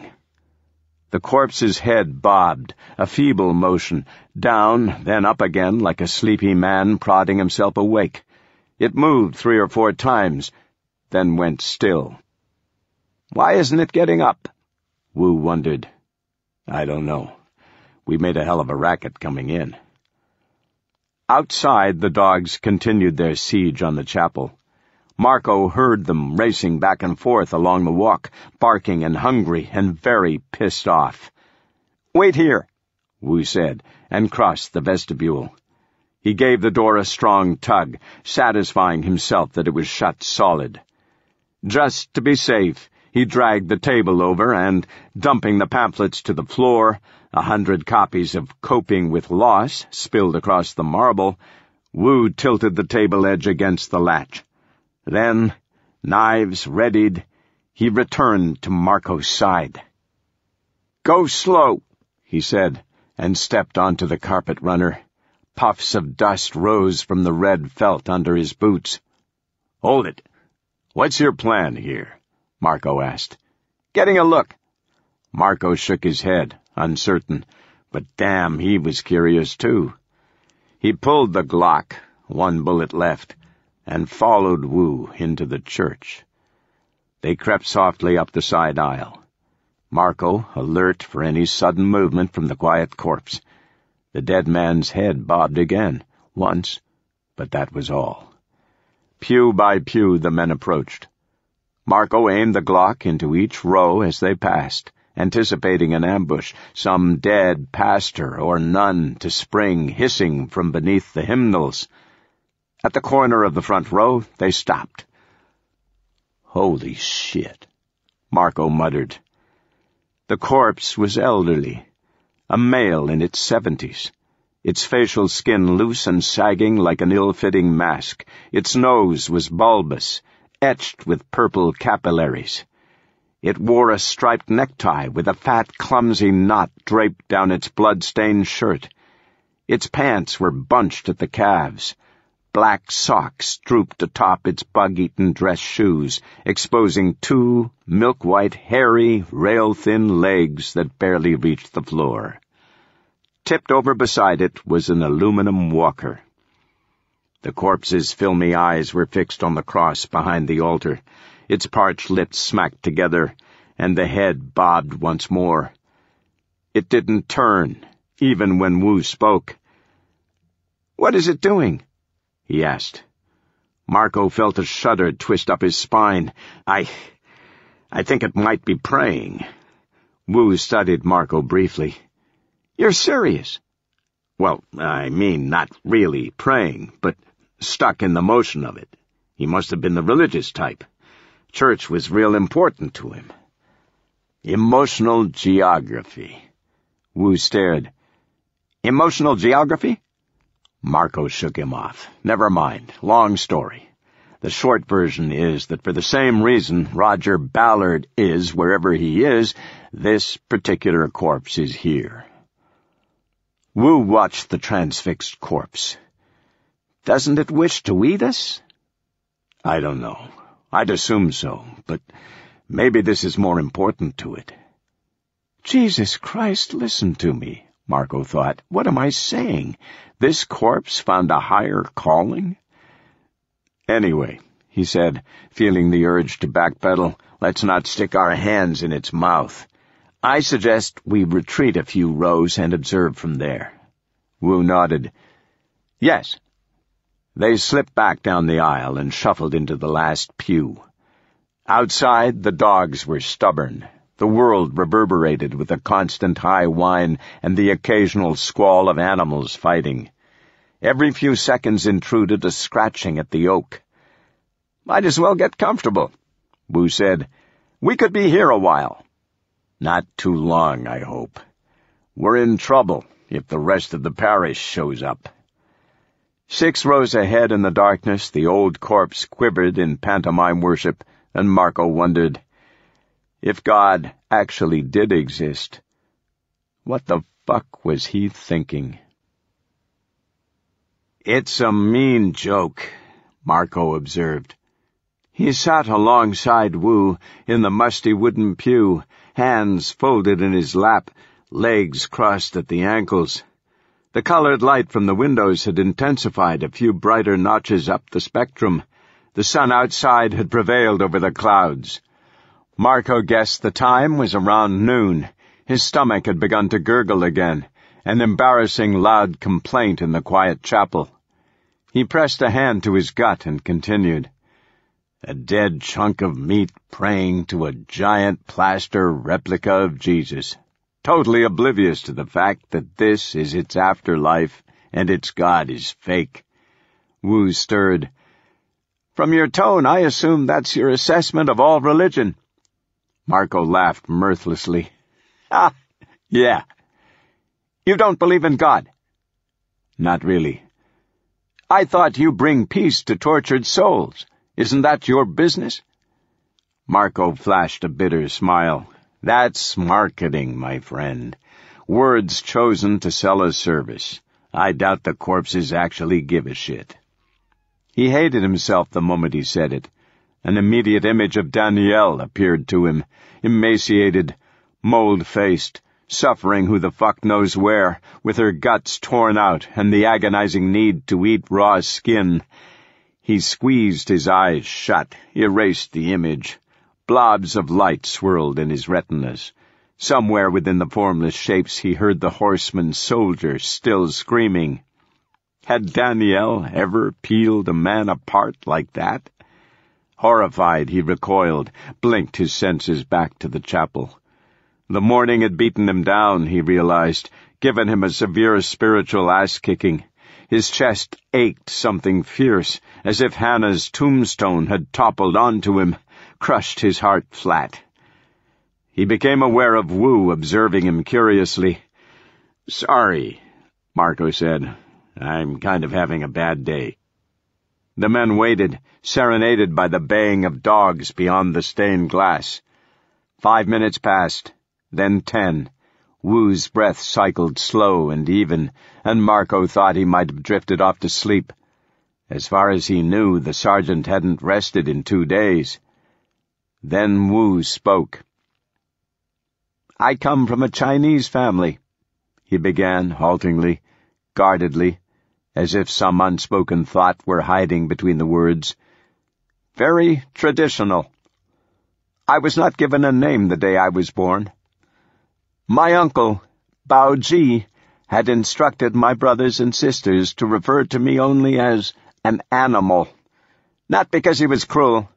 The corpse's head bobbed, a feeble motion, down, then up again like a sleepy man prodding himself awake. It moved 3 or 4 times, then went still. "Why isn't it getting up?" Wu wondered. "I don't know. We made a hell of a racket coming in." Outside, the dogs continued their siege on the chapel. Marco heard them racing back and forth along the walk, barking and hungry and very pissed off. "Wait here," Wu said, and crossed the vestibule. He gave the door a strong tug, satisfying himself that it was shut solid. Just to be safe, he dragged the table over and, dumping the pamphlets to the floor, 100 copies of Coping with Loss spilled across the marble, Wu tilted the table edge against the latch. Then, knives readied, he returned to Marco's side. "Go slow," he said, and stepped onto the carpet runner. Puffs of dust rose from the red felt under his boots. "Hold it. What's your plan here?" Marco asked. "Getting a look." Marco shook his head, uncertain, but damn, he was curious too. He pulled the Glock, 1 bullet left, and followed Wu into the church. They crept softly up the side aisle. Marco, alert for any sudden movement from the quiet corpse. The dead man's head bobbed again, once, but that was all. Pew by pew the men approached. Marco aimed the Glock into each row as they passed, anticipating an ambush, some dead pastor or nun to spring hissing from beneath the hymnals. At the corner of the front row, they stopped. "Holy shit," Marco muttered. The corpse was elderly, a male in its 70s, its facial skin loose and sagging like an ill-fitting mask. Its nose was bulbous, etched with purple capillaries. It wore a striped necktie with a fat, clumsy knot draped down its blood-stained shirt. Its pants were bunched at the calves. Black socks drooped atop its bug-eaten dress shoes, exposing 2 milk-white, hairy, rail-thin legs that barely reached the floor. Tipped over beside it was an aluminum walker. The corpse's filmy eyes were fixed on the cross behind the altar, its parched lips smacked together, and the head bobbed once more. It didn't turn, even when Wu spoke. "What is it doing?" he asked. Marco felt a shudder twist up his spine. I think it might be praying." Wu studied Marco briefly. "You're serious?" "Well, I mean not really praying, but stuck in the motion of it. He must have been the religious type. Church was real important to him." "Emotional geography." Wu stared. "Emotional geography?" Marco shook him off. "Never mind. Long story. The short version is that for the same reason Roger Ballard is wherever he is, this particular corpse is here." Wu watched the transfixed corpse. "Doesn't it wish to eat us?" "I don't know. I'd assume so, but maybe this is more important to it." "Jesus Christ, listen to me," Marco thought. "What am I saying? This corpse found a higher calling?" "Anyway," he said, feeling the urge to backpedal, "let's not stick our hands in its mouth. I suggest we retreat a few rows and observe from there." Wu nodded. "Yes." They slipped back down the aisle and shuffled into the last pew. Outside, the dogs were stubborn. The world reverberated with a constant high whine and the occasional squall of animals fighting. Every few seconds intruded a scratching at the oak. "Might as well get comfortable," Wu said. "We could be here a while." "Not too long, I hope. We're in trouble if the rest of the parish shows up." 6 rows ahead in the darkness, the old corpse quivered in pantomime worship, and Marco wondered, if God actually did exist, what the fuck was he thinking? "It's a mean joke," Marco observed. He sat alongside Wu in the musty wooden pew, hands folded in his lap, legs crossed at the ankles. The colored light from the windows had intensified a few brighter notches up the spectrum. The sun outside had prevailed over the clouds. Marco guessed the time was around noon. His stomach had begun to gurgle again, an embarrassing loud complaint in the quiet chapel. He pressed a hand to his gut and continued. A dead chunk of meat praying to a giant plaster replica of Jesus, totally oblivious to the fact that this is its afterlife and its God is fake. Wu stirred. "From your tone, I assume that's your assessment of all religion." Marco laughed mirthlessly. "Ah, yeah. You don't believe in God?" "Not really." "I thought you bring peace to tortured souls. Isn't that your business?" Marco flashed a bitter smile. "That's marketing, my friend. Words chosen to sell a service. I doubt the corpses actually give a shit." He hated himself the moment he said it. An immediate image of Danielle appeared to him, emaciated, mold-faced, suffering who the fuck knows where, with her guts torn out and the agonizing need to eat raw skin. He squeezed his eyes shut, erased the image. Blobs of light swirled in his retinas. Somewhere within the formless shapes he heard the horseman soldier still screaming. Had Danielle ever peeled a man apart like that? Horrified, he recoiled, blinked his senses back to the chapel. The morning had beaten him down, he realized, given him a severe spiritual ass-kicking. His chest ached something fierce, as if Hannah's tombstone had toppled onto him, crushed his heart flat. He became aware of Wu observing him curiously. "Sorry," Marco said. "I'm kind of having a bad day." The men waited, serenaded by the baying of dogs beyond the stained glass. 5 minutes passed, then 10. Wu's breath cycled slow and even, and Marco thought he might have drifted off to sleep. As far as he knew, the sergeant hadn't rested in 2 days. Then Wu spoke. "I come from a Chinese family," he began haltingly, guardedly, as if some unspoken thought were hiding between the words. Very traditional. I was not given a name the day I was born. My uncle, Bao Ji, had instructed my brothers and sisters to refer to me only as an animal. Not because he was cruel.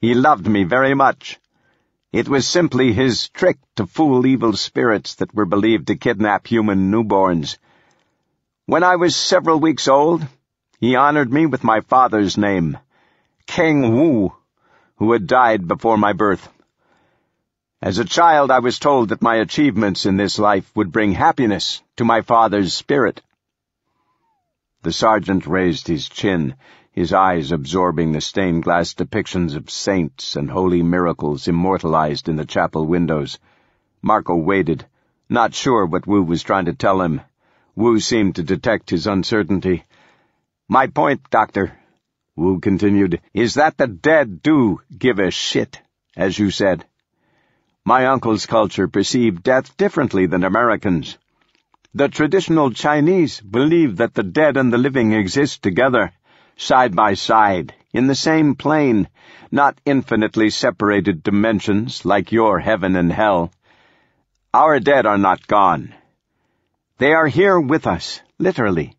He loved me very much. It was simply his trick to fool evil spirits that were believed to kidnap human newborns. When I was several weeks old, he honored me with my father's name, King Wu, who had died before my birth. As a child, I was told that my achievements in this life would bring happiness to my father's spirit. The sergeant raised his chin, his eyes absorbing the stained-glass depictions of saints and holy miracles immortalized in the chapel windows. Marco waited, not sure what Wu was trying to tell him. Wu seemed to detect his uncertainty. My point, Doctor, Wu continued, is that the dead do give a shit, as you said. My uncle's culture perceived death differently than Americans. The traditional Chinese believe that the dead and the living exist together, side by side, in the same plane, not infinitely separated dimensions like your heaven and hell. Our dead are not gone. They are here with us, literally.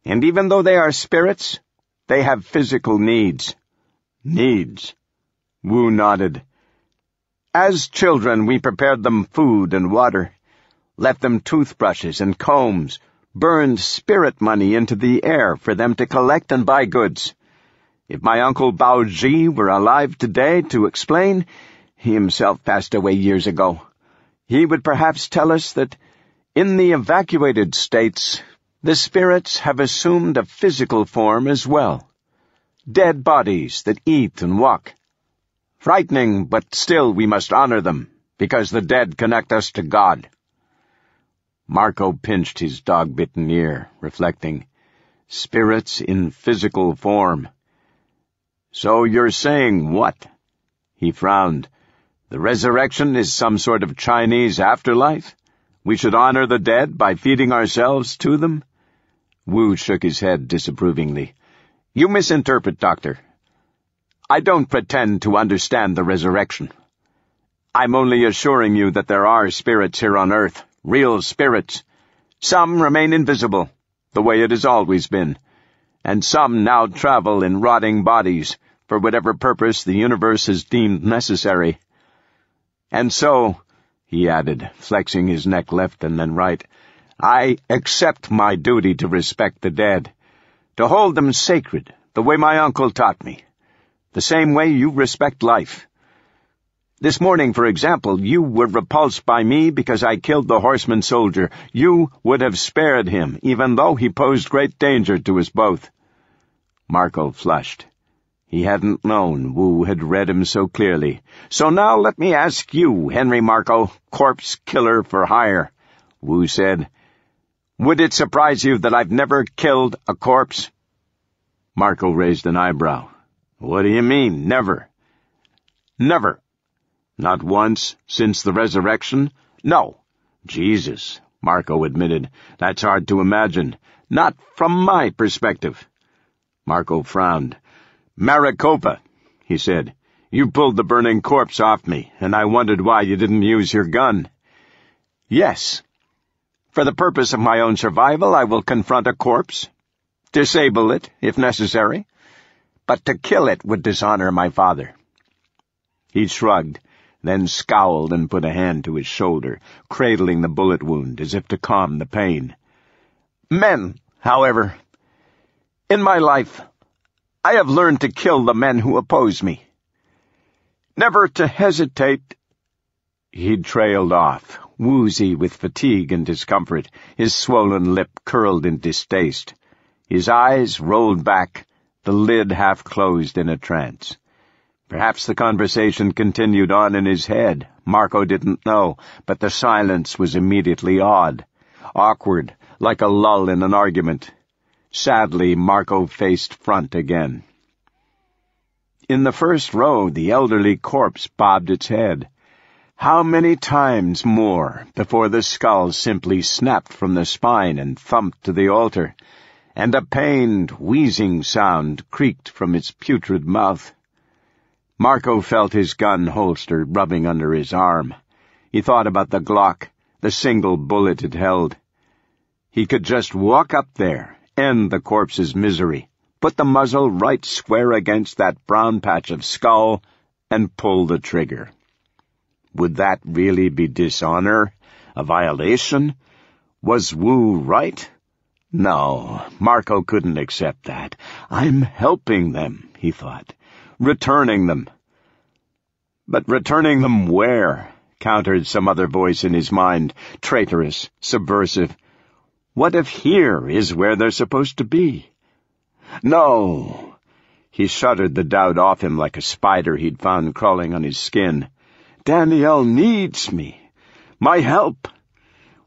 And even though they are spirits, they have physical needs. Needs. Wu nodded. As children, we prepared them food and water, left them toothbrushes and combs, burned spirit money into the air for them to collect and buy goods. If my uncle Bao Ji were alive today to explain, he himself passed away years ago, he would perhaps tell us that in the evacuated states, the spirits have assumed a physical form as well. Dead bodies that eat and walk. Frightening, but still we must honor them, because the dead connect us to God. Marco pinched his dog-bitten ear, reflecting. Spirits in physical form. So you're saying what? He frowned. The resurrection is some sort of Chinese afterlife? We should honor the dead by feeding ourselves to them? Wu shook his head disapprovingly. You misinterpret, Doctor. I don't pretend to understand the resurrection. I'm only assuring you that there are spirits here on earth, real spirits. Some remain invisible, the way it has always been, and some now travel in rotting bodies for whatever purpose the universe has deemed necessary. And so, he added, flexing his neck left and then right, I accept my duty to respect the dead, to hold them sacred, the way my uncle taught me. The same way you respect life. This morning, for example, you were repulsed by me because I killed the horseman soldier. You would have spared him, even though he posed great danger to us both. Marco flushed. He hadn't known Wu had read him so clearly. So now let me ask you, Henry Marco, corpse killer for hire, Wu said. Would it surprise you that I've never killed a corpse? Marco raised an eyebrow. What do you mean, never? Never. Not once since the resurrection? No. Jesus, Marco admitted. That's hard to imagine. Not from my perspective. Marco frowned. Maricopa, he said. You pulled the burning corpse off me, and I wondered why you didn't use your gun. Yes. For the purpose of my own survival, I will confront a corpse. Disable it, if necessary. But to kill it would dishonor my father. He shrugged, then scowled and put a hand to his shoulder, cradling the bullet wound as if to calm the pain. Men, however, in my life, I have learned to kill the men who oppose me. Never to hesitate. He'd trailed off, woozy with fatigue and discomfort, his swollen lip curled in distaste. His eyes rolled back, the lid half closed in a trance. Perhaps the conversation continued on in his head. Marco didn't know, but the silence was immediately odd, awkward, like a lull in an argument. Sadly, Marco faced front again. In the first row, the elderly corpse bobbed its head. How many times more before the skull simply snapped from the spine and thumped to the altar, and a pained, wheezing sound creaked from its putrid mouth? Marco felt his gun holster rubbing under his arm. He thought about the Glock, the single bullet it held. He could just walk up there, end the corpse's misery, put the muzzle right square against that brown patch of skull, and pull the trigger. Would that really be dishonor? A violation? Was Wu right? No, Marco couldn't accept that. I'm helping them, he thought. Returning them. But returning them where? Countered some other voice in his mind, traitorous, subversive. What if here is where they're supposed to be? No! He shuddered the doubt off him like a spider he'd found crawling on his skin. Danielle needs me. My help.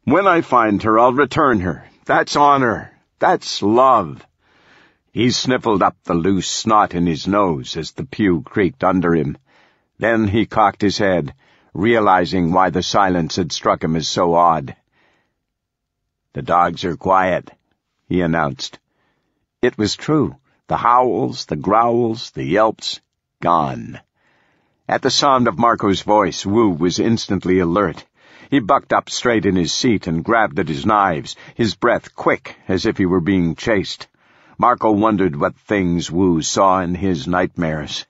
When I find her, I'll return her. That's honor. That's love. He sniffled up the loose snot in his nose as the pew creaked under him. Then he cocked his head, realizing why the silence had struck him as so odd. "The dogs are quiet," he announced. It was true. The howls, the growls, the yelps, gone. At the sound of Marco's voice, Wu was instantly alert. He bucked up straight in his seat and grabbed at his knives, his breath quick as if he were being chased. Marco wondered what things Wu saw in his nightmares.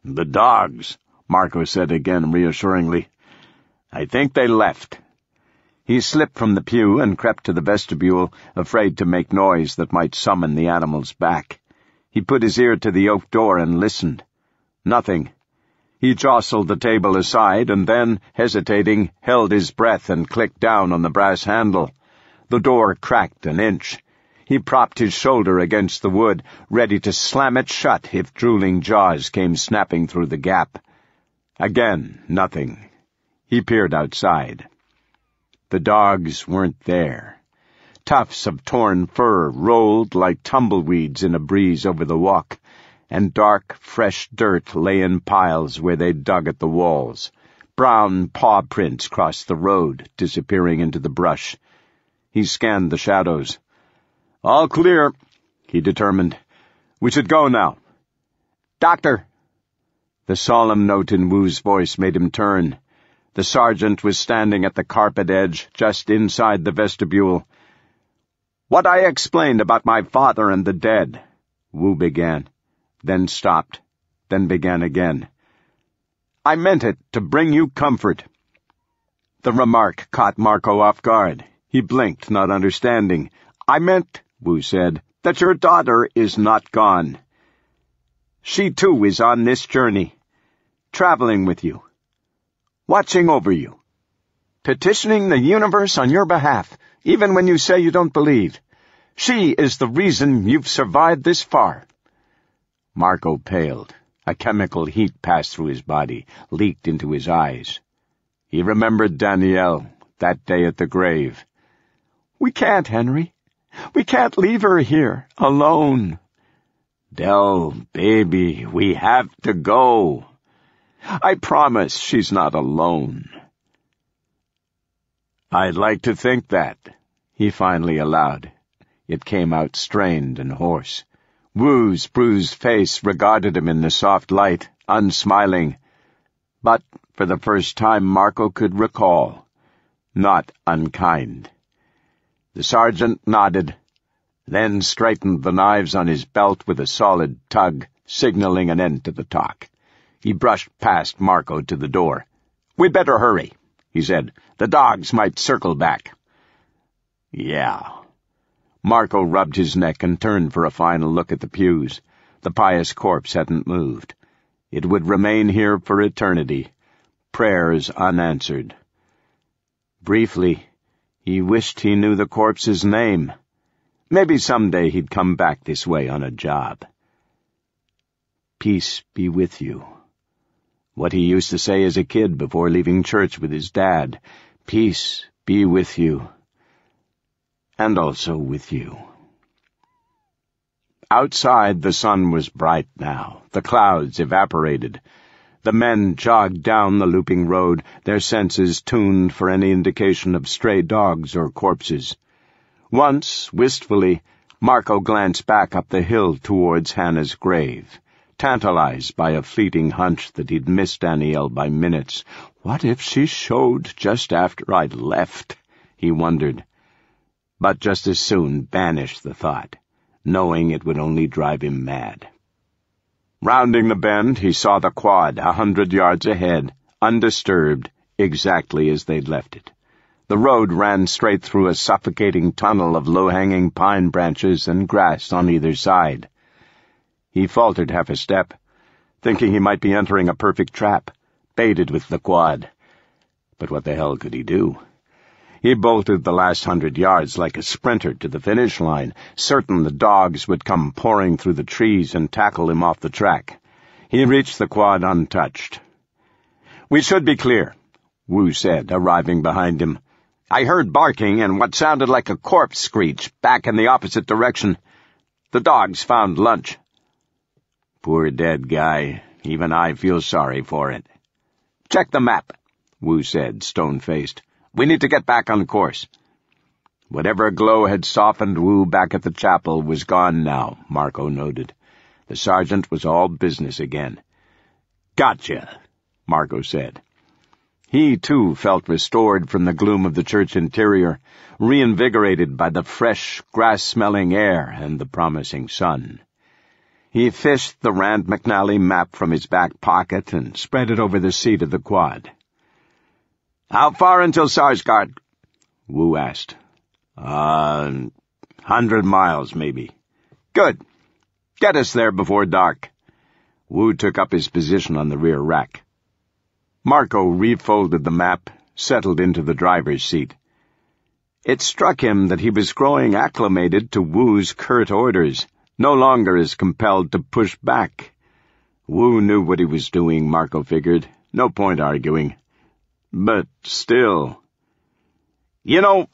"The dogs," Marco said again reassuringly. "I think they left." He slipped from the pew and crept to the vestibule, afraid to make noise that might summon the animals back. He put his ear to the oak door and listened. Nothing. He jostled the table aside and then, hesitating, held his breath and clicked down on the brass handle. The door cracked an inch. He propped his shoulder against the wood, ready to slam it shut if drooling jaws came snapping through the gap. Again, nothing. He peered outside. The dogs weren't there. Tufts of torn fur rolled like tumbleweeds in a breeze over the walk, and dark, fresh dirt lay in piles where they dug at the walls. Brown paw prints crossed the road, disappearing into the brush. He scanned the shadows. "All clear," he determined. "We should go now." "Doctor!" The solemn note in Wu's voice made him turn. The sergeant was standing at the carpet edge, just inside the vestibule. "What I explained about my father and the dead," Wu began, then stopped, then began again. "I meant it to bring you comfort." The remark caught Marco off guard. He blinked, not understanding. "I meant," Wu said, "that your daughter is not gone. She too is on this journey, traveling with you, watching over you, petitioning the universe on your behalf, even when you say you don't believe. She is the reason you've survived this far." Marco paled. A chemical heat passed through his body, leaked into his eyes. He remembered Danielle, that day at the grave. "We can't, Henry. We can't leave her here, alone." "Dell, baby, we have to go." "I promise she's not alone." "I'd like to think that," he finally allowed. It came out strained and hoarse. Wu's bruised face regarded him in the soft light, unsmiling. But, for the first time Marco could recall, not unkind. The sergeant nodded, then straightened the knives on his belt with a solid tug, signaling an end to the talk. He brushed past Marco to the door. "We'd better hurry," he said. "The dogs might circle back." "Yeah." Marco rubbed his neck and turned for a final look at the pews. The pious corpse hadn't moved. It would remain here for eternity, prayers unanswered. Briefly, he wished he knew the corpse's name. Maybe someday he'd come back this way on a job. "Peace be with you." What he used to say as a kid before leaving church with his dad. "Peace be with you. And also with you." Outside, the sun was bright now. The clouds evaporated. The men jogged down the looping road, their senses tuned for any indication of stray dogs or corpses. Once, wistfully, Marco glanced back up the hill towards Hannah's grave, tantalized by a fleeting hunch that he'd missed Danielle by minutes. What if she showed just after I'd left? He wondered. But just as soon banished the thought, knowing it would only drive him mad. Rounding the bend, he saw the quad 100 yards ahead, undisturbed, exactly as they'd left it. The road ran straight through a suffocating tunnel of low-hanging pine branches and grass on either side. He faltered half a step, thinking he might be entering a perfect trap, baited with the quad. But what the hell could he do? He bolted the last 100 yards like a sprinter to the finish line, certain the dogs would come pouring through the trees and tackle him off the track. He reached the quad untouched. "We should be clear," Wu said, arriving behind him. "I heard barking and what sounded like a corpse screech back in the opposite direction. The dogs found lunch." "Poor dead guy. Even I feel sorry for it." "Check the map," Wu said, stone-faced. "We need to get back on course." Whatever glow had softened Wu back at the chapel was gone now, Marco noted. The sergeant was all business again. "Gotcha," Marco said. He, too, felt restored from the gloom of the church interior, reinvigorated by the fresh, grass-smelling air and the promising sun. He fished the Rand McNally map from his back pocket and spread it over the seat of the quad. "How far until Sarsgaard?" Wu asked. 100 miles, maybe." "Good. Get us there before dark." Wu took up his position on the rear rack. Marco refolded the map, settled into the driver's seat. It struck him that he was growing acclimated to Wu's curt orders, no longer as compelled to push back. Wu knew what he was doing, Marco figured. No point arguing. But still... "You know,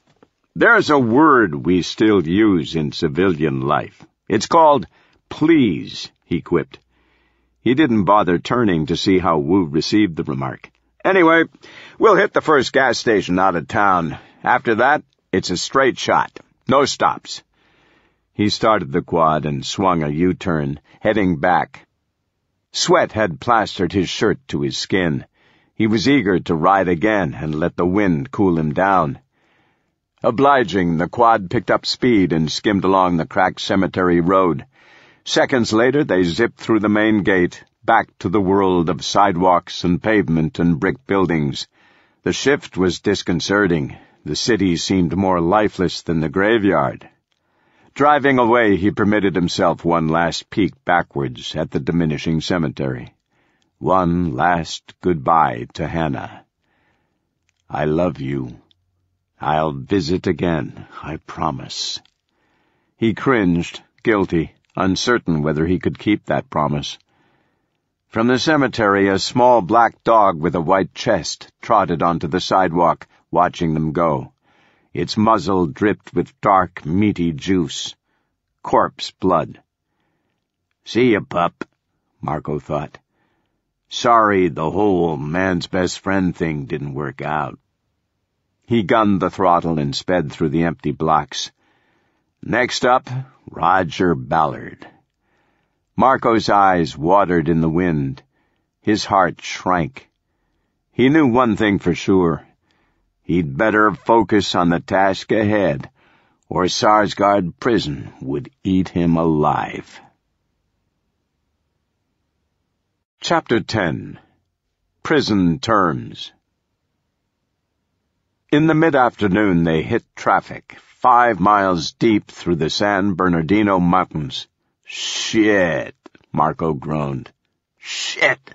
there's a word we still use in civilian life. It's called please," he quipped. He didn't bother turning to see how Wu received the remark. "Anyway, we'll hit the first gas station out of town. After that, it's a straight shot. No stops." He started the quad and swung a U-turn, heading back. Sweat had plastered his shirt to his skin. He was eager to ride again and let the wind cool him down. Obliging, the quad picked up speed and skimmed along the cracked cemetery road. Seconds later, they zipped through the main gate, back to the world of sidewalks and pavement and brick buildings. The shift was disconcerting. The city seemed more lifeless than the graveyard. Driving away, he permitted himself one last peek backwards at the diminishing cemetery. One last goodbye to Hannah. "I love you. I'll visit again, I promise." He cringed, guilty, uncertain whether he could keep that promise. From the cemetery, a small black dog with a white chest trotted onto the sidewalk, watching them go. Its muzzle dripped with dark, meaty juice. Corpse blood. "See ya, pup," Marco thought. Sorry the whole man's best friend thing didn't work out. He gunned the throttle and sped through the empty blocks. Next up, Roger Ballard. Marco's eyes watered in the wind. His heart shrank. He knew one thing for sure. He'd better focus on the task ahead, or Sarsgaard prison would eat him alive. Chapter 10. Prison Terms. In the mid-afternoon they hit traffic, 5 miles deep through the San Bernardino Mountains. "Shit," Marco groaned. "Shit."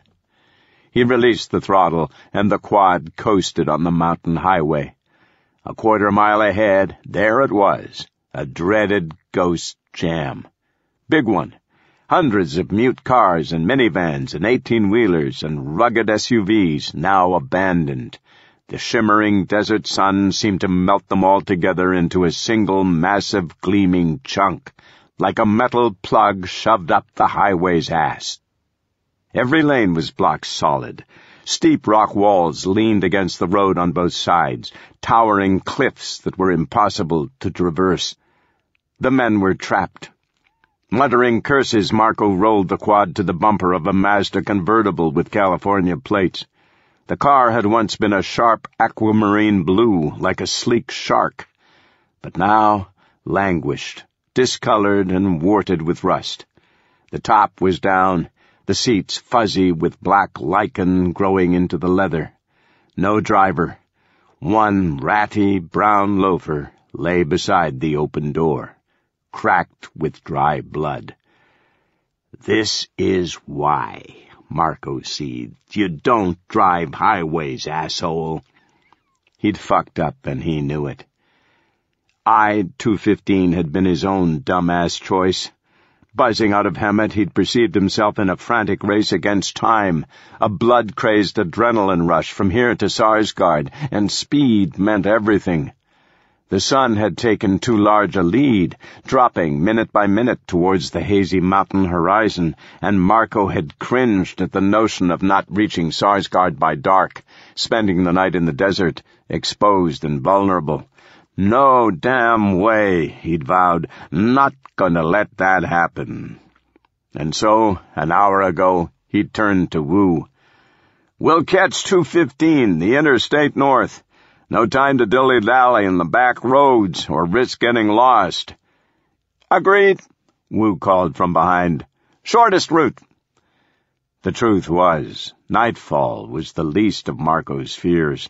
He released the throttle, and the quad coasted on the mountain highway. A quarter-mile ahead, there it was, a dreaded ghost jam. Big one. Hundreds of mute cars and minivans and 18-wheelers and rugged SUVs now abandoned. The shimmering desert sun seemed to melt them all together into a single massive gleaming chunk, like a metal plug shoved up the highway's ass. Every lane was blocked solid. Steep rock walls leaned against the road on both sides, towering cliffs that were impossible to traverse. The men were trapped. Muttering curses, Marco rolled the quad to the bumper of a Mazda convertible with California plates. The car had once been a sharp aquamarine blue, like a sleek shark, but now languished, discolored and warted with rust. The top was down, the seats fuzzy with black lichen growing into the leather. No driver. One ratty brown loafer lay beside the open door, cracked with dry blood. "This is why," Marco seethed. "You don't drive highways, asshole." He'd fucked up, and he knew it. I-215 had been his own dumbass choice. Buzzing out of Hemet, he'd perceived himself in a frantic race against time, a blood-crazed adrenaline rush from here to Sarsgaard, and speed meant everything. The sun had taken too large a lead, dropping minute by minute towards the hazy mountain horizon, and Marco had cringed at the notion of not reaching Sarsgaard by dark, spending the night in the desert, exposed and vulnerable. "No damn way," he'd vowed. "Not gonna let that happen." And so, an hour ago, he'd turned to Wu. "We'll catch 215, the interstate north. No time to dilly-dally in the back roads or risk getting lost." "Agreed," Wu called from behind. "Shortest route." The truth was, nightfall was the least of Marco's fears.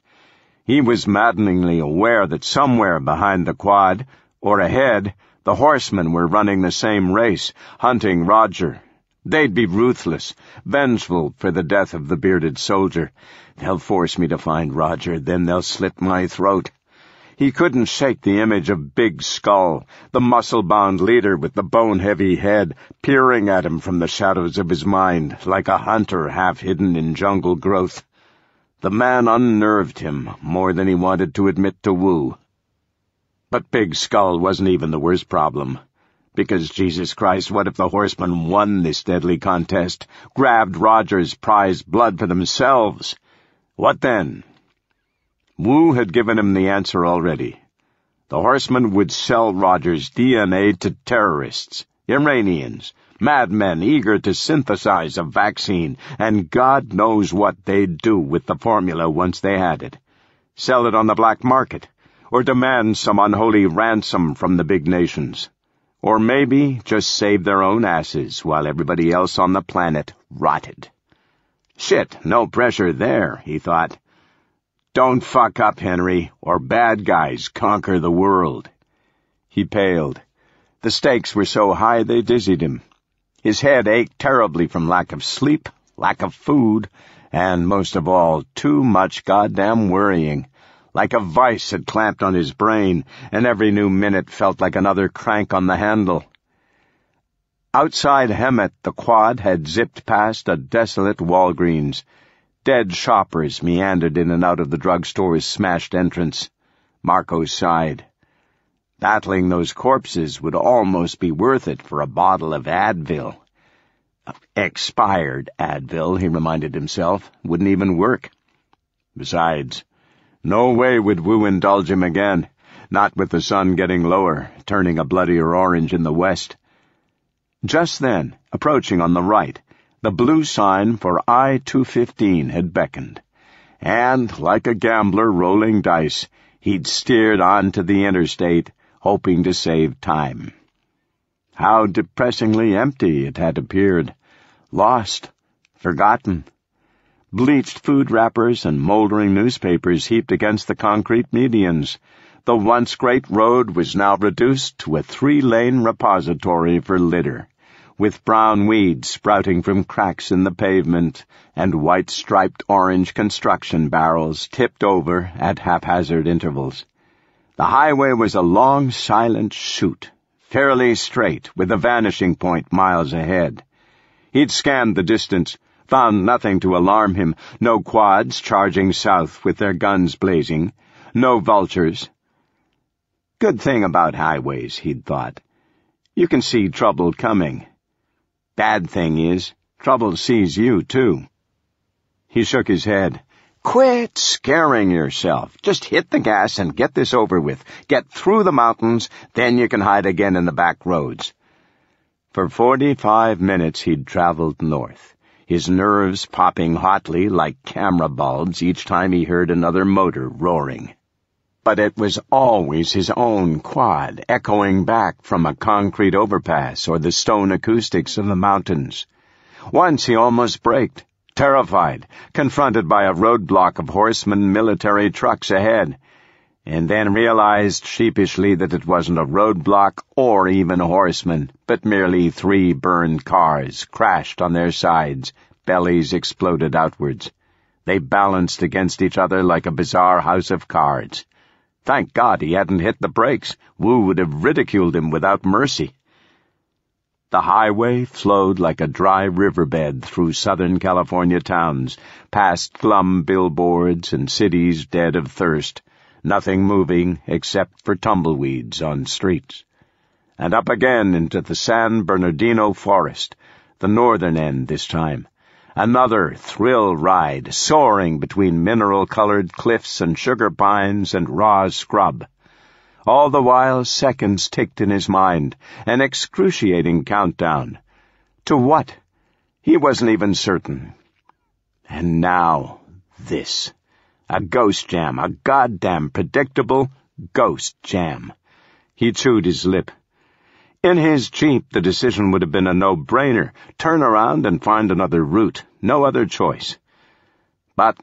He was maddeningly aware that somewhere behind the quad, or ahead, the horsemen were running the same race, hunting Roger. They'd be ruthless, vengeful for the death of the bearded soldier. "They'll force me to find Roger, then they'll slit my throat." He couldn't shake the image of Big Skull, the muscle-bound leader with the bone-heavy head, peering at him from the shadows of his mind, like a hunter half-hidden in jungle growth. The man unnerved him more than he wanted to admit to Wu. But Big Skull wasn't even the worst problem. Because, Jesus Christ, what if the horsemen won this deadly contest, grabbed Roger's prized blood for themselves? What then? Wu had given him the answer already. The horsemen would sell Roger's DNA to terrorists, Iranians, madmen eager to synthesize a vaccine, and God knows what they'd do with the formula once they had it. Sell it on the black market, or demand some unholy ransom from the big nations. Or maybe just save their own asses while everybody else on the planet rotted. Shit, no pressure there, he thought. Don't fuck up, Henry, or bad guys conquer the world. He paled. The stakes were so high they dizzied him. His head ached terribly from lack of sleep, lack of food, and, most of all, too much goddamn worrying. Like a vice had clamped on his brain, and every new minute felt like another crank on the handle. Outside Hemet, the quad had zipped past a desolate Walgreens. Dead shoppers meandered in and out of the drugstore's smashed entrance. Marco sighed. Battling those corpses would almost be worth it for a bottle of Advil. Expired Advil, he reminded himself, wouldn't even work. Besides, no way would Wu indulge him again, not with the sun getting lower, turning a bloodier orange in the west. Just then, approaching on the right, the blue sign for I-215 had beckoned, and, like a gambler rolling dice, he'd steered onto the interstate, hoping to save time. How depressingly empty it had appeared. Lost, forgotten. Bleached food wrappers and moldering newspapers heaped against the concrete medians. The once great road was now reduced to a 3-lane repository for litter, with brown weeds sprouting from cracks in the pavement and white-striped orange construction barrels tipped over at haphazard intervals. The highway was a long, silent chute, fairly straight, with a vanishing point miles ahead. He'd scanned the distance, found nothing to alarm him, no quads charging south with their guns blazing, no vultures. Good thing about highways, he'd thought. You can see trouble coming. Bad thing is, Trouble sees you, too. He shook his head. Quit scaring yourself. Just hit the gas and get this over with. Get through the mountains, then you can hide again in the back roads. For 45 minutes he'd traveled north, his nerves popping hotly like camera bulbs each time he heard another motor roaring. But it was always his own quad echoing back from a concrete overpass or the stone acoustics of the mountains. Once he almost braked, terrified, confronted by a roadblock of horsemen military trucks ahead, and then realized sheepishly that it wasn't a roadblock or even horsemen, but merely 3 burned cars crashed on their sides, bellies exploded outwards. They balanced against each other like a bizarre house of cards. Thank God he hadn't hit the brakes. Wu would have ridiculed him without mercy. The highway flowed like a dry riverbed through Southern California towns, past glum billboards and cities dead of thirst, nothing moving except for tumbleweeds on streets. And up again into the San Bernardino forest, the northern end this time. Another thrill ride, soaring between mineral-colored cliffs and sugar pines and raw scrub. All the while seconds ticked in his mind, an excruciating countdown. To what? He wasn't even certain. And now, this. A ghost jam, a goddamn predictable ghost jam. He chewed his lip. In his Jeep, the decision would have been a no-brainer. Turn around and find another route. No other choice. But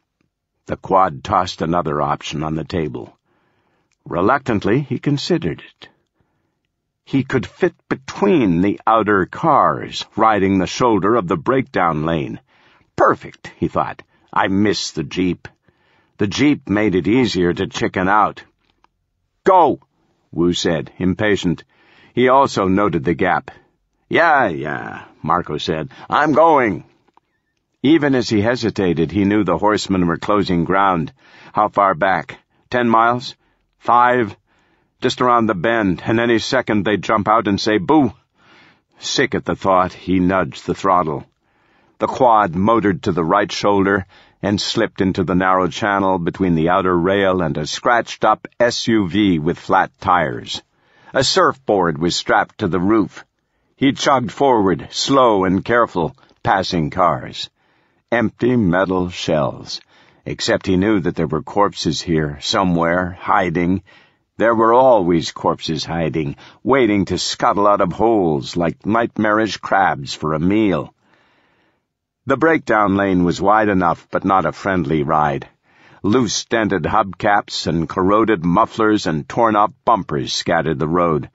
the quad tossed another option on the table. Reluctantly, he considered it. He could fit between the outer cars, riding the shoulder of the breakdown lane. Perfect, he thought. I miss the Jeep. The Jeep made it easier to chicken out. Go, Wu said, impatient. He also noted the gap. Yeah, Marco said. I'm going. Even as he hesitated, he knew the horsemen were closing ground. How far back? 10 miles? 5? Just around the bend, and any second they'd jump out and say, boo! Sick at the thought, he nudged the throttle. The quad motored to the right shoulder and slipped into the narrow channel between the outer rail and a scratched-up SUV with flat tires. A surfboard was strapped to the roof. He chugged forward, slow and careful, passing cars. Empty metal shells. Except he knew that there were corpses here, somewhere, hiding. There were always corpses hiding, waiting to scuttle out of holes like nightmarish crabs for a meal. The breakdown lane was wide enough, but not a friendly ride. Loose dented hubcaps and corroded mufflers and torn-up bumpers scattered the road,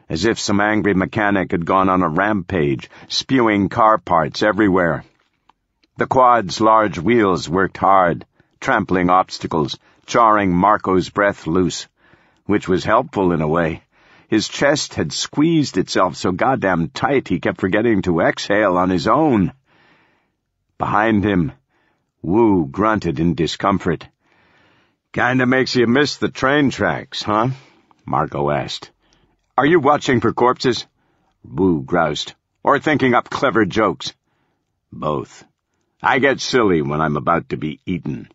as if some angry mechanic had gone on a rampage, spewing car parts everywhere. The quad's large wheels worked hard, trampling obstacles, jarring Marco's breath loose, which was helpful in a way. His chest had squeezed itself so goddamn tight he kept forgetting to exhale on his own. Behind him, Wu grunted in discomfort. Kinda makes you miss the train tracks, huh? Marco asked. Are you watching for corpses? Wu groused. Or thinking up clever jokes? Both. I get silly when I'm about to be eaten.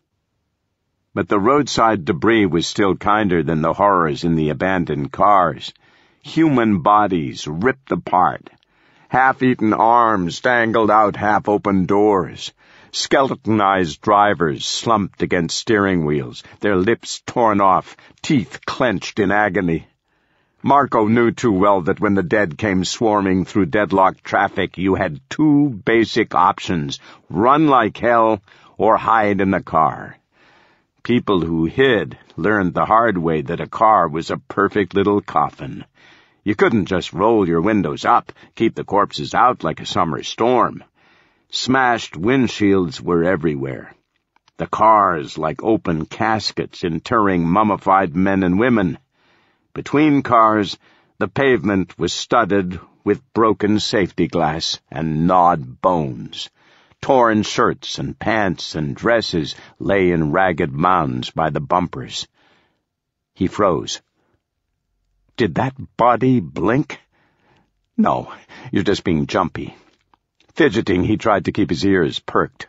But the roadside debris was still kinder than the horrors in the abandoned cars. Human bodies ripped apart. Half-eaten arms dangled out half-open doors. Skeletonized drivers slumped against steering wheels, their lips torn off, teeth clenched in agony. Marco knew too well that when the dead came swarming through deadlocked traffic, you had 2 basic options: run like hell or hide in the car. People who hid learned the hard way that a car was a perfect little coffin. You couldn't just roll your windows up, keep the corpses out like a summer storm. Smashed windshields were everywhere. The cars like open caskets interring mummified men and women. Between cars, the pavement was studded with broken safety glass and gnawed bones. Torn shirts and pants and dresses lay in ragged mounds by the bumpers. He froze. Did that body blink? No, you're just being jumpy. Fidgeting, he tried to keep his ears perked.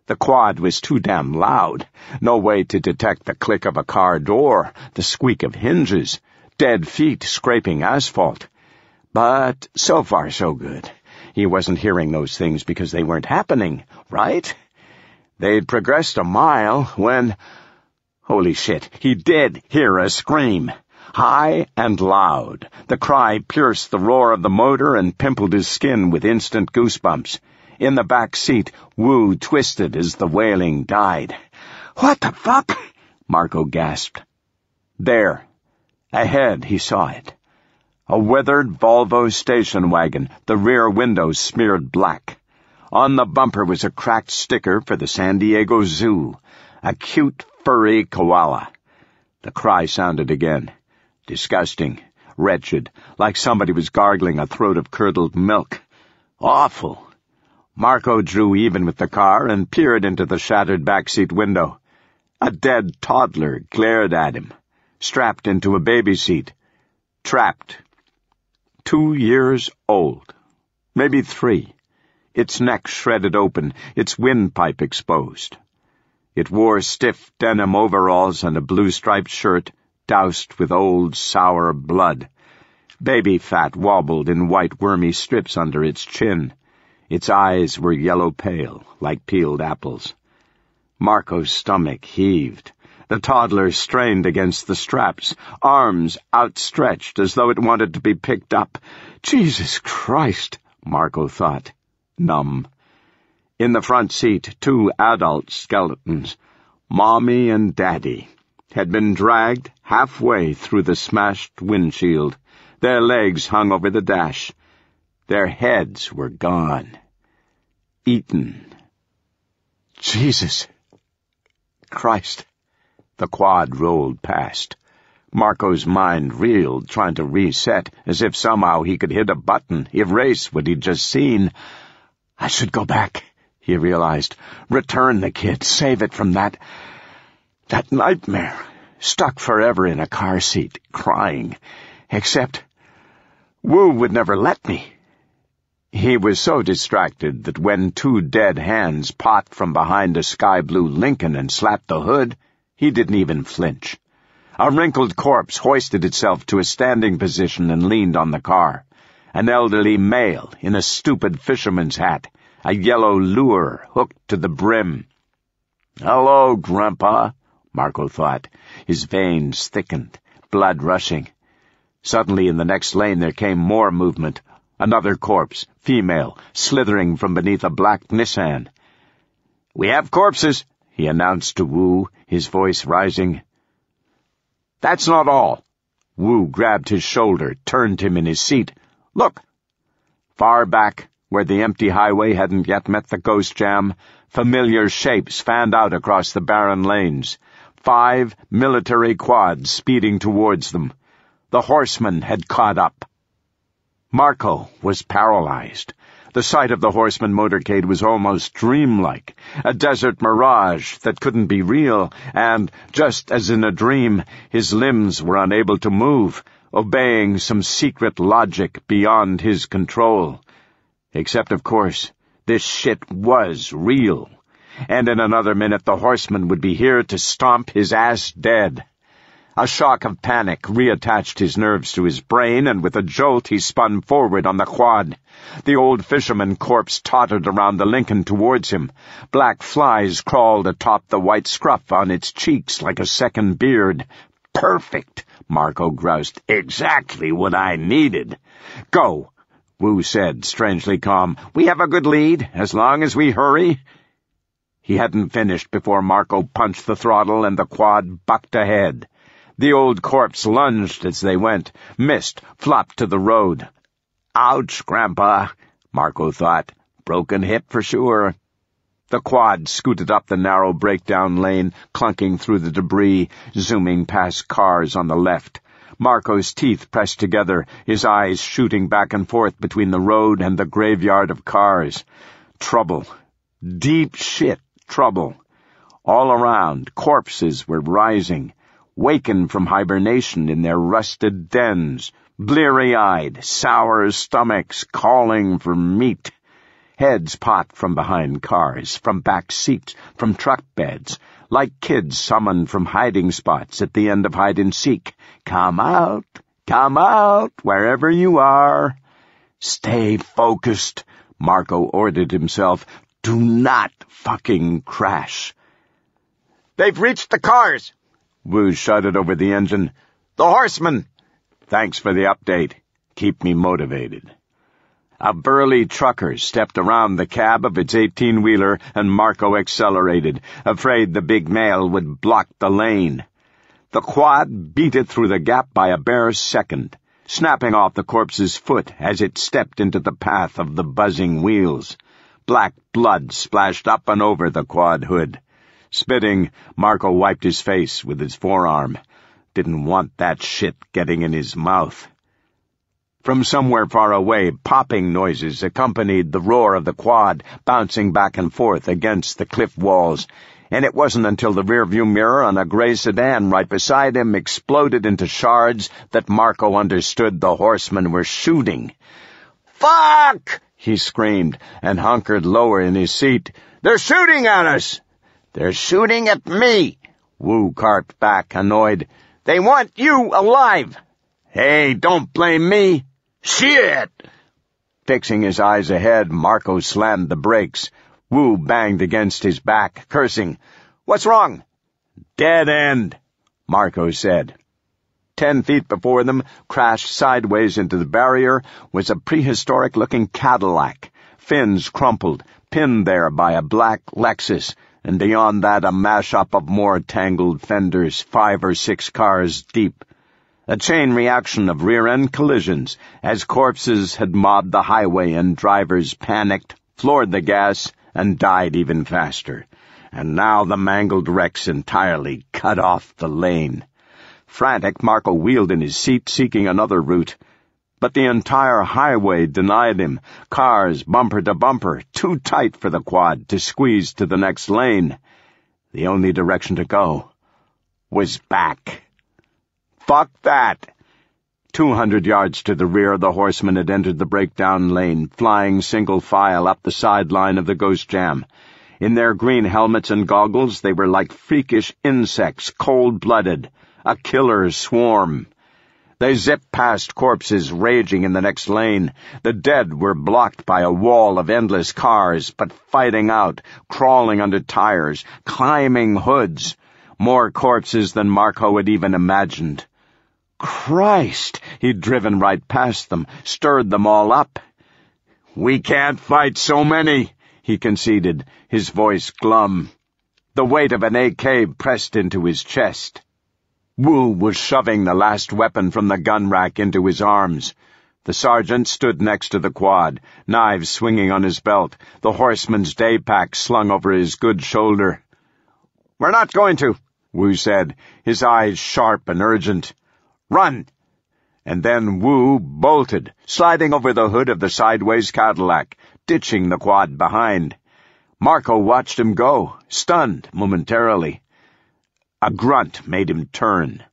The quad was too damn loud. No way to detect the click of a car door, the squeak of hinges, dead feet scraping asphalt. But so far so good. He wasn't hearing those things because they weren't happening, right? They'd progressed a mile when... Holy shit, he did hear a scream. High and loud. The cry pierced the roar of the motor and pimpled his skin with instant goosebumps. In the back seat, Wu twisted as the wailing died. "What the fuck?" Marco gasped. There. Ahead, he saw it. A weathered Volvo station wagon, the rear windows smeared black. On the bumper was a cracked sticker for the San Diego Zoo, a cute, furry koala. The cry sounded again. Disgusting, wretched, like somebody was gargling a throat of curdled milk. Awful. Marco drew even with the car and peered into the shattered backseat window. A dead toddler glared at him, strapped into a baby seat. Trapped. 2 years old. Maybe 3. Its neck shredded open, its windpipe exposed. It wore stiff denim overalls and a blue-striped shirt, doused with old, sour blood. Baby fat wobbled in white wormy strips under its chin. Its eyes were yellow-pale, like peeled apples. Marco's stomach heaved. The toddler strained against the straps, arms outstretched as though it wanted to be picked up. Jesus Christ, Marco thought, numb. In the front seat, 2 adult skeletons, Mommy and Daddy, had been dragged halfway through the smashed windshield. Their legs hung over the dash. Their heads were gone. Eaten. Jesus Christ. The quad rolled past. Marco's mind reeled, trying to reset, as if somehow he could hit a button, erase what he'd just seen. I should go back, he realized. Return the kid, save it from that nightmare. Stuck forever in a car seat, crying. Except Wu would never let me. He was so distracted that when 2 dead hands popped from behind a sky-blue Lincoln and slapped the hood, he didn't even flinch. A wrinkled corpse hoisted itself to a standing position and leaned on the car. An elderly male in a stupid fisherman's hat, a yellow lure hooked to the brim. "Hello, Grandpa," Marco thought. His veins thickened, blood rushing. Suddenly in the next lane there came more movement. Another corpse, female, slithering from beneath a black Nissan. "We have corpses," he announced to Wu, his voice rising. "That's not all." Wu grabbed his shoulder, turned him in his seat. "Look!" Far back, where the empty highway hadn't yet met the ghost jam, familiar shapes fanned out across the barren lanes. 5 military quads speeding towards them. The horsemen had caught up. Marco was paralyzed. The sight of the horseman motorcade was almost dreamlike, a desert mirage that couldn't be real, and, just as in a dream, his limbs were unable to move, obeying some secret logic beyond his control. Except, of course, this shit was real, and in another minute the horseman would be here to stomp his ass dead. A shock of panic reattached his nerves to his brain, and with a jolt he spun forward on the quad. The old fisherman corpse tottered around the Lincoln towards him. Black flies crawled atop the white scruff on its cheeks like a second beard. "Perfect," Marco groused. "Exactly what I needed." "Go," Wu said, strangely calm. "We have a good lead, as long as we hurry." He hadn't finished before Marco punched the throttle and the quad bucked ahead. The old corpse lunged as they went, missed, flopped to the road. "Ouch, Grandpa," Marco thought. "Broken hip for sure." The quad scooted up the narrow breakdown lane, clunking through the debris, zooming past cars on the left. Marco's teeth pressed together, his eyes shooting back and forth between the road and the graveyard of cars. Trouble. Deep shit trouble. All around, corpses were rising, wakened from hibernation in their rusted dens, bleary-eyed, sour stomachs calling for meat. Heads popped from behind cars, from back seats, from truck beds, like kids summoned from hiding spots at the end of hide-and-seek. Come out, wherever you are. Stay focused, Marco ordered himself. Do not fucking crash.
They've reached the cars,
Wu shouted over the engine.
The horsemen.
Thanks for the update. Keep me motivated. A burly trucker stepped around the cab of its 18-wheeler and Marco accelerated, afraid the big male would block the lane. The quad beat it through the gap by a bare second, snapping off the corpse's foot as it stepped into the path of the buzzing wheels. Black blood splashed up and over the quad hood. Spitting, Marco wiped his face with his forearm. Didn't want that shit getting in his mouth. From somewhere far away, popping noises accompanied the roar of the quad bouncing back and forth against the cliff walls, and it wasn't until the rearview mirror on a gray sedan right beside him exploded into shards that Marco understood the horsemen were shooting.
Fuck!
He screamed and hunkered lower in his seat.
They're shooting at us!
They're shooting at me, Wu carped back, annoyed.
They want you alive!
Hey, don't blame me!
Shit!
Fixing his eyes ahead, Marco slammed the brakes. Wu banged against his back, cursing.
What's wrong?
Dead end, Marco said. 10 feet before them, crashed sideways into the barrier, was a prehistoric-looking Cadillac, fins crumpled, pinned there by a black Lexus, and beyond that a mash-up of more tangled fenders, 5 or 6 cars deep. A chain reaction of rear-end collisions, as corpses had mobbed the highway and drivers panicked, floored the gas, and died even faster. And now the mangled wrecks entirely cut off the lane. Frantic, Marco wheeled in his seat, seeking another route. But the entire highway denied him, cars bumper to bumper, too tight for the quad to squeeze to the next lane. The only direction to go was back. Fuck that! 200 yards to the rear, the horsemen had entered the breakdown lane, flying single file up the sideline of the ghost jam. In their green helmets and goggles, they were like freakish insects, cold-blooded, a killer swarm. They zipped past corpses raging in the next lane. The dead were blocked by a wall of endless cars, but fighting out, crawling under tires, climbing hoods. More corpses than Marco had even imagined. Christ! He'd driven right past them, stirred them all up. We can't fight so many, he conceded, his voice glum. The weight of an AK pressed into his chest. Wu was shoving the last weapon from the gun rack into his arms. The sergeant stood next to the quad, knives swinging on his belt, the horseman's day pack slung over his good shoulder.
We're not going to,
Wu said, his eyes sharp and urgent.
Run!
And then Wu bolted, sliding over the hood of the sideways Cadillac, ditching the quad behind. Marco watched him go, stunned momentarily. A grunt made him turn.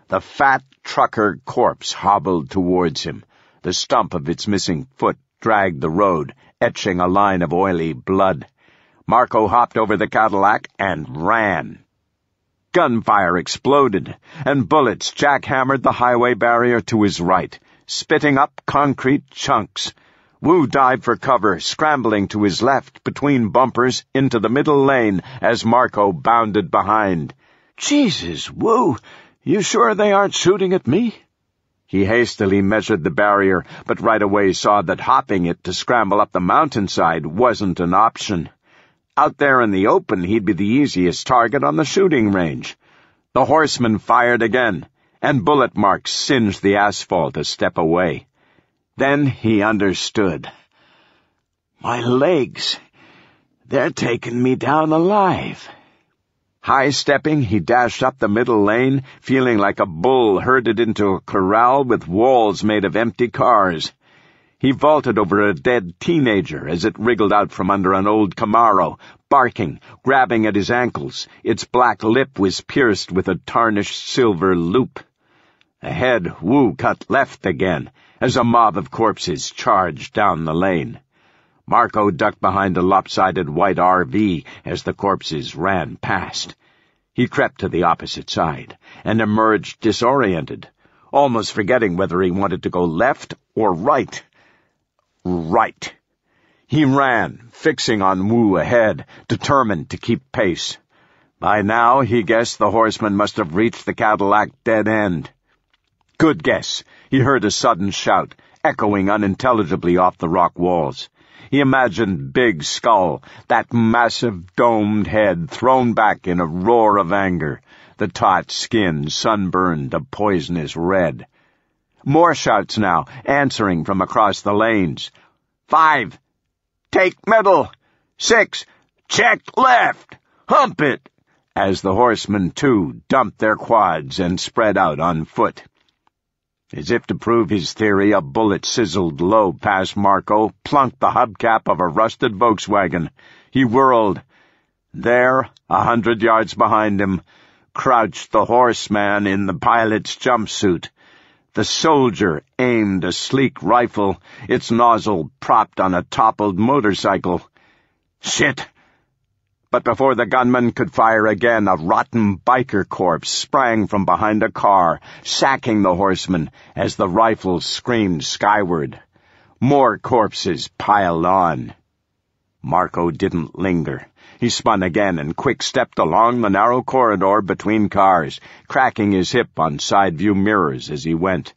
The fat trucker corpse hobbled towards him. The stump of its missing foot dragged the road, etching a line of oily blood. Marco hopped over the Cadillac and ran. Gunfire exploded, and bullets jackhammered the highway barrier to his right, spitting up concrete chunks. Wu dived for cover, scrambling to his left between bumpers into the middle lane as Marco bounded behind. Jesus, Wu, you sure they aren't shooting at me? He hastily measured the barrier, but right away saw that hopping it to scramble up the mountainside wasn't an option. Out there in the open, he'd be the easiest target on the shooting range. The horseman fired again, and bullet marks singed the asphalt a step away. Then he understood. My legs, they're taking me down alive. High-stepping, he dashed up the middle lane, feeling like a bull herded into a corral with walls made of empty cars. He vaulted over a dead teenager as it wriggled out from under an old Camaro, barking, grabbing at his ankles. Its black lip was pierced with a tarnished silver loop. Ahead, Wu cut left again, as a mob of corpses charged down the lane. Marco ducked behind a lopsided white RV as the corpses ran past. He crept to the opposite side and emerged disoriented, almost forgetting whether he wanted to go left or right. Right. He ran, fixing on Wu ahead, determined to keep pace. By now, he guessed the horseman must have reached the Cadillac dead end. Good guess. He heard a sudden shout, echoing unintelligibly off the rock walls. He imagined Big Skull, that massive domed head thrown back in a roar of anger, the taut skin sunburned a poisonous red. More shouts now, answering from across the lanes. 5. Take middle. 6. Check left. Hump it. As the horsemen, too, dumped their quads and spread out on foot. As if to prove his theory, a bullet sizzled low past Marco, plunked the hubcap of a rusted Volkswagen. He whirled. There, 100 yards behind him, crouched the horseman in the pilot's jumpsuit. The soldier aimed a sleek rifle, its nozzle propped on a toppled motorcycle. Shit! But before the gunman could fire again, a rotten biker corpse sprang from behind a car, sacking the horseman as the rifle screamed skyward. More corpses piled on. Marco didn't linger. He spun again and quick-stepped along the narrow corridor between cars, cracking his hip on side-view mirrors as he went.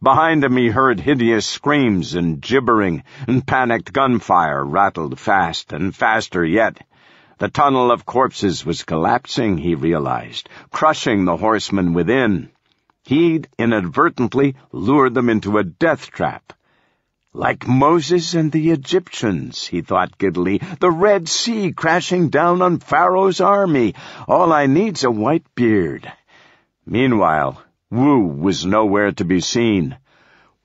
Behind him he heard hideous screams and gibbering, and panicked gunfire rattled fast and faster yet. The tunnel of corpses was collapsing, he realized, crushing the horsemen within. He'd inadvertently lured them into a death trap. Like Moses and the Egyptians, he thought giddily, the Red Sea crashing down on Pharaoh's army. All I need's a white beard. Meanwhile, Wu was nowhere to be seen.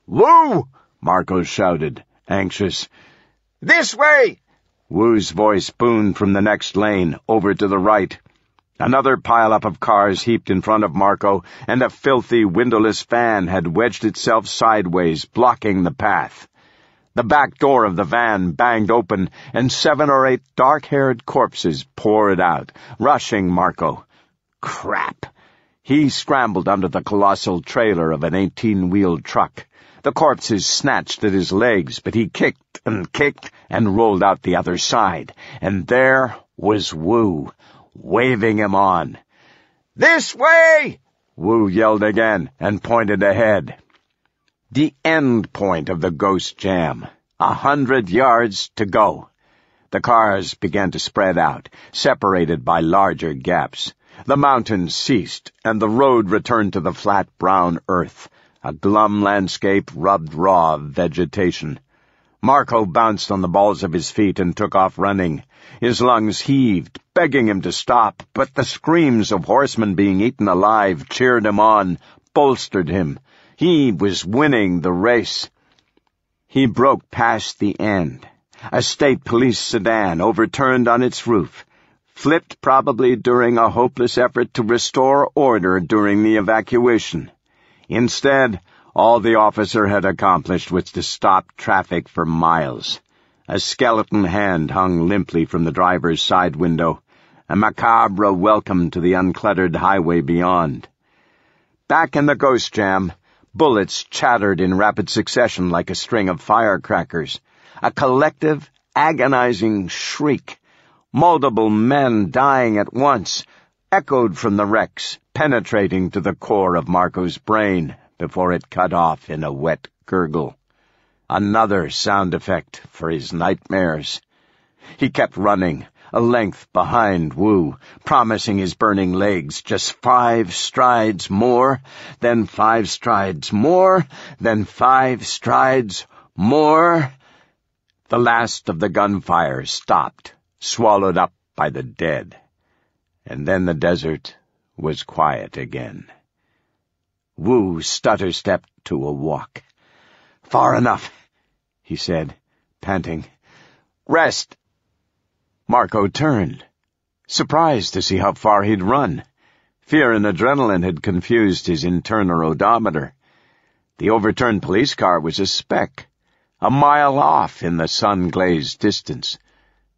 "Wu!" Marco shouted, anxious. "This way!" Wu's voice boomed from the next lane, over to the right. Another pile-up of cars heaped in front of Marco, and a filthy, windowless van had wedged itself sideways, blocking the path. The back door of the van banged open, and 7 or 8 dark-haired corpses poured out, rushing Marco. Crap! He scrambled under the colossal trailer of an 18-wheeled truck. The corpses snatched at his legs, but he kicked and rolled out the other side. And there was Wu, waving him on. "This way!" Wu yelled again and pointed ahead. The end point of the ghost jam. 100 yards to go. The cars began to spread out, separated by larger gaps. The mountains ceased, and the road returned to the flat brown earth, a glum landscape rubbed raw of vegetation. Marco bounced on the balls of his feet and took off running. His lungs heaved, begging him to stop, but the screams of horsemen being eaten alive cheered him on, bolstered him. He was winning the race. He broke past the end. A state police sedan overturned on its roof, flipped probably during a hopeless effort to restore order during the evacuation. Instead, all the officer had accomplished was to stop traffic for miles. A skeleton hand hung limply from the driver's side window, a macabre welcome to the uncluttered highway beyond. Back in the ghost jam, bullets chattered in rapid succession like a string of firecrackers. A collective, agonizing shriek. Multiple men dying at once, echoed from the wrecks, penetrating to the core of Marco's brain before it cut off in a wet gurgle. Another sound effect for his nightmares. He kept running, a length behind Wu, promising his burning legs just 5 strides more, then 5 strides more, then 5 strides more. The last of the gunfire stopped, swallowed up by the dead. And then the desert was quiet again. Wu stutter-stepped to a walk. "Far enough," he said, panting. "Rest." Marco turned, surprised to see how far he'd run. Fear and adrenaline had confused his internal odometer. The overturned police car was a speck. a mile off in the sun-glazed distance.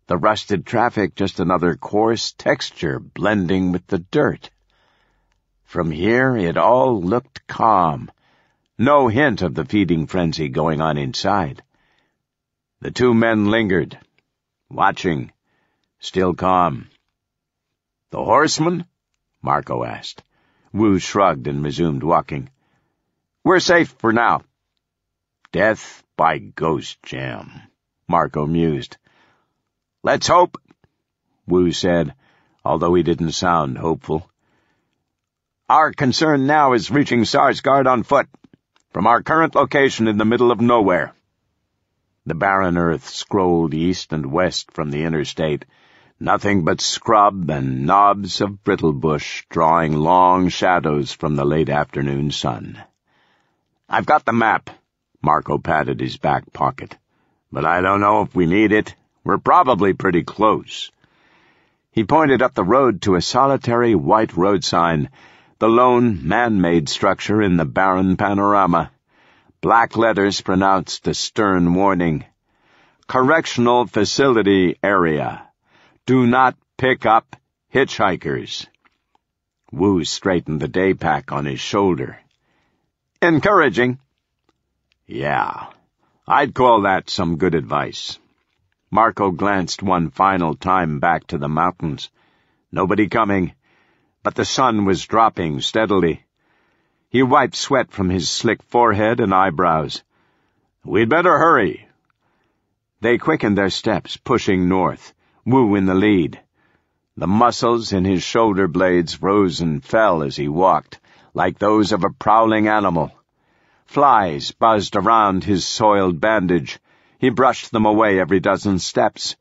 The rusted traffic just another coarse texture blending with the dirt. From here it all looked calm. No hint of the feeding frenzy going on inside. The two men lingered, watching, still calm. "The horseman?" Marco asked. Wu shrugged and resumed walking. "We're safe for now." "Death by ghost jam," Marco mused. "Let's hope," Wu said, although he didn't sound hopeful. "Our concern now is reaching Sarsgaard on foot, from our current location in the middle of nowhere." The barren earth scrolled east and west from the interstate, nothing but scrub and knobs of brittle bush drawing long shadows from the late afternoon sun. "I've got the map," Marco patted his back pocket, "but I don't know if we need it. We're probably pretty close." He pointed up the road to a solitary white road sign, the lone man-made structure in the barren panorama. Black letters pronounced a stern warning. "Correctional Facility Area. Do not pick up hitchhikers." Wu straightened the day pack on his shoulder. "Encouraging." "Yeah, I'd call that some good advice." Marco glanced one final time back to the mountains. Nobody coming, but the sun was dropping steadily. He wiped sweat from his slick forehead and eyebrows. "We'd better hurry." They quickened their steps, pushing north, Wu in the lead. The muscles in his shoulder blades rose and fell as he walked, like those of a prowling animal. Flies buzzed around his soiled bandage. He brushed them away every dozen steps.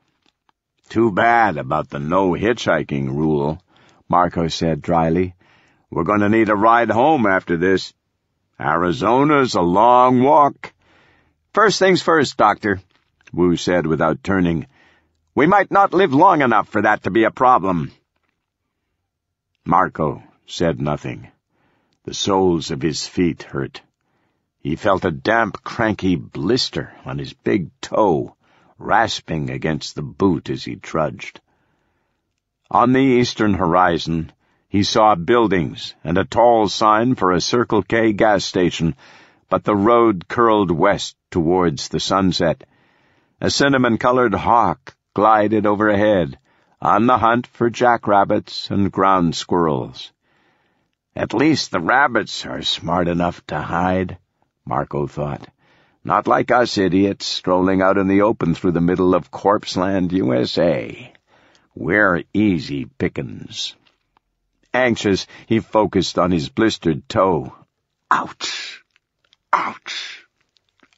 "Too bad about the no hitchhiking rule," Marco said dryly. "We're going to need a ride home after this. Arizona's a long walk." "First things first, Doctor," Wu said without turning. "We might not live long enough for that to be a problem." Marco said nothing. The soles of his feet hurt. He felt a damp, cranky blister on his big toe, rasping against the boot as he trudged. On the eastern horizon, he saw buildings and a tall sign for a Circle K gas station, but the road curled west towards the sunset. A cinnamon-colored hawk glided overhead, on the hunt for jackrabbits and ground squirrels. "At least the rabbits are smart enough to hide," Marco thought. "Not like us idiots strolling out in the open through the middle of corpse-land, USA. We're easy pickings." Anxious, he focused on his blistered toe. Ouch! Ouch!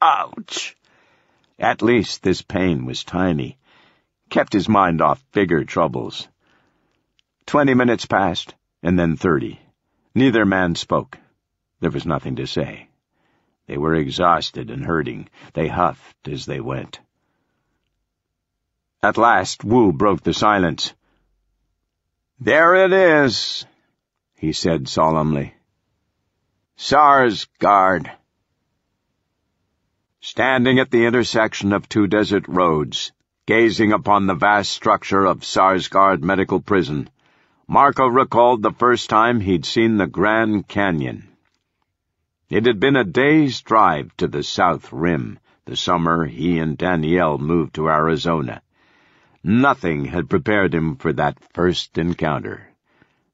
Ouch! At least this pain was tiny. Kept his mind off bigger troubles. 20 minutes passed, and then 30. Neither man spoke. There was nothing to say. They were exhausted and hurting. They huffed as they went. At last, Wu broke the silence. "There it is," he said solemnly. "Sarsgaard." Standing at the intersection of two desert roads, gazing upon the vast structure of Sarsgaard Medical Prison, Marco recalled the first time he'd seen the Grand Canyon. It had been a day's drive to the south rim, the summer he and Danielle moved to Arizona. Nothing had prepared him for that first encounter.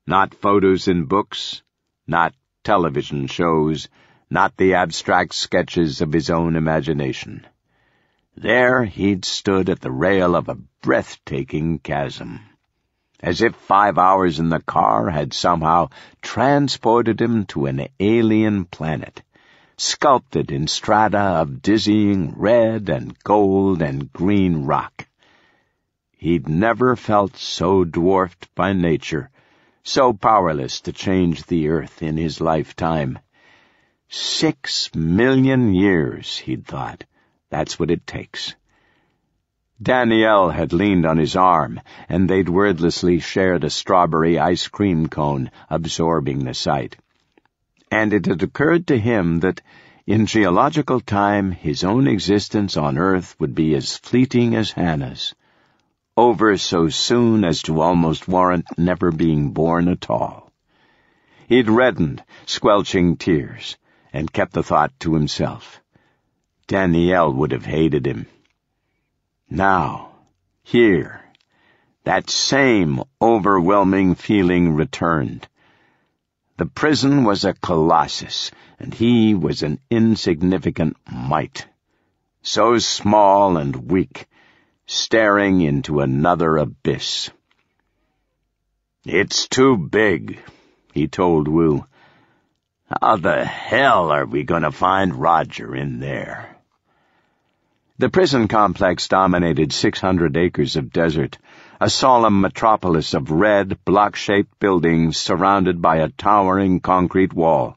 Not photos in books, not television shows, not the abstract sketches of his own imagination. There he'd stood at the rail of a breathtaking chasm, as if 5 hours in the car had somehow transported him to an alien planet, sculpted in strata of dizzying red and gold and green rock. He'd never felt so dwarfed by nature, so powerless to change the earth in his lifetime. 6 million years, he'd thought. That's what it takes. Danielle had leaned on his arm, and they'd wordlessly shared a strawberry ice cream cone, absorbing the sight. And it had occurred to him that, In geological time, his own existence on Earth would be as fleeting as Hannah's, over so soon as to almost warrant never being born at all. He'd reddened, squelching tears, and kept the thought to himself. Danielle would have hated him. Now, here, that same overwhelming feeling returned. The prison was a colossus, and he was an insignificant mite. So small and weak, staring into another abyss. "It's too big," he told Wu. "How the hell are we going to find Roger in there?" The prison complex dominated 600 acres of desert, a solemn metropolis of red, block-shaped buildings surrounded by a towering concrete wall.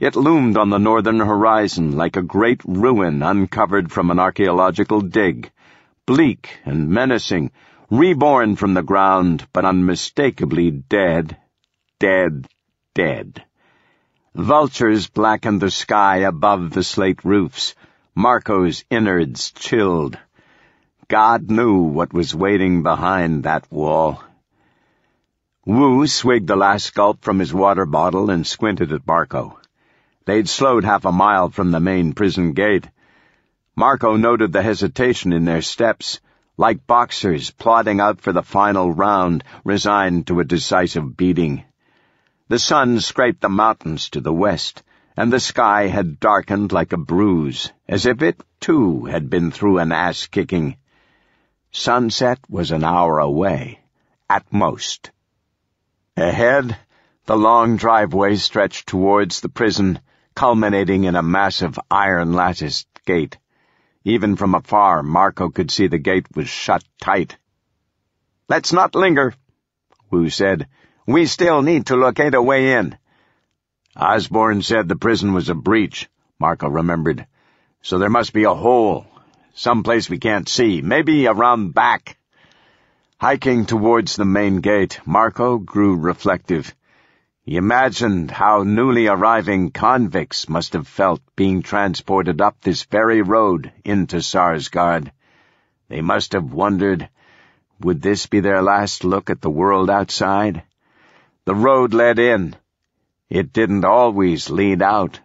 It loomed on the northern horizon like a great ruin uncovered from an archaeological dig, bleak and menacing, reborn from the ground, but unmistakably dead, dead, dead. Vultures blackened the sky above the slate roofs. Marco's innards chilled. God knew what was waiting behind that wall. Wu swigged the last gulp from his water bottle and squinted at Marco. They'd slowed half a mile from the main prison gate. Marco noted the hesitation in their steps, like boxers plodding out for the final round, resigned to a decisive beating. The sun scraped the mountains to the west, and the sky had darkened like a bruise, as if it, too, had been through an ass-kicking. Sunset was an hour away, at most. Ahead, the long driveway stretched towards the prison, culminating in a massive iron-latticed gate. Even from afar, Marco could see the gate was shut tight. "Let's not linger," Wu said. "We still need to locate a way in." "Osborne said the prison was a breach," Marco remembered. "So there must be a hole, someplace we can't see, maybe around back." Hiking towards the main gate, Marco grew reflective. He imagined how newly arriving convicts must have felt being transported up this very road into Sarsgaard. They must have wondered, would this be their last look at the world outside? The road led in. It didn't always lead out.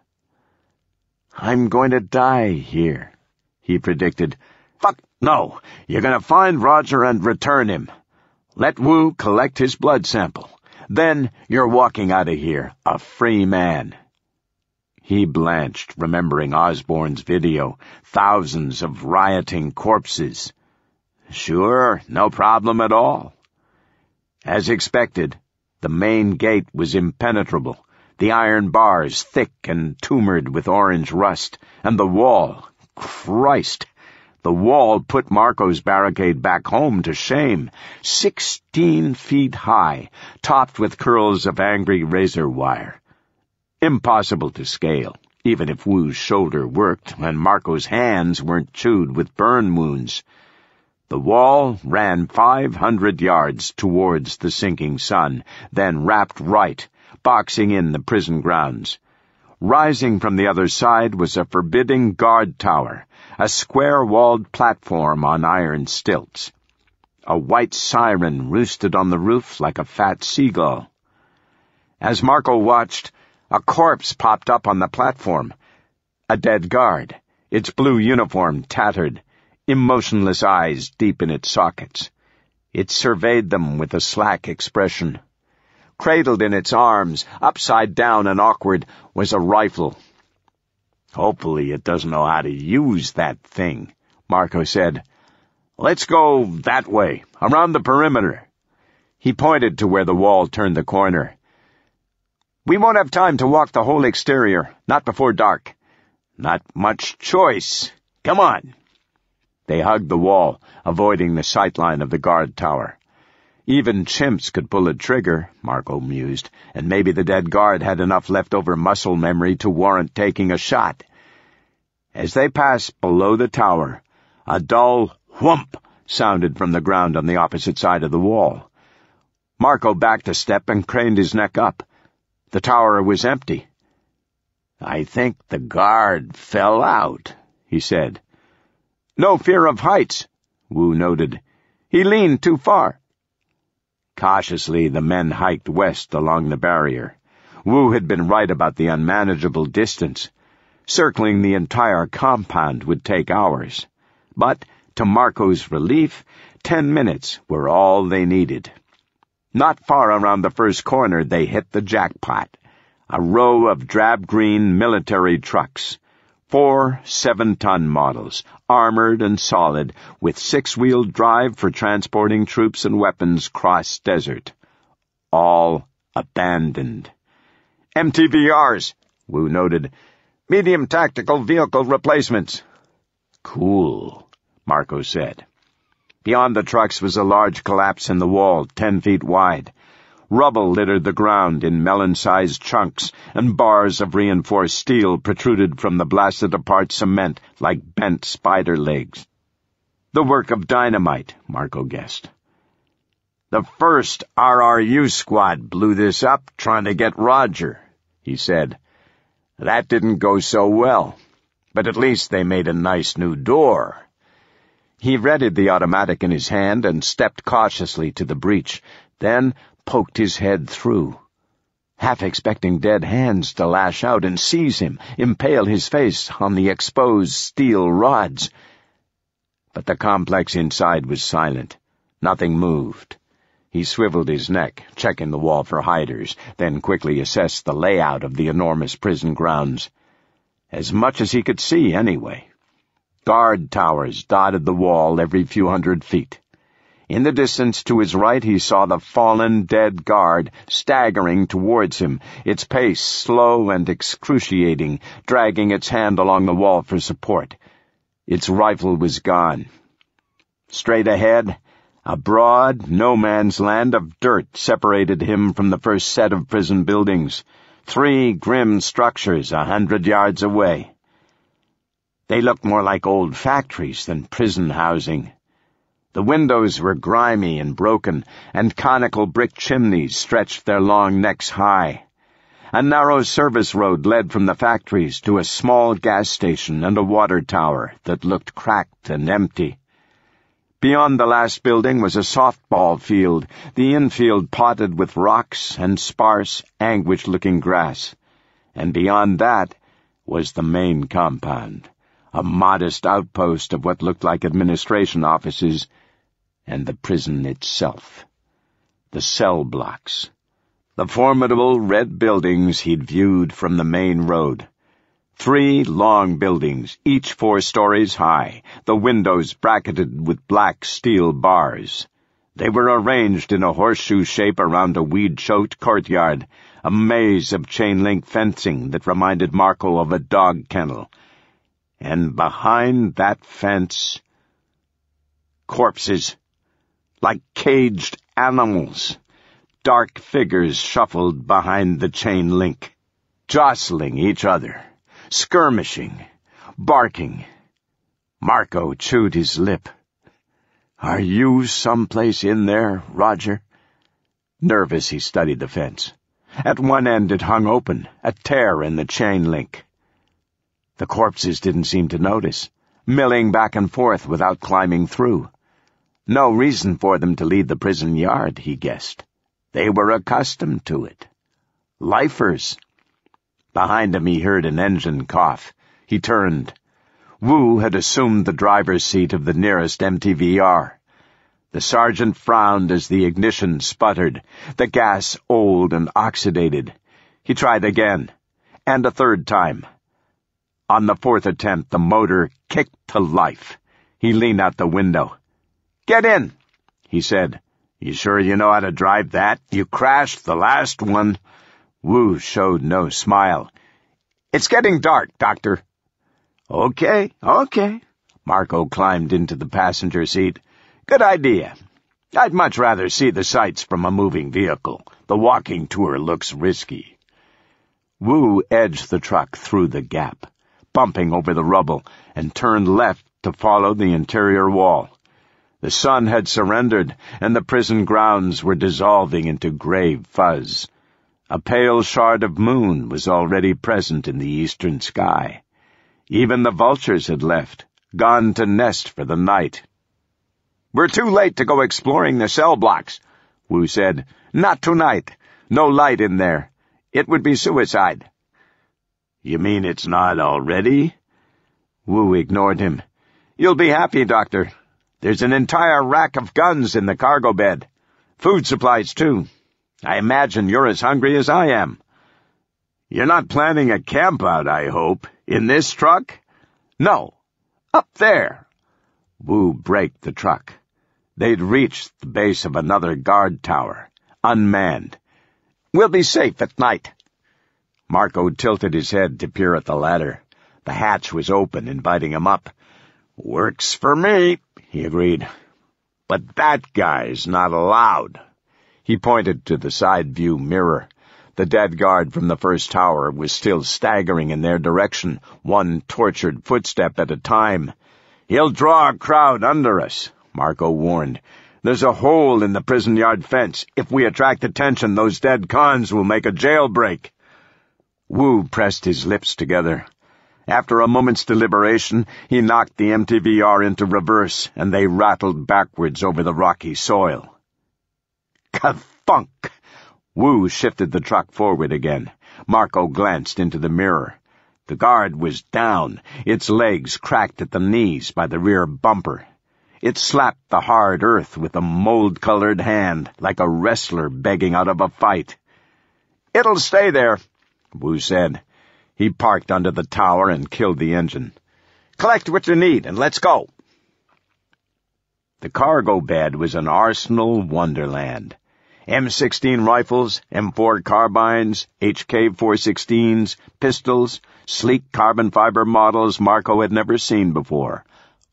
"I'm going to die here," he predicted. "Fuck no! You're going to find Roger and return him. Let Wu collect his blood sample. Then you're walking out of here, a free man." He blanched, remembering Osborne's video, thousands of rioting corpses. Sure, no problem at all. As expected, the main gate was impenetrable, the iron bars thick and tumored with orange rust, and the wall, Christ! The wall put Marco's barricade back home to shame, 16 feet high, topped with curls of angry razor wire. Impossible to scale, even if Wu's shoulder worked and Marco's hands weren't chewed with burn wounds. The wall ran 500 yards towards the sinking sun, then wrapped right, boxing in the prison grounds. Rising from the other side was a forbidding guard tower, a square-walled platform on iron stilts. A white siren roosted on the roof like a fat seagull. As Marco watched, a corpse popped up on the platform. A dead guard, its blue uniform tattered, emotionless eyes deep in its sockets. It surveyed them with a slack expression. Cradled in its arms, upside down and awkward, was a rifle. "Hopefully it doesn't know how to use that thing," Marco said. "Let's go that way, around the perimeter." He pointed to where the wall turned the corner. "We won't have time to walk the whole exterior, not before dark." "Not much choice. Come on." They hugged the wall, avoiding the sightline of the guard tower. Even chimps could pull a trigger, Marco mused, and maybe the dead guard had enough leftover muscle memory to warrant taking a shot. As they passed below the tower, a dull whump sounded from the ground on the opposite side of the wall. Marco backed a step and craned his neck up. The tower was empty. "I think the guard fell out," he said. "No fear of heights," Wu noted. "He leaned too far." Cautiously, the men hiked west along the barrier. Wu had been right about the unmanageable distance. Circling the entire compound would take hours. But, to Marco's relief, 10 minutes were all they needed. Not far around the first corner, they hit the jackpot. A row of drab-green military trucks. 4 7-ton models, armored and solid, with 6-wheeled drive for transporting troops and weapons cross-desert. All abandoned. "MTVRs," Wu noted. "Medium tactical vehicle replacements." "Cool," Marco said. Beyond the trucks was a large collapse in the wall, 10 feet wide. Rubble littered the ground in melon-sized chunks, and bars of reinforced steel protruded from the blasted-apart cement like bent spider legs. The work of dynamite, Marco guessed. "The first RRU squad blew this up trying to get Roger," he said. "That didn't go so well, but at least they made a nice new door." He readied the automatic in his hand and stepped cautiously to the breach, then poked his head through, half expecting dead hands to lash out and seize him, impale his face on the exposed steel rods. But the complex inside was silent. Nothing moved. He swiveled his neck, checking the wall for hiders, then quickly assessed the layout of the enormous prison grounds. As much as he could see, anyway. Guard towers dotted the wall every few hundred feet. In the distance to his right he saw the fallen dead guard staggering towards him, its pace slow and excruciating, dragging its hand along the wall for support. Its rifle was gone. Straight ahead, a broad, no-man's land of dirt separated him from the first set of prison buildings, 3 grim structures 100 yards away. They looked more like old factories than prison housing. The windows were grimy and broken, and conical brick chimneys stretched their long necks high. A narrow service road led from the factories to a small gas station and a water tower that looked cracked and empty. Beyond the last building was a softball field, the infield potted with rocks and sparse, anguished-looking grass. And beyond that was the main compound, a modest outpost of what looked like administration offices, and the prison itself. The cell blocks. The formidable red buildings he'd viewed from the main road. 3 long buildings, each 4 stories high, the windows bracketed with black steel bars. They were arranged in a horseshoe shape around a weed-choked courtyard, a maze of chain-link fencing that reminded Marco of a dog kennel. And behind that fence, corpses, like caged animals. Dark figures shuffled behind the chain link, jostling each other, skirmishing, barking. Marco chewed his lip. "Are you someplace in there, Roger?" Nervous, he studied the fence. At one end it hung open, a tear in the chain link. The corpses didn't seem to notice, milling back and forth without climbing through. No reason for them to leave the prison yard, he guessed. They were accustomed to it. Lifers. Behind him he heard an engine cough. He turned. Wu had assumed the driver's seat of the nearest MTVR. The sergeant frowned as the ignition sputtered, the gas old and oxidated. He tried again, and a third time. On the 4th attempt, the motor kicked to life. He leaned out the window. "Get in," he said. "You sure you know how to drive that? You crashed the last one." Wu showed no smile. "It's getting dark, Doctor." Okay. Marco climbed into the passenger seat. "Good idea. I'd much rather see the sights from a moving vehicle. The walking tour looks risky." Wu edged the truck through the gap, bumping over the rubble, and turned left to follow the interior wall. The sun had surrendered, and the prison grounds were dissolving into gray fuzz. A pale shard of moon was already present in the eastern sky. Even the vultures had left, gone to nest for the night.
"We're too late to go exploring the cell blocks,"
Wu said.
"Not tonight. No light in there. It would be suicide."
"You mean it's not already?" Wu ignored him.
"You'll be happy, Doctor. There's an entire rack of guns in the cargo bed. Food supplies, too. I imagine you're as hungry as I am."
"You're not planning a campout, I hope, in this truck?"
"No. Up there."
Wu braked the truck. They'd reached the base of another guard tower, unmanned.
"We'll be safe at night."
Marco tilted his head to peer at the ladder. The hatch was open, inviting him up.
"Works for me,"
he agreed. "But that guy's not allowed." He pointed to the side view mirror. The dead guard from the first tower was still staggering in their direction, one tortured footstep at a time.
"He'll draw a crowd under us," Marco warned. "There's a hole in the prison yard fence. If we attract attention, those dead cons will make a jailbreak."
Wu pressed his lips together. After a moment's deliberation, he knocked the MTVR into reverse, and they rattled backwards over the rocky soil.
Ka-thunk!
Wu shifted the truck forward again. Marco glanced into the mirror. The guard was down, its legs cracked at the knees by the rear bumper. It slapped the hard earth with a mold-colored hand, like a wrestler begging out of a fight.
"It'll stay there,"
Wu said. He parked under the tower and killed the engine.
"Collect what you need and let's go."
The cargo bed was an arsenal wonderland. M16 rifles, M4 carbines, HK-416s, pistols, sleek carbon fiber models Marco had never seen before,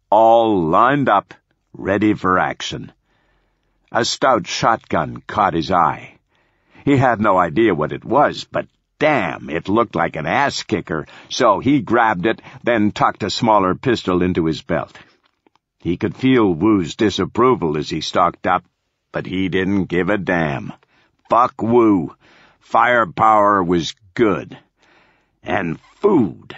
all lined up, ready for action. A stout shotgun caught his eye. He had no idea what it was, but damn, it looked like an ass-kicker, so he grabbed it, then tucked a smaller pistol into his belt. He could feel Wu's disapproval as he stalked up, but he didn't give a damn. Fuck Wu. Firepower was good. And food.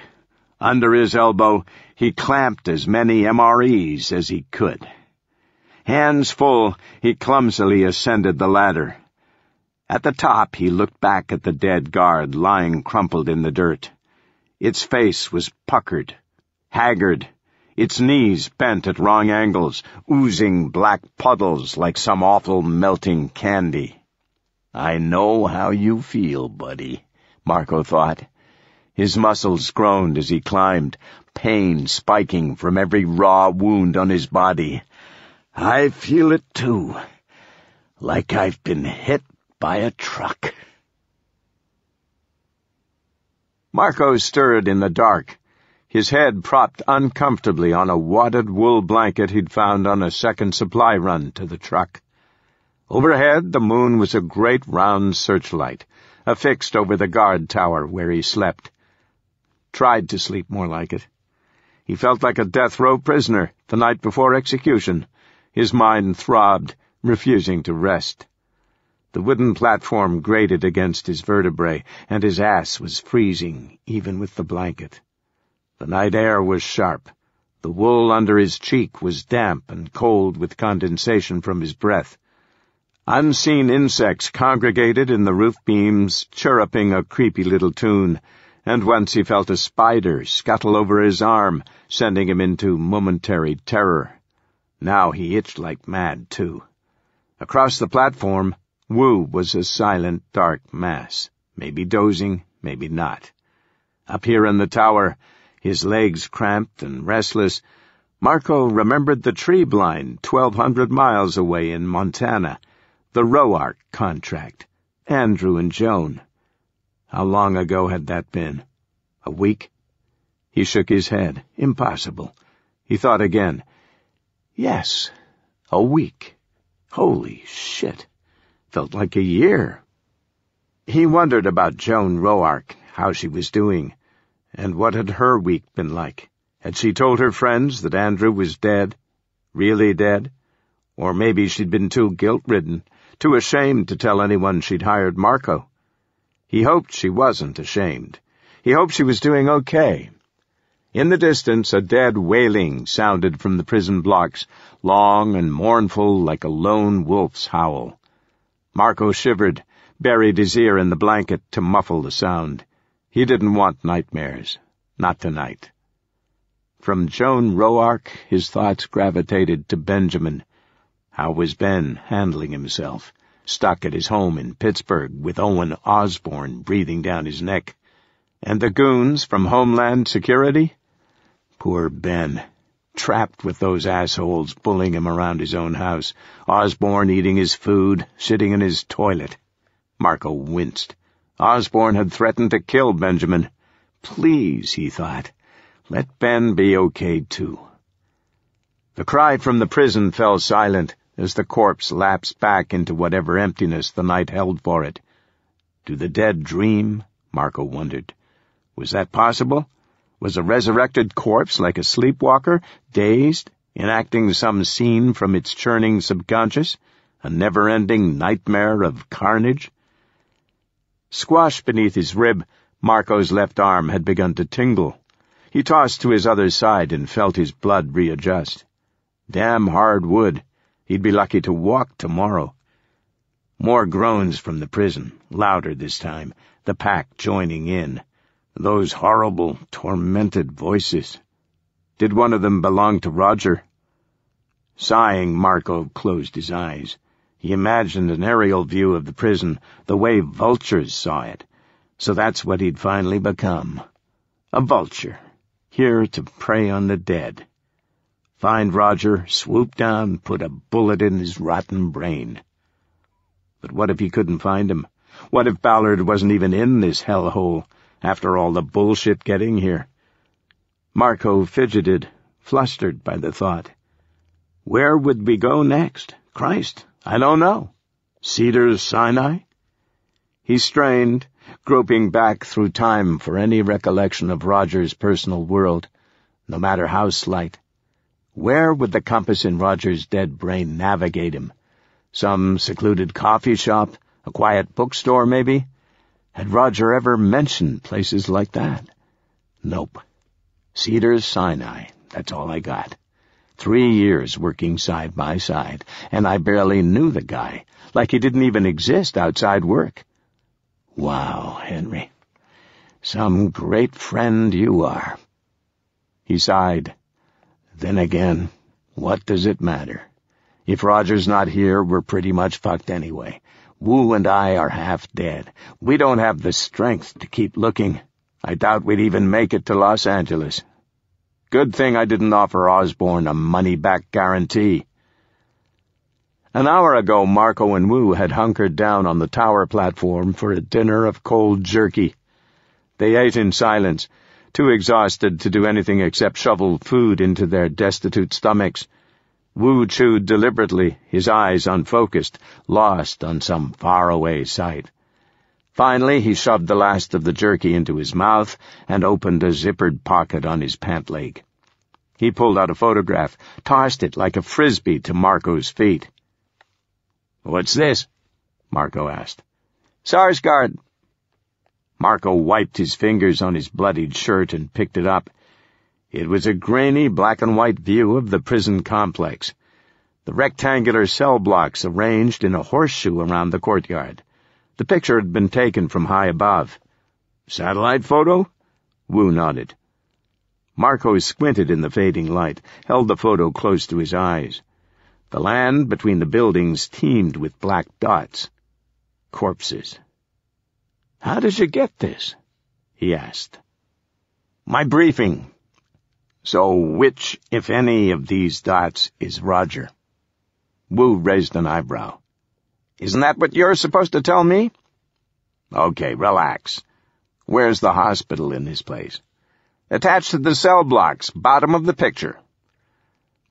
Under his elbow, he clamped as many MREs as he could. Hands full, he clumsily ascended the ladder. At the top, he looked back at the dead guard lying crumpled in the dirt. Its face was puckered, haggard, its knees bent at wrong angles, oozing black puddles like some awful melting candy. "I know how you feel, buddy," Marco thought. His muscles groaned as he climbed, pain spiking from every raw wound on his body. "I feel it too, like I've been hit by a truck." Marco stirred in the dark, his head propped uncomfortably on a wadded wool blanket he'd found on a second supply run to the truck. Overhead, the moon was a great round searchlight, affixed over the guard tower where he slept. Tried to sleep more like it. He felt like a death row prisoner the night before execution. His mind throbbed, refusing to rest. The wooden platform grated against his vertebrae, and his ass was freezing, even with the blanket. The night air was sharp. The wool under his cheek was damp and cold with condensation from his breath. Unseen insects congregated in the roof beams, chirruping a creepy little tune, and once he felt a spider scuttle over his arm, sending him into momentary terror. Now he itched like mad, too. Across the platform, Wu was a silent, dark mass, maybe dozing, maybe not. Up here in the tower, his legs cramped and restless, Marco remembered the tree blind 1,200 miles away in Montana, the Roark contract, Andrew and Joan. How long ago had that been? A week? He shook his head. Impossible. He thought again. Yes, a week. Holy shit. Felt like a year. He wondered about Joan Roark, how she was doing. And what had her week been like? Had she told her friends that Andrew was dead? Really dead? Or maybe she'd been too guilt-ridden, too ashamed to tell anyone she'd hired Marco. He hoped she wasn't ashamed. He hoped she was doing okay. In the distance, a dead wailing sounded from the prison blocks, long and mournful like a lone wolf's howl. Marco shivered, buried his ear in the blanket to muffle the sound. He didn't want nightmares. Not tonight. From Joan Roark, his thoughts gravitated to Benjamin. How was Ben handling himself, stuck at his home in Pittsburgh with Owen Osborne breathing down his neck? And the goons from Homeland Security? Poor Ben, trapped with those assholes bullying him around his own house, Osborne eating his food, sitting in his toilet. Marco winced. Osborne had threatened to kill Benjamin. Please, he thought, let Ben be okay too. The cry from the prison fell silent as the corpse lapsed back into whatever emptiness the night held for it. Do the dead dream? Marco wondered. Was that possible? Was a resurrected corpse like a sleepwalker, dazed, enacting some scene from its churning subconscious, a never-ending nightmare of carnage? Squashed beneath his rib, Marco's left arm had begun to tingle. He tossed to his other side and felt his blood readjust. Damn hard wood. He'd be lucky to walk tomorrow. More groans from the prison, louder this time, the pack joining in. Those horrible, tormented voices. Did one of them belong to Roger? Sighing, Marco closed his eyes. He imagined an aerial view of the prison, the way vultures saw it. So that's what he'd finally become. A vulture, here to prey on the dead. Find Roger, swoop down, put a bullet in his rotten brain. But what if he couldn't find him? What if Ballard wasn't even in this hellhole, after all the bullshit getting here? Marco fidgeted, flustered by the thought. Where would we go next? Christ, I don't know. Cedars Sinai? He strained, groping back through time for any recollection of Roger's personal world, no matter how slight. Where would the compass in Roger's dead brain navigate him? Some secluded coffee shop, a quiet bookstore, maybe? Had Roger ever mentioned places like that? Nope. Cedars Sinai, that's all I got. 3 years working side by side, and I barely knew the guy, like he didn't even exist outside work. Wow, Henry. Some great friend you are. He sighed. Then again, what does it matter? If Roger's not here, we're pretty much fucked anyway. Wu and I are half dead. We don't have the strength to keep looking. I doubt we'd even make it to Los Angeles. Good thing I didn't offer Osborne a money-back guarantee. An hour ago, Marco and Wu had hunkered down on the tower platform for a dinner of cold jerky. They ate in silence, too exhausted to do anything except shovel food into their destitute stomachs. Wu chewed deliberately, his eyes unfocused, lost on some faraway sight. Finally, he shoved the last of the jerky into his mouth and opened a zippered pocket on his pant leg. He pulled out a photograph, tossed it like a frisbee to Marco's feet. "What's this?" Marco asked. "Sarsgaard." Marco wiped his fingers on his bloodied shirt and picked it up. It was a grainy black-and-white view of the prison complex. The rectangular cell blocks arranged in a horseshoe around the courtyard. The picture had been taken from high above. "Satellite photo?" Wu nodded. Marco squinted in the fading light, held the photo close to his eyes. The land between the buildings teemed with black dots. Corpses. "How did you get this?" he asked. "My briefing." "So which, if any, of these dots is Roger?" Wu raised an eyebrow. "Isn't that what you're supposed to tell me?" "Okay, relax. Where's the hospital in this place?" "Attached to the cell blocks, bottom of the picture."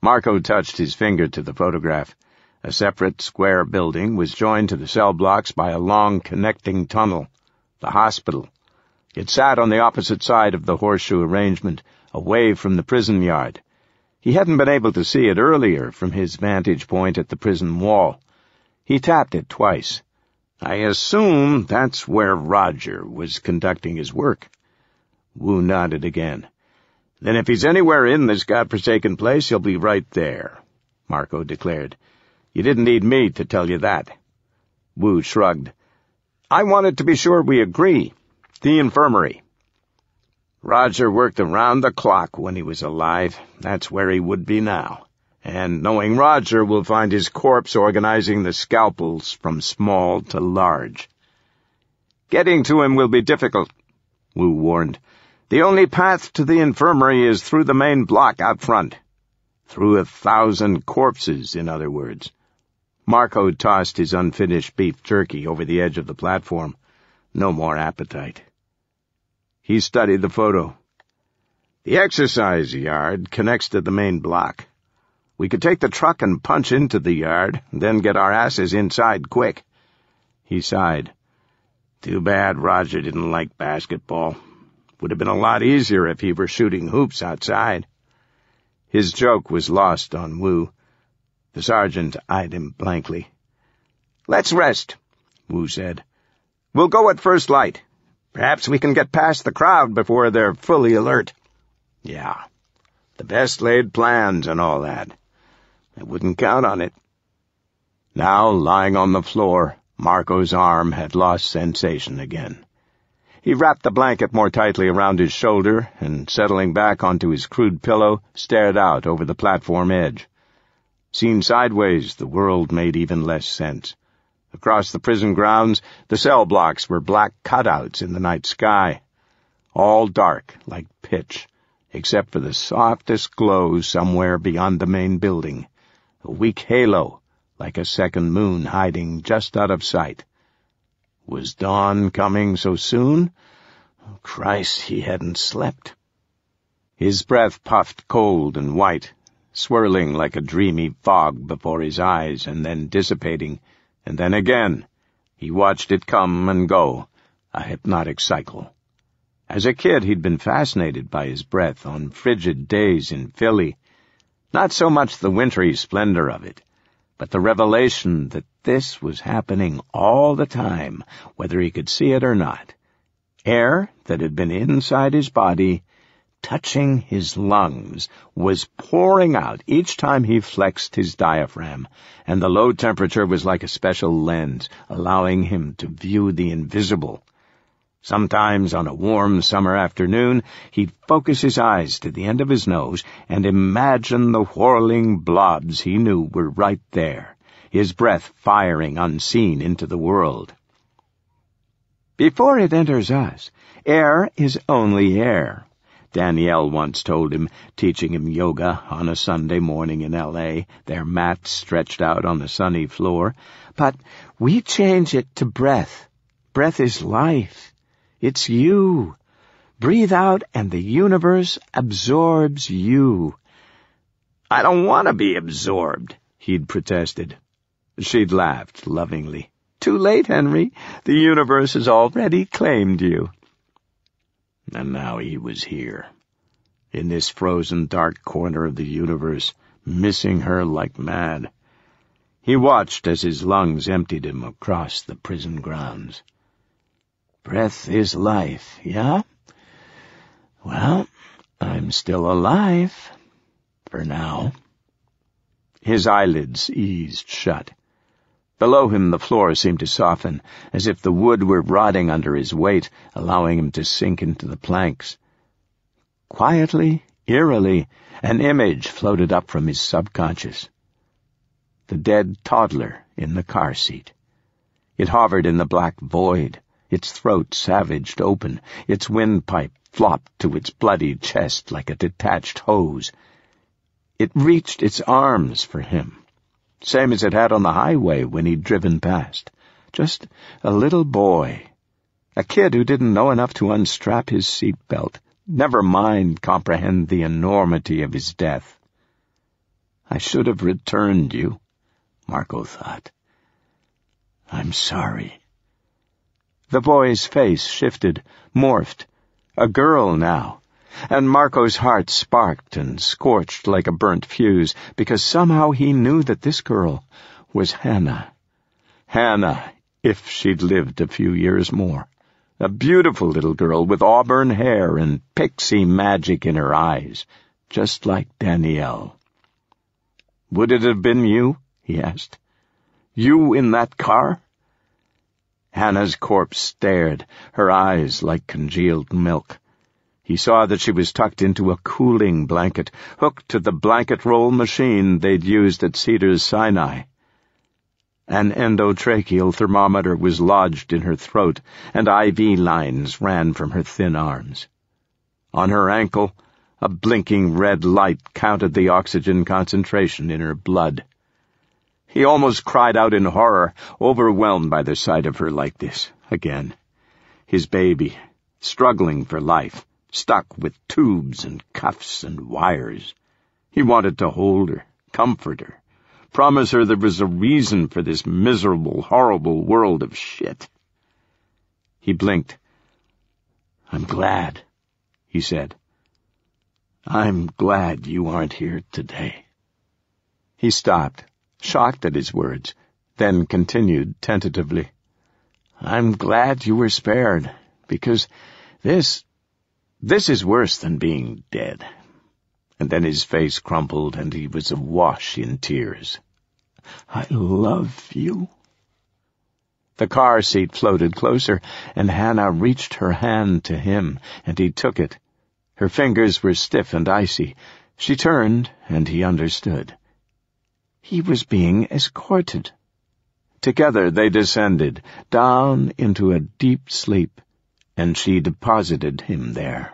Marco touched his finger to the photograph. A separate square building was joined to the cell blocks by a long connecting tunnel. The hospital. It sat on the opposite side of the horseshoe arrangement, away from the prison yard. He hadn't been able to see it earlier from his vantage point at the prison wall. He tapped it twice. I assume that's where Roger was conducting his work. Wu nodded again. Then if he's anywhere in this godforsaken place, he'll be right there, Marco declared. You didn't need me to tell you that. Wu shrugged. I wanted to be sure we agree. The infirmary. Roger worked around the clock when he was alive. That's where he would be now. And knowing Roger, we'll find his corpse organizing the scalpels from small to large. Getting to him will be difficult, Wu warned. The only path to the infirmary is through the main block out front. Through 1,000 corpses, in other words. Marco tossed his unfinished beef jerky over the edge of the platform. No more appetite. He studied the photo. The exercise yard connects to the main block. We could take the truck and punch into the yard, then get our asses inside quick. He sighed. Too bad Roger didn't like basketball. Would have been a lot easier if he were shooting hoops outside. His joke was lost on Wu. The sergeant eyed him blankly. Let's rest, Wu said. We'll go at first light. Perhaps we can get past the crowd before they're fully alert. Yeah, the best laid plans and all that. I wouldn't count on it. Now, lying on the floor, Marco's arm had lost sensation again. He wrapped the blanket more tightly around his shoulder and, settling back onto his crude pillow, stared out over the platform edge. Seen sideways, the world made even less sense. Across the prison grounds, the cell blocks were black cutouts in the night sky, all dark like pitch, except for the softest glow somewhere beyond the main building, a weak halo like a second moon hiding just out of sight. Was dawn coming so soon? Oh, Christ, he hadn't slept. His breath puffed cold and white, swirling like a dreamy fog before his eyes and then dissipating, and then again. He watched it come and go, a hypnotic cycle. As a kid, he'd been fascinated by his breath on frigid days in Philly. Not so much the wintry splendor of it, but the revelation that this was happening all the time, whether he could see it or not. Air that had been inside his body, touching his lungs, was pouring out each time he flexed his diaphragm, and the low temperature was like a special lens, allowing him to view the invisible. Sometimes on a warm summer afternoon, he'd focus his eyes to the end of his nose and imagine the whirling blobs he knew were right there, his breath firing unseen into the world. Before it enters us, air is only air, Danielle once told him, teaching him yoga on a Sunday morning in L.A., their mats stretched out on the sunny floor. But we change it to breath. Breath is life. It's you. Breathe out and the universe absorbs you. I don't want to be absorbed, he'd protested. She'd laughed lovingly. Too late, Henry. The universe has already claimed you. And now he was here, in this frozen dark corner of the universe, missing her like mad. He watched as his lungs emptied him across the prison grounds. Breath is life, yeah? Well, I'm still alive, for now. His eyelids eased shut. Below him the floor seemed to soften, as if the wood were rotting under his weight, allowing him to sink into the planks. Quietly, eerily, an image floated up from his subconscious. The dead toddler in the car seat. It hovered in the black void, its throat savaged open, its windpipe flopped to its bloodied chest like a detached hose. It reached its arms for him, same as it had on the highway when he'd driven past. Just a little boy, a kid who didn't know enough to unstrap his seatbelt, never mind comprehend the enormity of his death. I should have returned you, Marco thought. I'm sorry. The boy's face shifted, morphed. A girl now. And Marco's heart sparked and scorched like a burnt fuse, because somehow he knew that this girl was Hannah. Hannah If she'd lived a few years more. A beautiful little girl with auburn hair and pixie magic in her eyes, just like Danielle. "Would it have been you?" he asked. "You in that car?" Hannah's corpse stared, her eyes like congealed milk. He saw that she was tucked into a cooling blanket, hooked to the blanket roll machine they'd used at Cedars-Sinai. An endotracheal thermometer was lodged in her throat, and IV lines ran from her thin arms. On her ankle, a blinking red light counted the oxygen concentration in her blood. He almost cried out in horror, overwhelmed by the sight of her like this, again. His baby, struggling for life, stuck with tubes and cuffs and wires. He wanted to hold her, comfort her, promise her there was a reason for this miserable, horrible world of shit. He blinked. "I'm glad," he said. "I'm glad you aren't here today." He stopped, shocked at his words, then continued tentatively. "I'm glad you were spared, because this is worse than being dead." And then his face crumpled and he was awash in tears. "I love you." The car seat floated closer, and Hannah reached her hand to him, and he took it. Her fingers were stiff and icy. She turned, and he understood. He was being escorted. Together they descended, down into a deep sleep, and she deposited him there.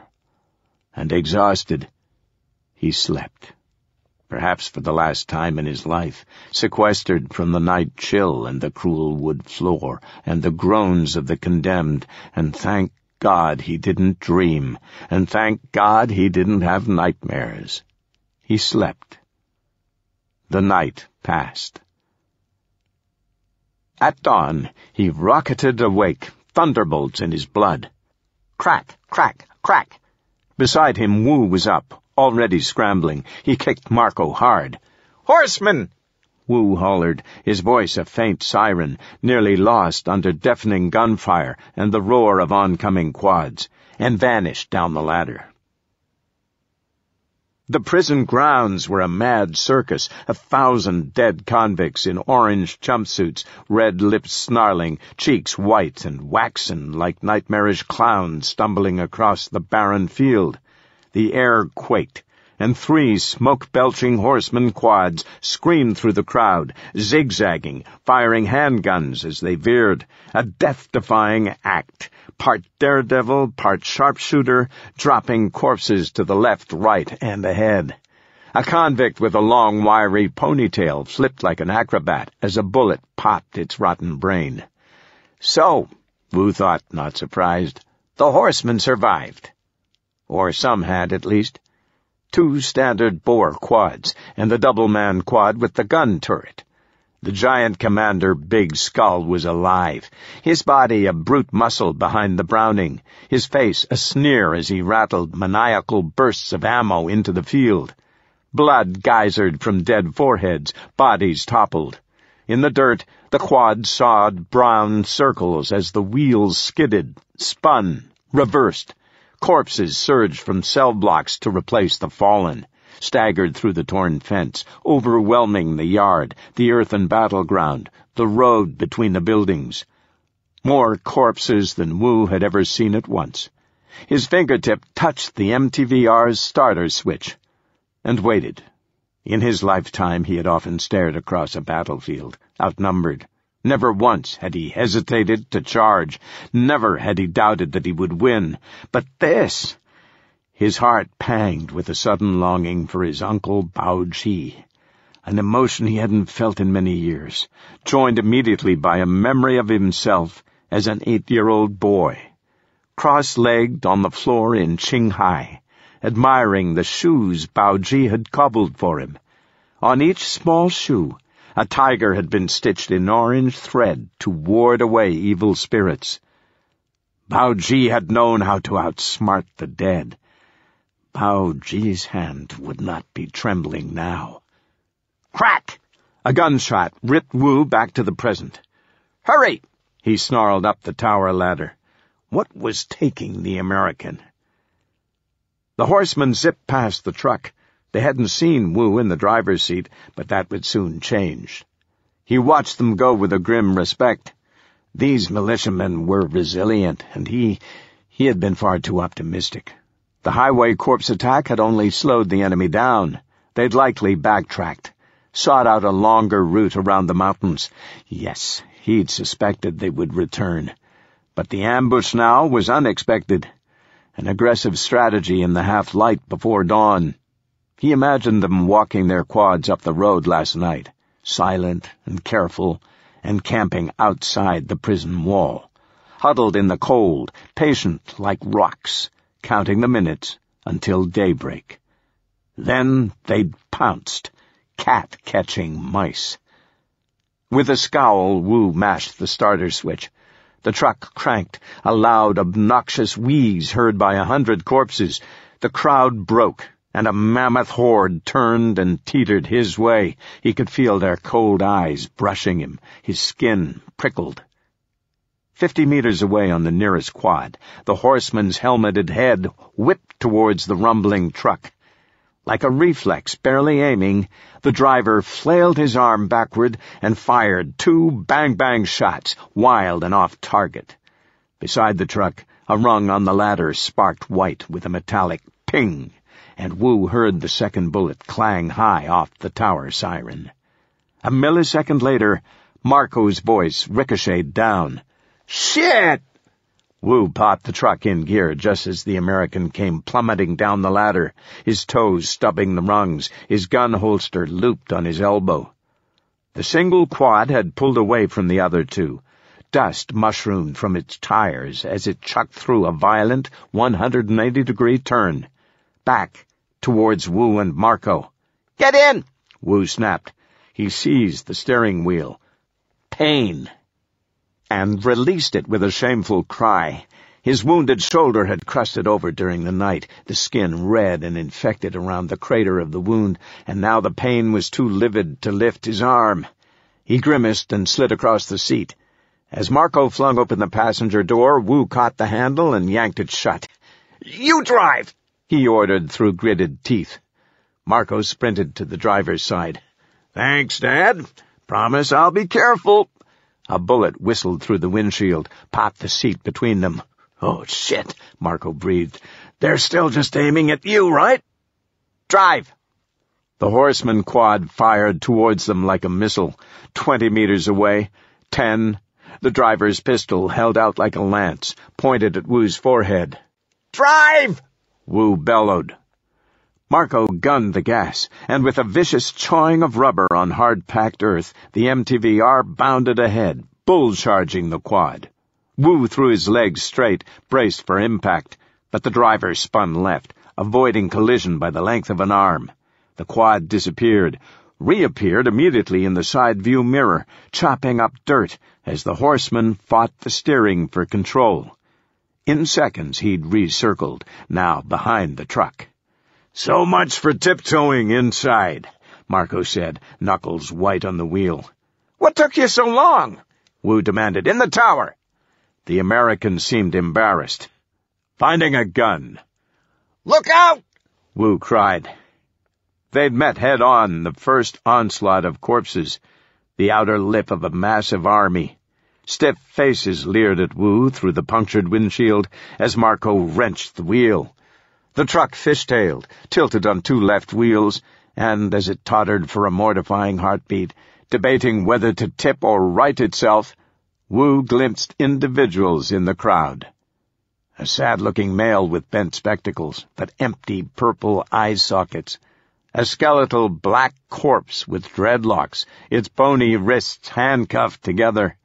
And exhausted, he slept. Perhaps for the last time in his life, sequestered from the night chill and the cruel wood floor and the groans of the condemned, and thank God he didn't dream, and thank God he didn't have nightmares. He slept. The night passed. At dawn, he rocketed awake, thunderbolts in his blood. Crack, crack, crack. Beside him, Wu was up, already scrambling. He kicked Marco hard. "Horseman!" Wu hollered, his voice a faint siren, nearly lost under deafening gunfire and the roar of oncoming quads, and vanished down the ladder. The prison grounds were a mad circus, 1,000 dead convicts in orange jumpsuits, red lips snarling, cheeks white and waxen like nightmarish clowns stumbling across the barren field. The air quaked, and 3 smoke-belching horseman quads screamed through the crowd, zigzagging, firing handguns as they veered, a death-defying act, part daredevil, part sharpshooter, dropping corpses to the left, right, and ahead. A convict with a long, wiry ponytail flipped like an acrobat as a bullet popped its rotten brain. So, Wu thought, not surprised, the horsemen survived. Or some had, at least. 2 standard bore quads, and the double-man quad with the gun turret. The giant commander Big Skull was alive, his body a brute muscle behind the Browning, his face a sneer as he rattled maniacal bursts of ammo into the field. Blood geysered from dead foreheads, bodies toppled. In the dirt, the quad sawed brown circles as the wheels skidded, spun, reversed. Corpses surged from cell blocks to replace the fallen, staggered through the torn fence, overwhelming the yard, the earthen battleground, the road between the buildings. More corpses than Wu had ever seen at once. His fingertip touched the MTVR's starter switch, and waited. In his lifetime he had often stared across a battlefield, outnumbered. Never once had he hesitated to charge. Never had he doubted that he would win. But this... His heart panged with a sudden longing for his uncle Bao Ji, an emotion he hadn't felt in many years, joined immediately by a memory of himself as an 8-year-old boy, cross-legged on the floor in Qinghai, admiring the shoes Bao Ji had cobbled for him. On each small shoe, a tiger had been stitched in orange thread to ward away evil spirits. Bao Ji had known how to outsmart the dead. Bao Ji's hand would not be trembling now. Crack! A gunshot ripped Wu back to the present. "Hurry!" He snarled up the tower ladder. What was taking the American? The horsemen zipped past the truck. They hadn't seen Wu in the driver's seat, but that would soon change. He watched them go with a grim respect. These militiamen were resilient, and he had been far too optimistic. The highway corpse attack had only slowed the enemy down. They'd likely backtracked, sought out a longer route around the mountains. Yes, he'd suspected they would return. But the ambush now was unexpected. An aggressive strategy in the half-light before dawn. He imagined them walking their quads up the road last night, silent and careful, and camping outside the prison wall, huddled in the cold, patient like rocks, counting the minutes until daybreak. Then they'd pounced, cat-catching mice. With a scowl, Wu mashed the starter switch. The truck cranked, a loud, obnoxious wheeze heard by 100 corpses. The crowd broke, and a mammoth horde turned and teetered his way. He could feel their cold eyes brushing him. His skin prickled. 50 meters away on the nearest quad, the horseman's helmeted head whipped towards the rumbling truck. Like a reflex, barely aiming, the driver flailed his arm backward and fired 2 bang-bang shots, wild and off-target. Beside the truck, a rung on the ladder sparked white with a metallic ping, and Wu heard the second bullet clang high off the tower siren. A millisecond later, Marco's voice ricocheted down. "Shit!" Wu popped the truck in gear just as the American came plummeting down the ladder, his toes stubbing the rungs, his gun holster looped on his elbow. The single quad had pulled away from the other 2. Dust mushroomed from its tires as it chucked through a violent 180-degree turn. Back, towards Wu and Marco. "Get in!" Wu snapped. He seized the steering wheel. Pain. And released it with a shameful cry. His wounded shoulder had crusted over during the night, the skin red and infected around the crater of the wound, and now the pain was too livid to lift his arm. He grimaced and slid across the seat. As Marco flung open the passenger door, Wu caught the handle and yanked it shut. "You drive!" he ordered through gritted teeth. Marco sprinted to the driver's side. "Thanks, Dad. Promise I'll be careful." A bullet whistled through the windshield, popped the seat between them. "Oh, shit," Marco breathed. "They're still just aiming at you, right?" "Drive!" The horseman quad fired towards them like a missile, 20 meters away, 10. The driver's pistol, held out like a lance, pointed at Wu's forehead. "Drive!" Wu bellowed. Marco gunned the gas, and with a vicious chawing of rubber on hard-packed earth, the MTVR bounded ahead, bull-charging the quad. Wu threw his legs straight, braced for impact, but the driver spun left, avoiding collision by the length of an arm. The quad disappeared, reappeared immediately in the side-view mirror, chopping up dirt as the horseman fought the steering for control. In seconds he'd recircled, now behind the truck. "So much for tiptoeing inside," Marco said, knuckles white on the wheel. "What took you so long?" Wu demanded. "In the tower." The American seemed embarrassed. "Finding a gun." "Look out!" Wu cried. They'd met head-on the first onslaught of corpses, the outer lip of a massive army. Stiff faces leered at Wu through the punctured windshield as Marco wrenched the wheel. The truck fishtailed, tilted on 2 left wheels, and as it tottered for a mortifying heartbeat, debating whether to tip or right itself, Wu glimpsed individuals in the crowd. A sad-looking male with bent spectacles, but empty purple eye sockets. A skeletal black corpse with dreadlocks, its bony wrists handcuffed together.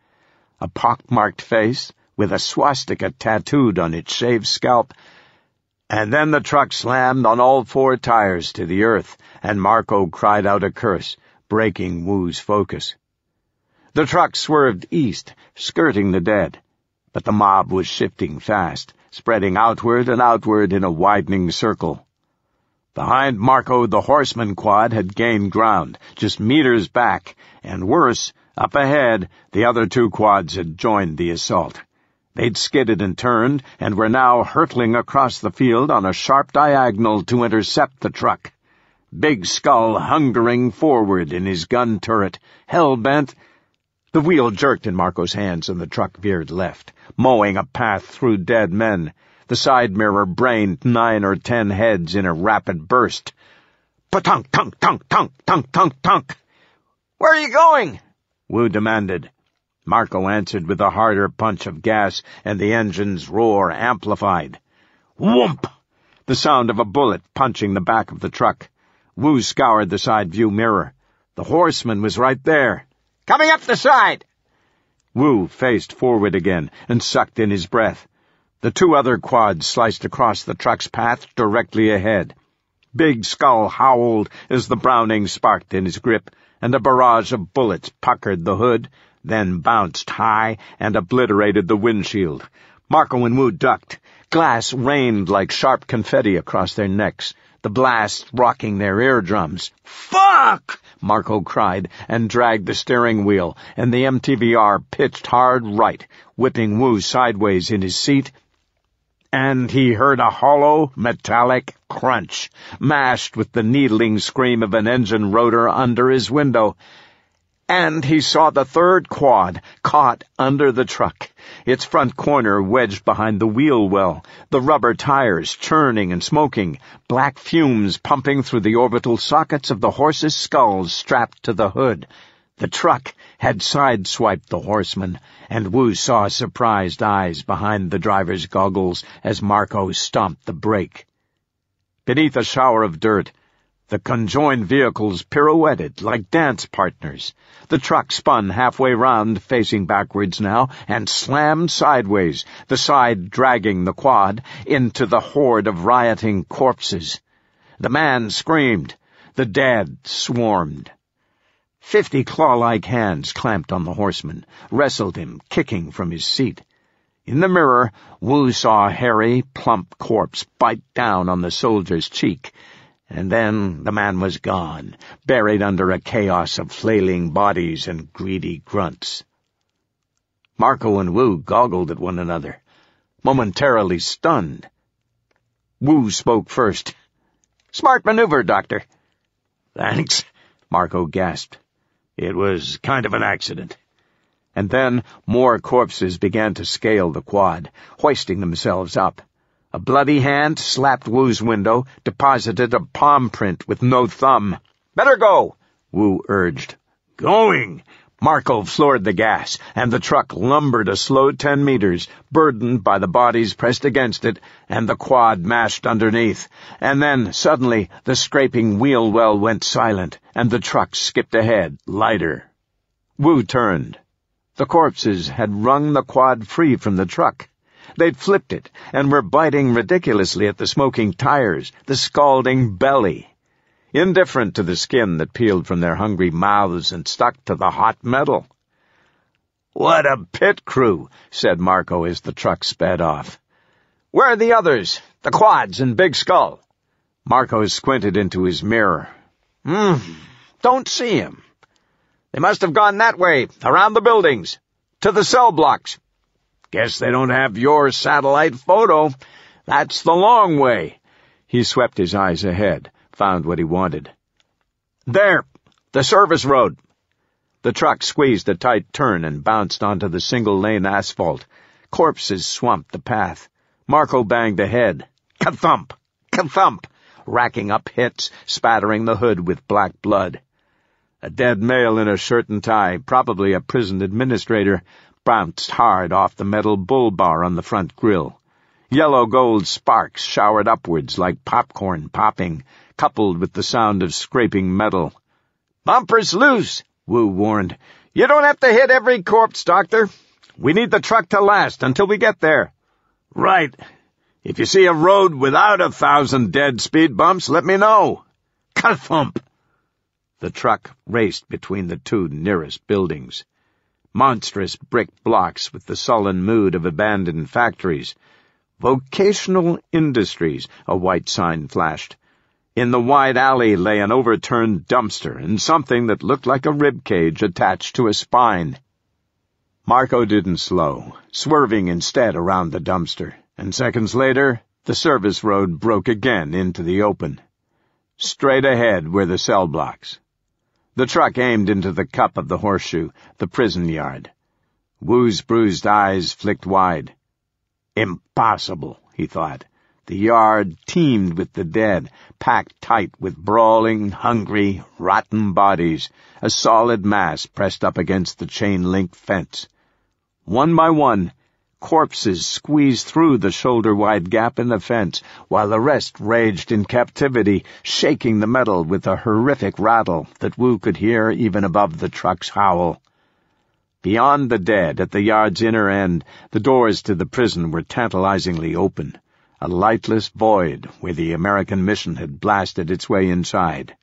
A pockmarked face with a swastika tattooed on its shaved scalp. And then the truck slammed on all 4 tires to the earth, and Marco cried out a curse, breaking Wu's focus. The truck swerved east, skirting the dead, but the mob was shifting fast, spreading outward and outward in a widening circle. Behind Marco, the horseman quad had gained ground, just meters back, and worse, up ahead, the other two quads had joined the assault. They'd skidded and turned, and were now hurtling across the field on a sharp diagonal to intercept the truck. Big Skull hungering forward in his gun turret, hell-bent. The wheel jerked in Marco's hands, and the truck veered left, mowing a path through dead men. The side mirror brained 9 or 10 heads in a rapid burst. Pa-tunk, tunk, tunk, tunk, tunk, tunk, tunk. "Where are you going?" Wu demanded. Marco answered with a harder punch of gas, and the engine's roar amplified. Whoomp! The sound of a bullet punching the back of the truck. Wu scoured the side view mirror. The horseman was right there. "Coming up the side!" Wu faced forward again and sucked in his breath. The two other quads sliced across the truck's path directly ahead. Big Skull howled as the Browning sparked in his grip, and a barrage of bullets puckered the hood, then bounced high and obliterated the windshield. Marco and Wu ducked. Glass rained like sharp confetti across their necks, the blast rocking their eardrums. "Fuck!" Marco cried, and dragged the steering wheel, and the MTVR pitched hard right, whipping Wu sideways in his seat, and he heard a hollow, metallic crunch, mashed with the needling scream of an engine rotor under his window. And he saw the third quad caught under the truck, its front corner wedged behind the wheel well, the rubber tires churning and smoking, black fumes pumping through the orbital sockets of the horses' skulls strapped to the hood. The truck had sideswiped the horseman, and Wu saw surprised eyes behind the driver's goggles as Marco stomped the brake. Beneath a shower of dirt, the conjoined vehicles pirouetted like dance partners. The truck spun halfway round, facing backwards now, and slammed sideways, the side dragging the quad into the horde of rioting corpses. The man screamed. The dead swarmed. 50 claw-like hands clamped on the horseman, wrestled him, kicking from his seat. In the mirror, Wu saw a hairy, plump corpse bite down on the soldier's cheek, and then the man was gone, buried under a chaos of flailing bodies and greedy grunts. Marco and Wu goggled at one another, momentarily stunned. Wu spoke first. "Smart maneuver, Doctor." "Thanks," Marco gasped. "It was kind of an accident." And then more corpses began to scale the quad, hoisting themselves up. A bloody hand slapped Wu's window, deposited a palm print with no thumb. "Better go," Wu urged. "Going!" Marco floored the gas, and the truck lumbered a slow 10 meters, burdened by the bodies pressed against it, and the quad mashed underneath. And then, suddenly, the scraping wheel well went silent, and the truck skipped ahead, lighter. Wu turned. The corpses had wrung the quad free from the truck. They'd flipped it, and were biting ridiculously at the smoking tires, the scalding belly, indifferent to the skin that peeled from their hungry mouths and stuck to the hot metal. "What a pit crew," said Marco as the truck sped off. "Where are the others? The quads and Big Skull?" Marco squinted into his mirror. Don't see him. They must have gone that way, around the buildings, to the cell blocks. Guess they don't have your satellite photo. That's the long way." He swept his eyes ahead, found what he wanted. "There, the service road." The truck squeezed a tight turn and bounced onto the single-lane asphalt. Corpses swamped the path. Marco banged ahead. Ka-thump! Ka-thump! Racking up hits, spattering the hood with black blood. A dead male in a shirt and tie, probably a prison administrator, bounced hard off the metal bull bar on the front grille. Yellow-gold sparks showered upwards like popcorn popping, coupled with the sound of scraping metal. "Bumpers loose," Wu warned. "You don't have to hit every corpse, Doctor. We need the truck to last until we get there." "Right. If you see a road without 1,000 dead speed bumps, let me know." Ka-thump! The truck raced between the two nearest buildings. Monstrous brick blocks with the sullen mood of abandoned factories. "Vocational Industries," a white sign flashed. In the wide alley lay an overturned dumpster and something that looked like a rib cage attached to a spine. Marco didn't slow, swerving instead around the dumpster, and seconds later, the service road broke again into the open. Straight ahead were the cell blocks. The truck aimed into the cup of the horseshoe, the prison yard. Wu's bruised eyes flicked wide. Impossible, he thought. The yard teemed with the dead, packed tight with brawling, hungry, rotten bodies, a solid mass pressed up against the chain-link fence. One by one, corpses squeezed through the shoulder-wide gap in the fence, while the rest raged in captivity, shaking the metal with a horrific rattle that Wu could hear even above the truck's howl. Beyond the dead, at the yard's inner end, the doors to the prison were tantalizingly open, a lightless void where the American mission had blasted its way inside.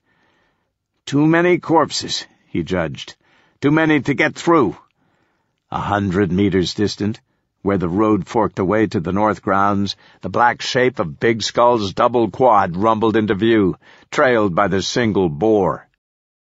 "Too many corpses," he judged. "Too many to get through." 100 meters distant, where the road forked away to the north grounds, the black shape of Big Skull's double quad rumbled into view, trailed by the single bore.